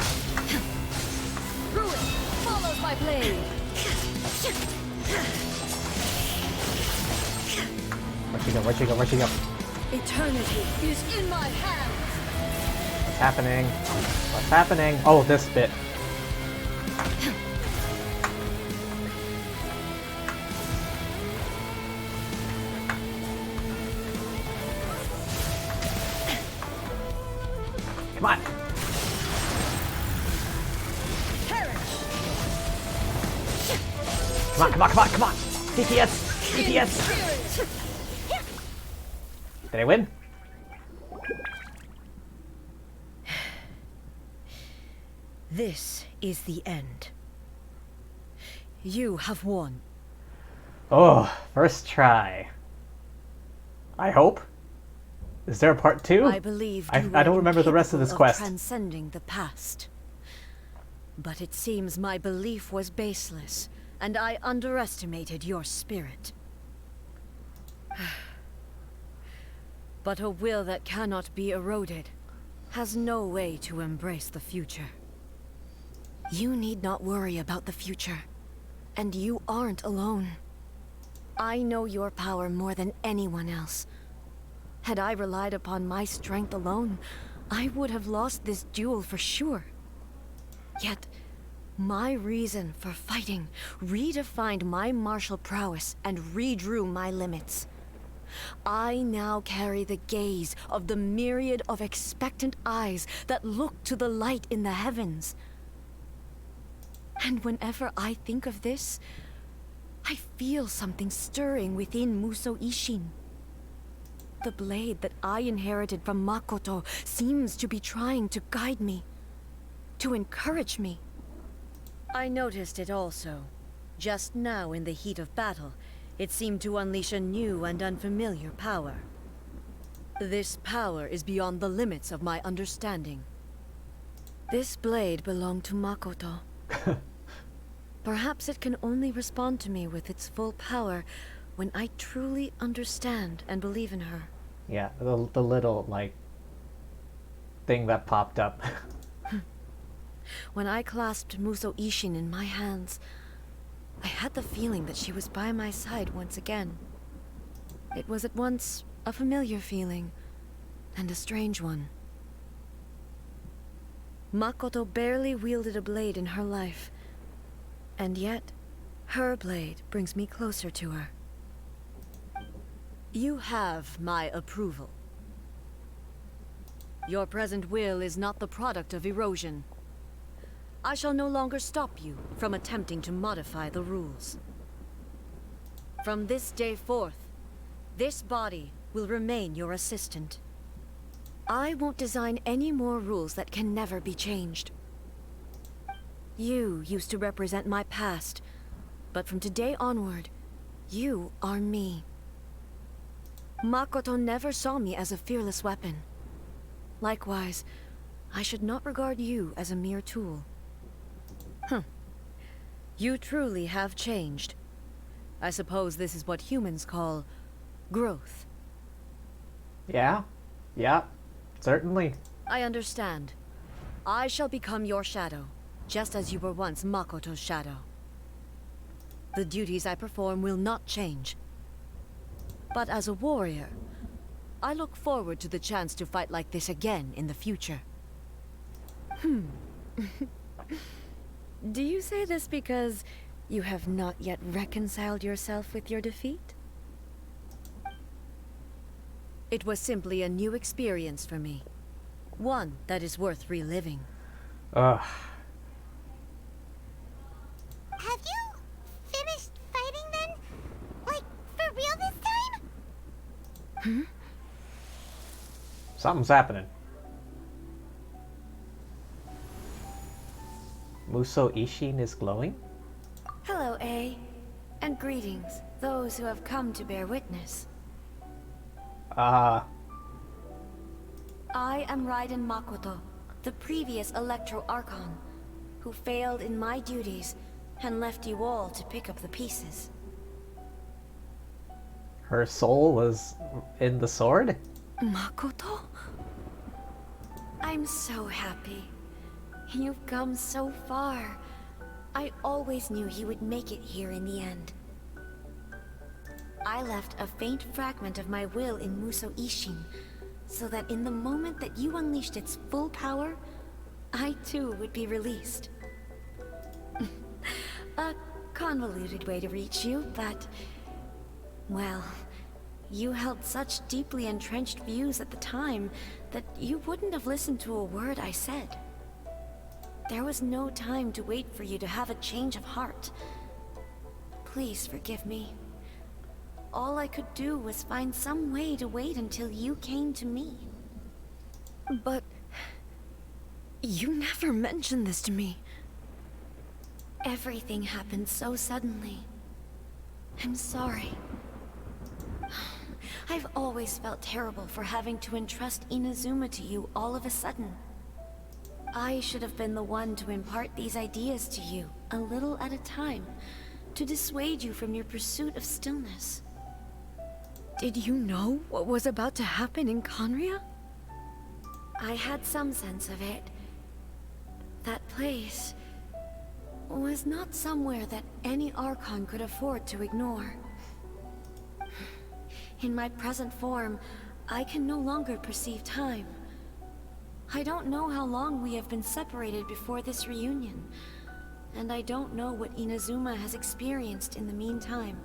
Ruin follows my blade. Where'd she go? Where'd she go? Where'd she go? Eternity is in my hands. What's happening? What's happening? Oh, this bit. Come on. Come on, come on, come on, come on. DPS! DPS! Did I win? This is the end. You have won. Oh, first try. I hope. Is there a part 2? I believe I don't remember the rest of this quest. Transcending the past. But it seems my belief was baseless, and I underestimated your spirit. But a will that cannot be eroded has no way to embrace the future. You need not worry about the future, and you aren't alone. I know your power more than anyone else. Had I relied upon my strength alone, I would have lost this duel for sure. Yet, my reason for fighting redefined my martial prowess and redrew my limits. I now carry the gaze of the myriad of expectant eyes that look to the light in the heavens. And whenever I think of this, I feel something stirring within Musou Ishin. The blade that I inherited from Makoto seems to be trying to guide me, to encourage me. I noticed it also. Just now in the heat of battle, it seemed to unleash a new and unfamiliar power. This power is beyond the limits of my understanding. This blade belonged to Makoto. Perhaps it can only respond to me with its full power when I truly understand and believe in her. Yeah, the little, like, thing that popped up. When I clasped Musou Ishin in my hands, I had the feeling that she was by my side once again. It was at once a familiar feeling, and a strange one. Makoto barely wielded a blade in her life, and yet, her blade brings me closer to her. You have my approval. Your present will is not the product of erosion. I shall no longer stop you from attempting to modify the rules. From this day forth, this body will remain your assistant. I won't design any more rules that can never be changed. You used to represent my past, but from today onward, you are me. Makoto never saw me as a fearless weapon. Likewise, I should not regard you as a mere tool. You truly have changed. I suppose this is what humans call growth. Yeah, certainly. I understand. I shall become your shadow, just as you were once Makoto's shadow. The duties I perform will not change. But as a warrior, I look forward to the chance to fight like this again in the future. Do you say this because you have not yet reconciled yourself with your defeat? It was simply a new experience for me. One that is worth reliving. Ugh. Have you finished fighting then? Like, for real this time? Hmm? Something's happening. Muso Ishin is glowing? Hello, A. And greetings, those who have come to bear witness. I am Raiden Makoto, the previous Electro Archon, who failed in my duties and left you all to pick up the pieces. Her soul was in the sword? Makoto? I'm so happy. You've come so far. I always knew you would make it here in the end. I left a faint fragment of my will in Muso Ishin, so that in the moment that you unleashed its full power, I too would be released. A convoluted way to reach you, but... well, you held such deeply entrenched views at the time that you wouldn't have listened to a word I said. There was no time to wait for you to have a change of heart. Please forgive me. All I could do was find some way to wait until you came to me. But... you never mentioned this to me. Everything happened so suddenly. I'm sorry. I've always felt terrible for having to entrust Inazuma to you all of a sudden. I should have been the one to impart these ideas to you, a little at a time, to dissuade you from your pursuit of stillness. Did you know what was about to happen in Conria? I had some sense of it. That place was not somewhere that any Archon could afford to ignore. In my present form, I can no longer perceive time. I don't know how long we have been separated before this reunion, and I don't know what Inazuma has experienced in the meantime.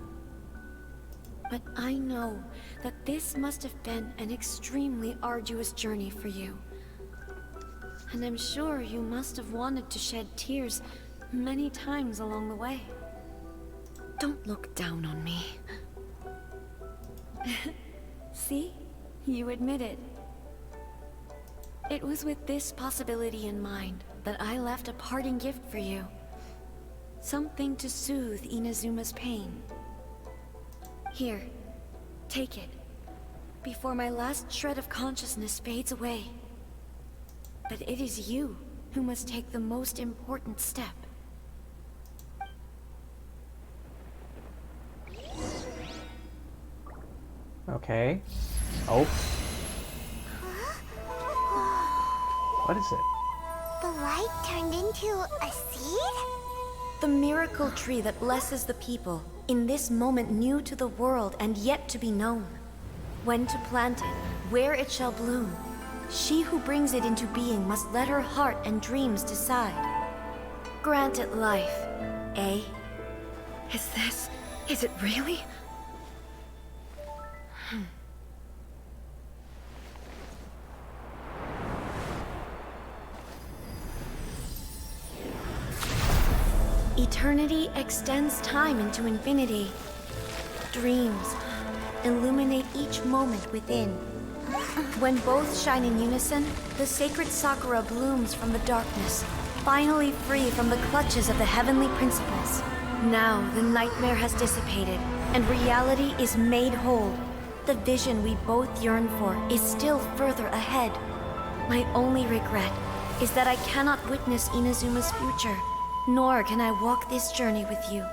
But I know that this must have been an extremely arduous journey for you. And I'm sure you must have wanted to shed tears many times along the way. Don't look down on me. See? You admit it. It was with this possibility in mind that I left a parting gift for you. Something to soothe Inazuma's pain. Here, take it, before my last shred of consciousness fades away. But it is you who must take the most important step. Okay. Oh. What is it? The light turned into a seed? The miracle tree that blesses the people, in this moment new to the world and yet to be known. When to plant it, where it shall bloom. She who brings it into being must let her heart and dreams decide. Grant it life, eh? Is it really? Eternity extends time into infinity. Dreams illuminate each moment within. When both shine in unison, the sacred Sakura blooms from the darkness, finally free from the clutches of the heavenly principles. Now the nightmare has dissipated, and reality is made whole. The vision we both yearn for is still further ahead. My only regret is that I cannot witness Inazuma's future, nor can I walk this journey with you.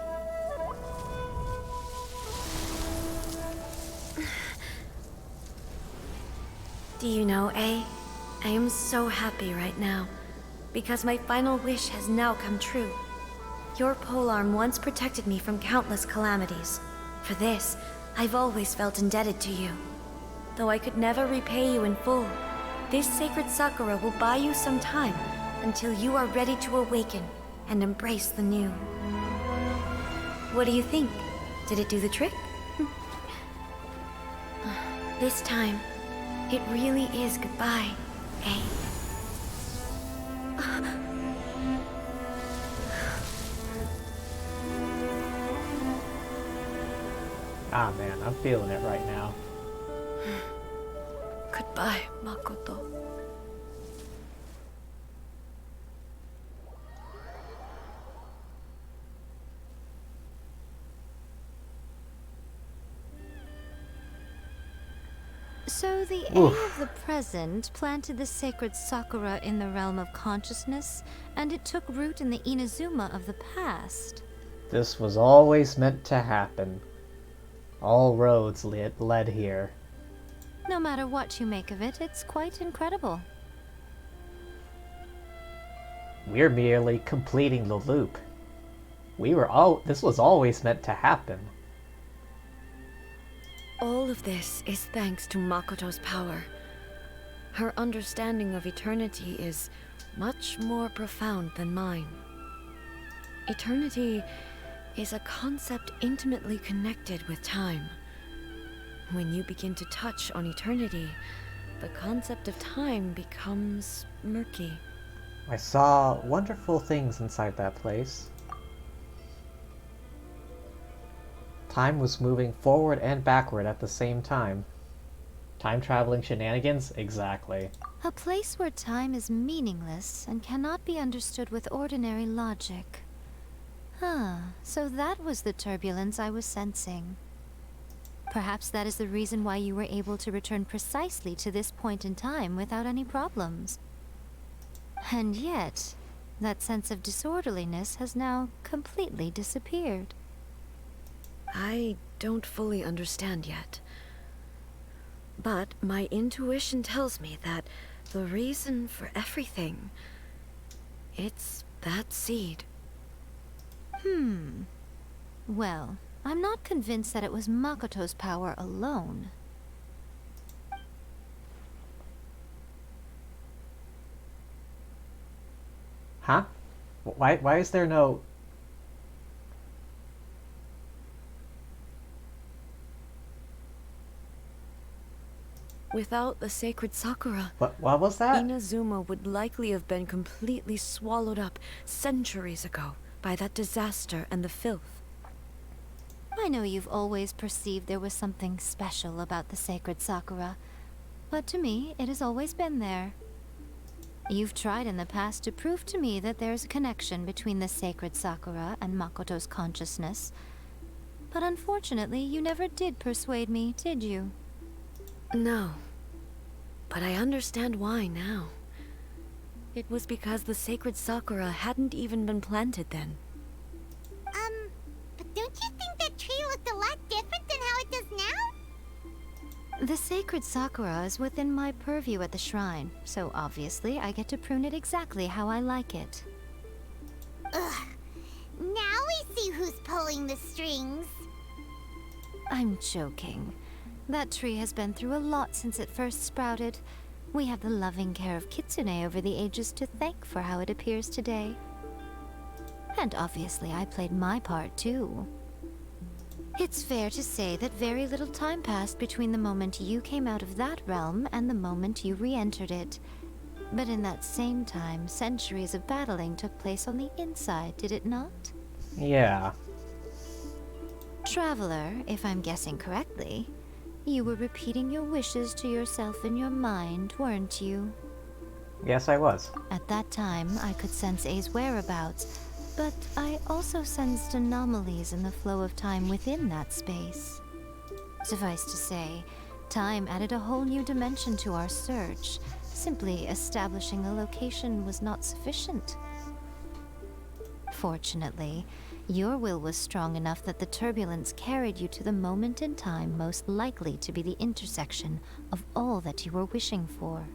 Do you know, A? I am so happy right now, because my final wish has now come true. Your polearm once protected me from countless calamities. For this, I've always felt indebted to you. Though I could never repay you in full, this sacred Sakura will buy you some time until you are ready to awaken and embrace the new. What do you think? Did it do the trick? This time, It really is goodbye, eh? Ah man, I'm feeling it right now. Goodbye, Makoto. So the A Oof. of the present planted the sacred sakura in the realm of consciousness, and it took root in the Inazuma of the past. This was always meant to happen. All roads led here. No matter what you make of it, it's quite incredible. We're merely completing the loop. This was always meant to happen. All of this is thanks to Makoto's power. Her understanding of eternity is much more profound than mine. Eternity is a concept intimately connected with time. When you begin to touch on eternity, the concept of time becomes murky. I saw wonderful things inside that place. Time was moving forward and backward at the same time. Time-traveling shenanigans? Exactly. A place where time is meaningless and cannot be understood with ordinary logic. So that was the turbulence I was sensing. Perhaps that is the reason why you were able to return precisely to this point in time without any problems. And yet, that sense of disorderliness has now completely disappeared. I don't fully understand yet. But my intuition tells me that the reason for everything, it's that seed. Well, I'm not convinced that it was Makoto's power alone. Huh? Why is there no... Without the sacred sakura, What was that? Inazuma would likely have been completely swallowed up centuries ago by that disaster and the filth. I know you've always perceived there was something special about the sacred sakura, but to me, it has always been there. You've tried in the past to prove to me that there's a connection between the sacred sakura and Makoto's consciousness, but unfortunately, you never did persuade me, did you? No, but I understand why now. It was because the sacred sakura hadn't even been planted then. But don't you think that tree looked a lot different than how it does now? The sacred sakura is within my purview at the shrine, so obviously I get to prune it exactly how I like it. Ugh. Now we see who's pulling the strings. I'm joking. That tree has been through a lot since it first sprouted. We have the loving care of Kitsune over the ages to thank for how it appears today. And obviously I played my part too. It's fair to say that very little time passed between the moment you came out of that realm and the moment you re-entered it. But in that same time, centuries of battling took place on the inside, did it not? Yeah. Traveler, if I'm guessing correctly, you were repeating your wishes to yourself in your mind, weren't you? Yes, I was. At that time, I could sense A's whereabouts, but I also sensed anomalies in the flow of time within that space. Suffice to say, time added a whole new dimension to our search. Simply establishing a location was not sufficient. Fortunately, your will was strong enough that the turbulence carried you to the moment in time most likely to be the intersection of all that you were wishing for.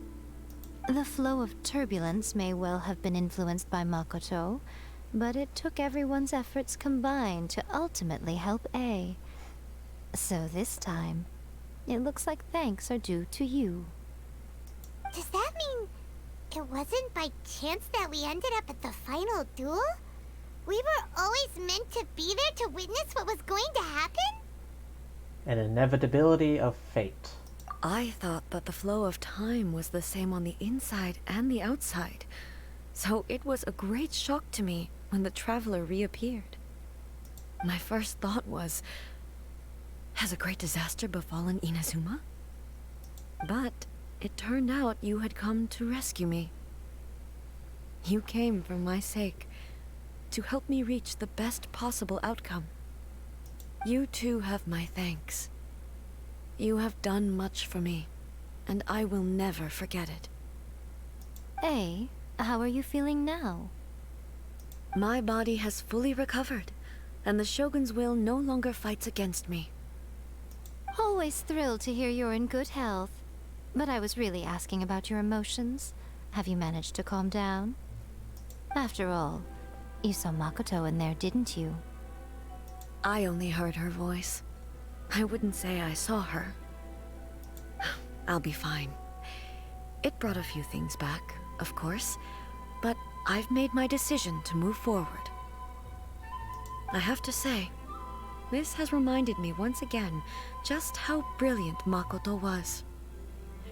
The flow of turbulence may well have been influenced by Makoto, but it took everyone's efforts combined to ultimately help A. So this time, it looks like thanks are due to you. Does that mean it wasn't by chance that we ended up at the final duel? We were always meant to be there to witness what was going to happen? An inevitability of fate. I thought that the flow of time was the same on the inside and the outside, so it was a great shock to me when the traveler reappeared. My first thought was, has a great disaster befallen Inazuma? But it turned out you had come to rescue me. You came for my sake, to help me reach the best possible outcome. You too have my thanks. You have done much for me, and I will never forget it. Hey, how are you feeling now? My body has fully recovered, and the Shogun's will no longer fights against me. Always thrilled to hear you're in good health. But I was really asking about your emotions. Have you managed to calm down? After all, you saw Makoto in there, didn't you? I only heard her voice. I wouldn't say I saw her. I'll be fine. It brought a few things back, of course, but I've made my decision to move forward. I have to say, this has reminded me once again just how brilliant Makoto was.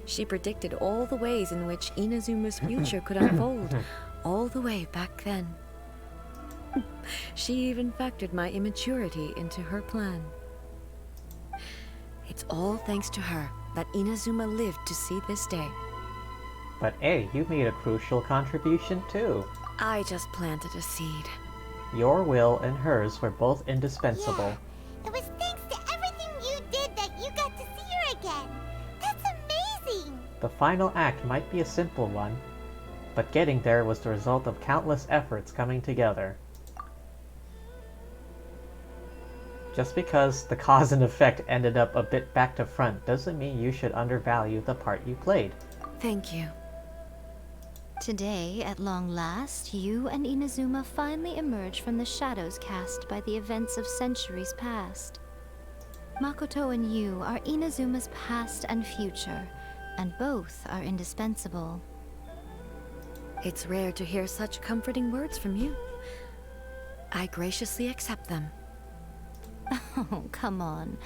She predicted all the ways in which Inazuma's future could unfold, all the way back then. She even factored my immaturity into her plan. It's all thanks to her that Inazuma lived to see this day. But hey, you made a crucial contribution too. I just planted a seed. Your will and hers were both indispensable. Yeah, it was thanks to everything you did that you got to see her again. That's amazing! The final act might be a simple one, but getting there was the result of countless efforts coming together. Just because the cause and effect ended up a bit back to front doesn't mean you should undervalue the part you played. Thank you. Today, at long last, you and Inazuma finally emerge from the shadows cast by the events of centuries past. Makoto and you are Inazuma's past and future, and both are indispensable. It's rare to hear such comforting words from you. I graciously accept them. Oh, come on.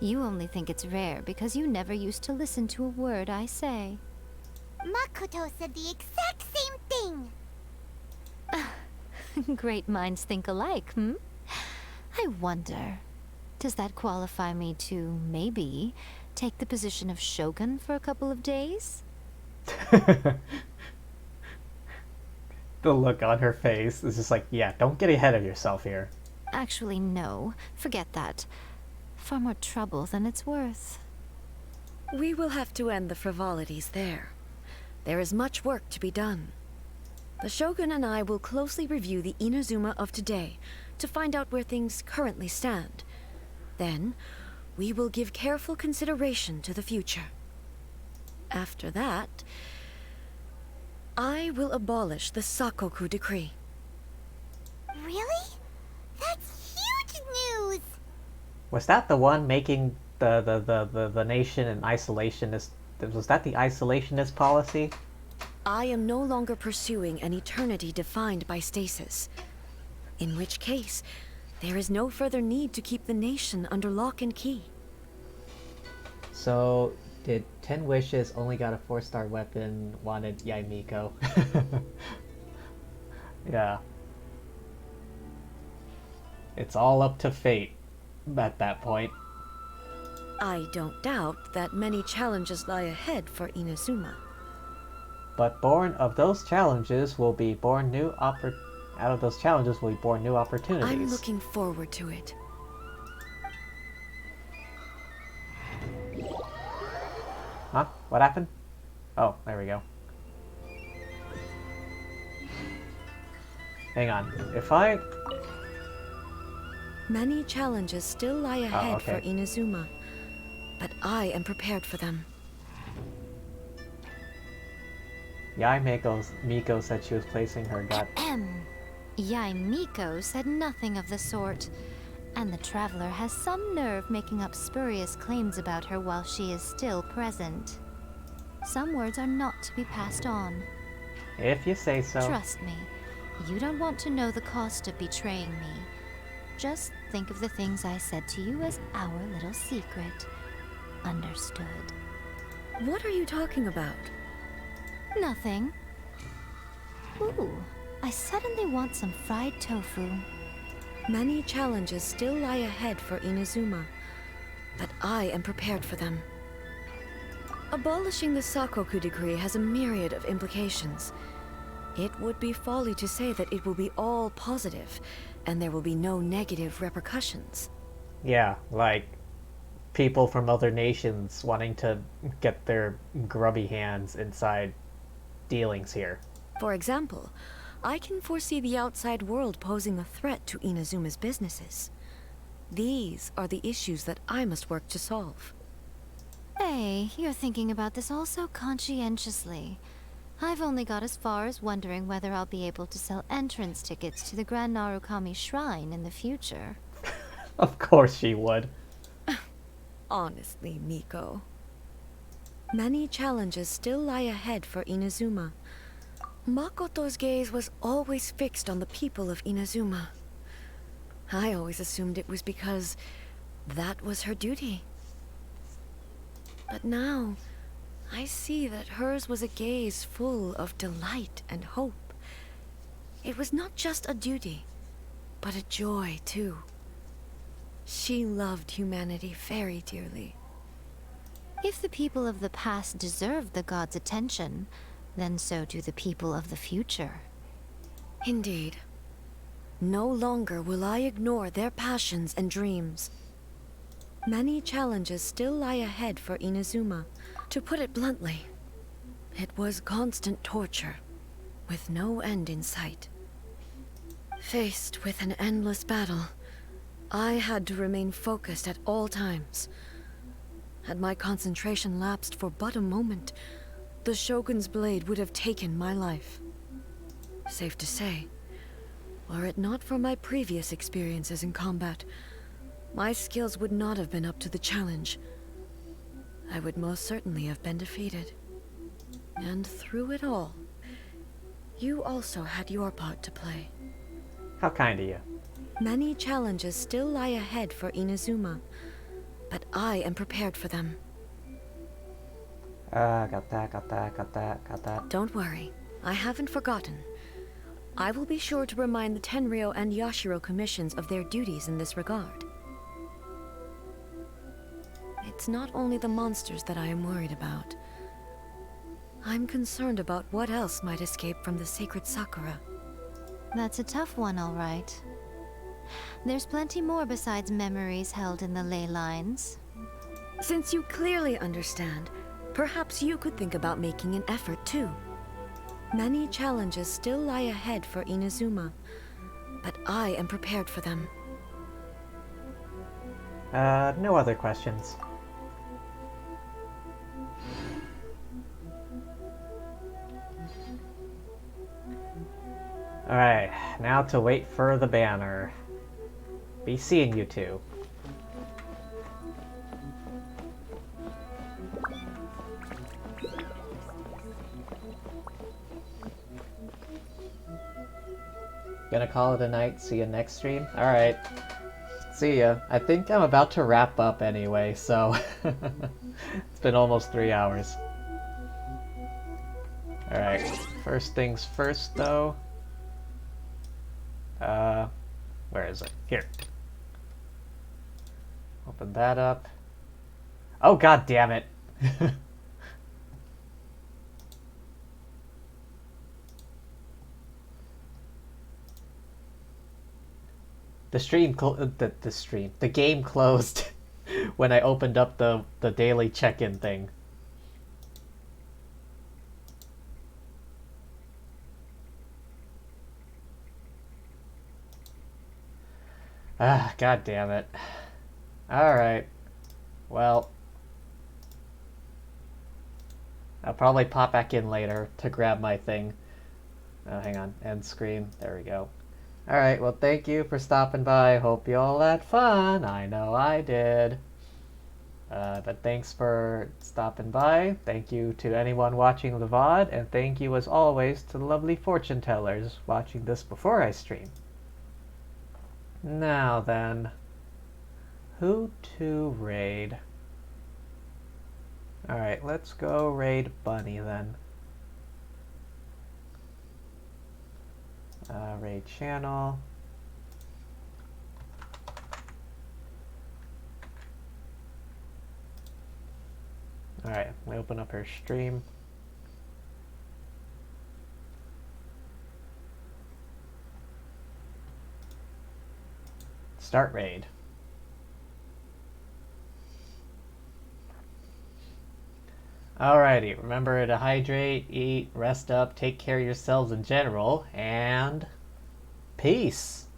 You only think it's rare because you never used to listen to a word I say. Makoto said the exact same thing! Great minds think alike, hmm? I wonder, does that qualify me to, maybe, take the position of Shogun for a couple of days? The look on her face is just like, yeah, don't get ahead of yourself here. Actually, no. Forget that. Far more trouble than it's worth. We will have to end the frivolities there. There is much work to be done. The Shogun and I will closely review the Inazuma of today to find out where things currently stand. Then, we will give careful consideration to the future. After that, I will abolish the Sakoku decree. Really? That's huge news! Was that the one making the nation an isolationist? Was that the isolationist policy? I am no longer pursuing an eternity defined by stasis. In which case, there is no further need to keep the nation under lock and key. So, did 10 Wishes only got a 4-star weapon wanted Yaimiko? Yeah. It's all up to fate at that point. I don't doubt that many challenges lie ahead for Inazuma. But born of those challenges will be born new out of those challenges will be born new opportunities. I'm looking forward to it. Huh? What happened? Oh, there we go. Hang on. If I... Many challenges still lie ahead for okay. Inazuma, but I am prepared for them. Miko said she was placing her gut. Yaimiko said nothing of the sort, and the traveler has some nerve making up spurious claims about her while she is still present. Some words are not to be passed on. If you say so. Trust me, you don't want to know the cost of betraying me. Just think of the things I said to you as our little secret. Understood. What are you talking about? Nothing. Ooh, I suddenly want some fried tofu. Many challenges still lie ahead for Inazuma, but I am prepared for them. Abolishing the Sakoku decree has a myriad of implications. It would be folly to say that it will be all positive, and there will be no negative repercussions. Yeah, like people from other nations wanting to get their grubby hands inside dealings here. For example, I can foresee the outside world posing a threat to Inazuma's businesses. These are the issues that I must work to solve. Hey, you're thinking about this all so conscientiously. I've only got as far as wondering whether I'll be able to sell entrance tickets to the Grand Narukami Shrine in the future. Of course she would. Honestly, Miko. Many challenges still lie ahead for Inazuma. Makoto's gaze was always fixed on the people of Inazuma. I always assumed it was because that was her duty. But now, I see that hers was a gaze full of delight and hope. It was not just a duty, but a joy, too. She loved humanity very dearly. If the people of the past deserve the god's attention, then so do the people of the future. Indeed. No longer will I ignore their passions and dreams. Many challenges still lie ahead for Inazuma. To put it bluntly, it was constant torture, with no end in sight. Faced with an endless battle, I had to remain focused at all times. Had my concentration lapsed for but a moment, the Shogun's blade would have taken my life. Safe to say, were it not for my previous experiences in combat, my skills would not have been up to the challenge. I would most certainly have been defeated. And through it all, you also had your part to play. How kind of you. Many challenges still lie ahead for Inazuma, but I am prepared for them. Got that. Don't worry, I haven't forgotten. I will be sure to remind the Tenryo and Yashiro commissions of their duties in this regard. It's not only the monsters that I am worried about. I'm concerned about what else might escape from the sacred Sakura. That's a tough one, all right. There's plenty more besides memories held in the ley lines. Since you clearly understand, perhaps you could think about making an effort too. Many challenges still lie ahead for Inazuma, but I am prepared for them. No other questions. Alright, now to wait for the banner. Be seeing you two. Gonna call it a night, see you next stream? Alright. See ya. I think I'm about to wrap up anyway, so... It's been almost 3 hours. Alright, first things first though. Where is it? Here. Open that up. Oh, god damn it. The game closed when I opened up the daily check-in thing. Ah, god damn it. Alright. Well. I'll probably pop back in later to grab my thing. Oh, hang on. End screen. There we go. Alright, well thank you for stopping by. Hope you all had fun. I know I did. But thanks for stopping by. Thank you to anyone watching the VOD. And thank you as always to the lovely fortune tellers watching this before I stream. Now then, who to raid? Alright, let's go raid Bunny then. Raid channel. Alright, we open up her stream. Start raid. Alrighty, remember to hydrate, eat, rest up, take care of yourselves in general, and peace!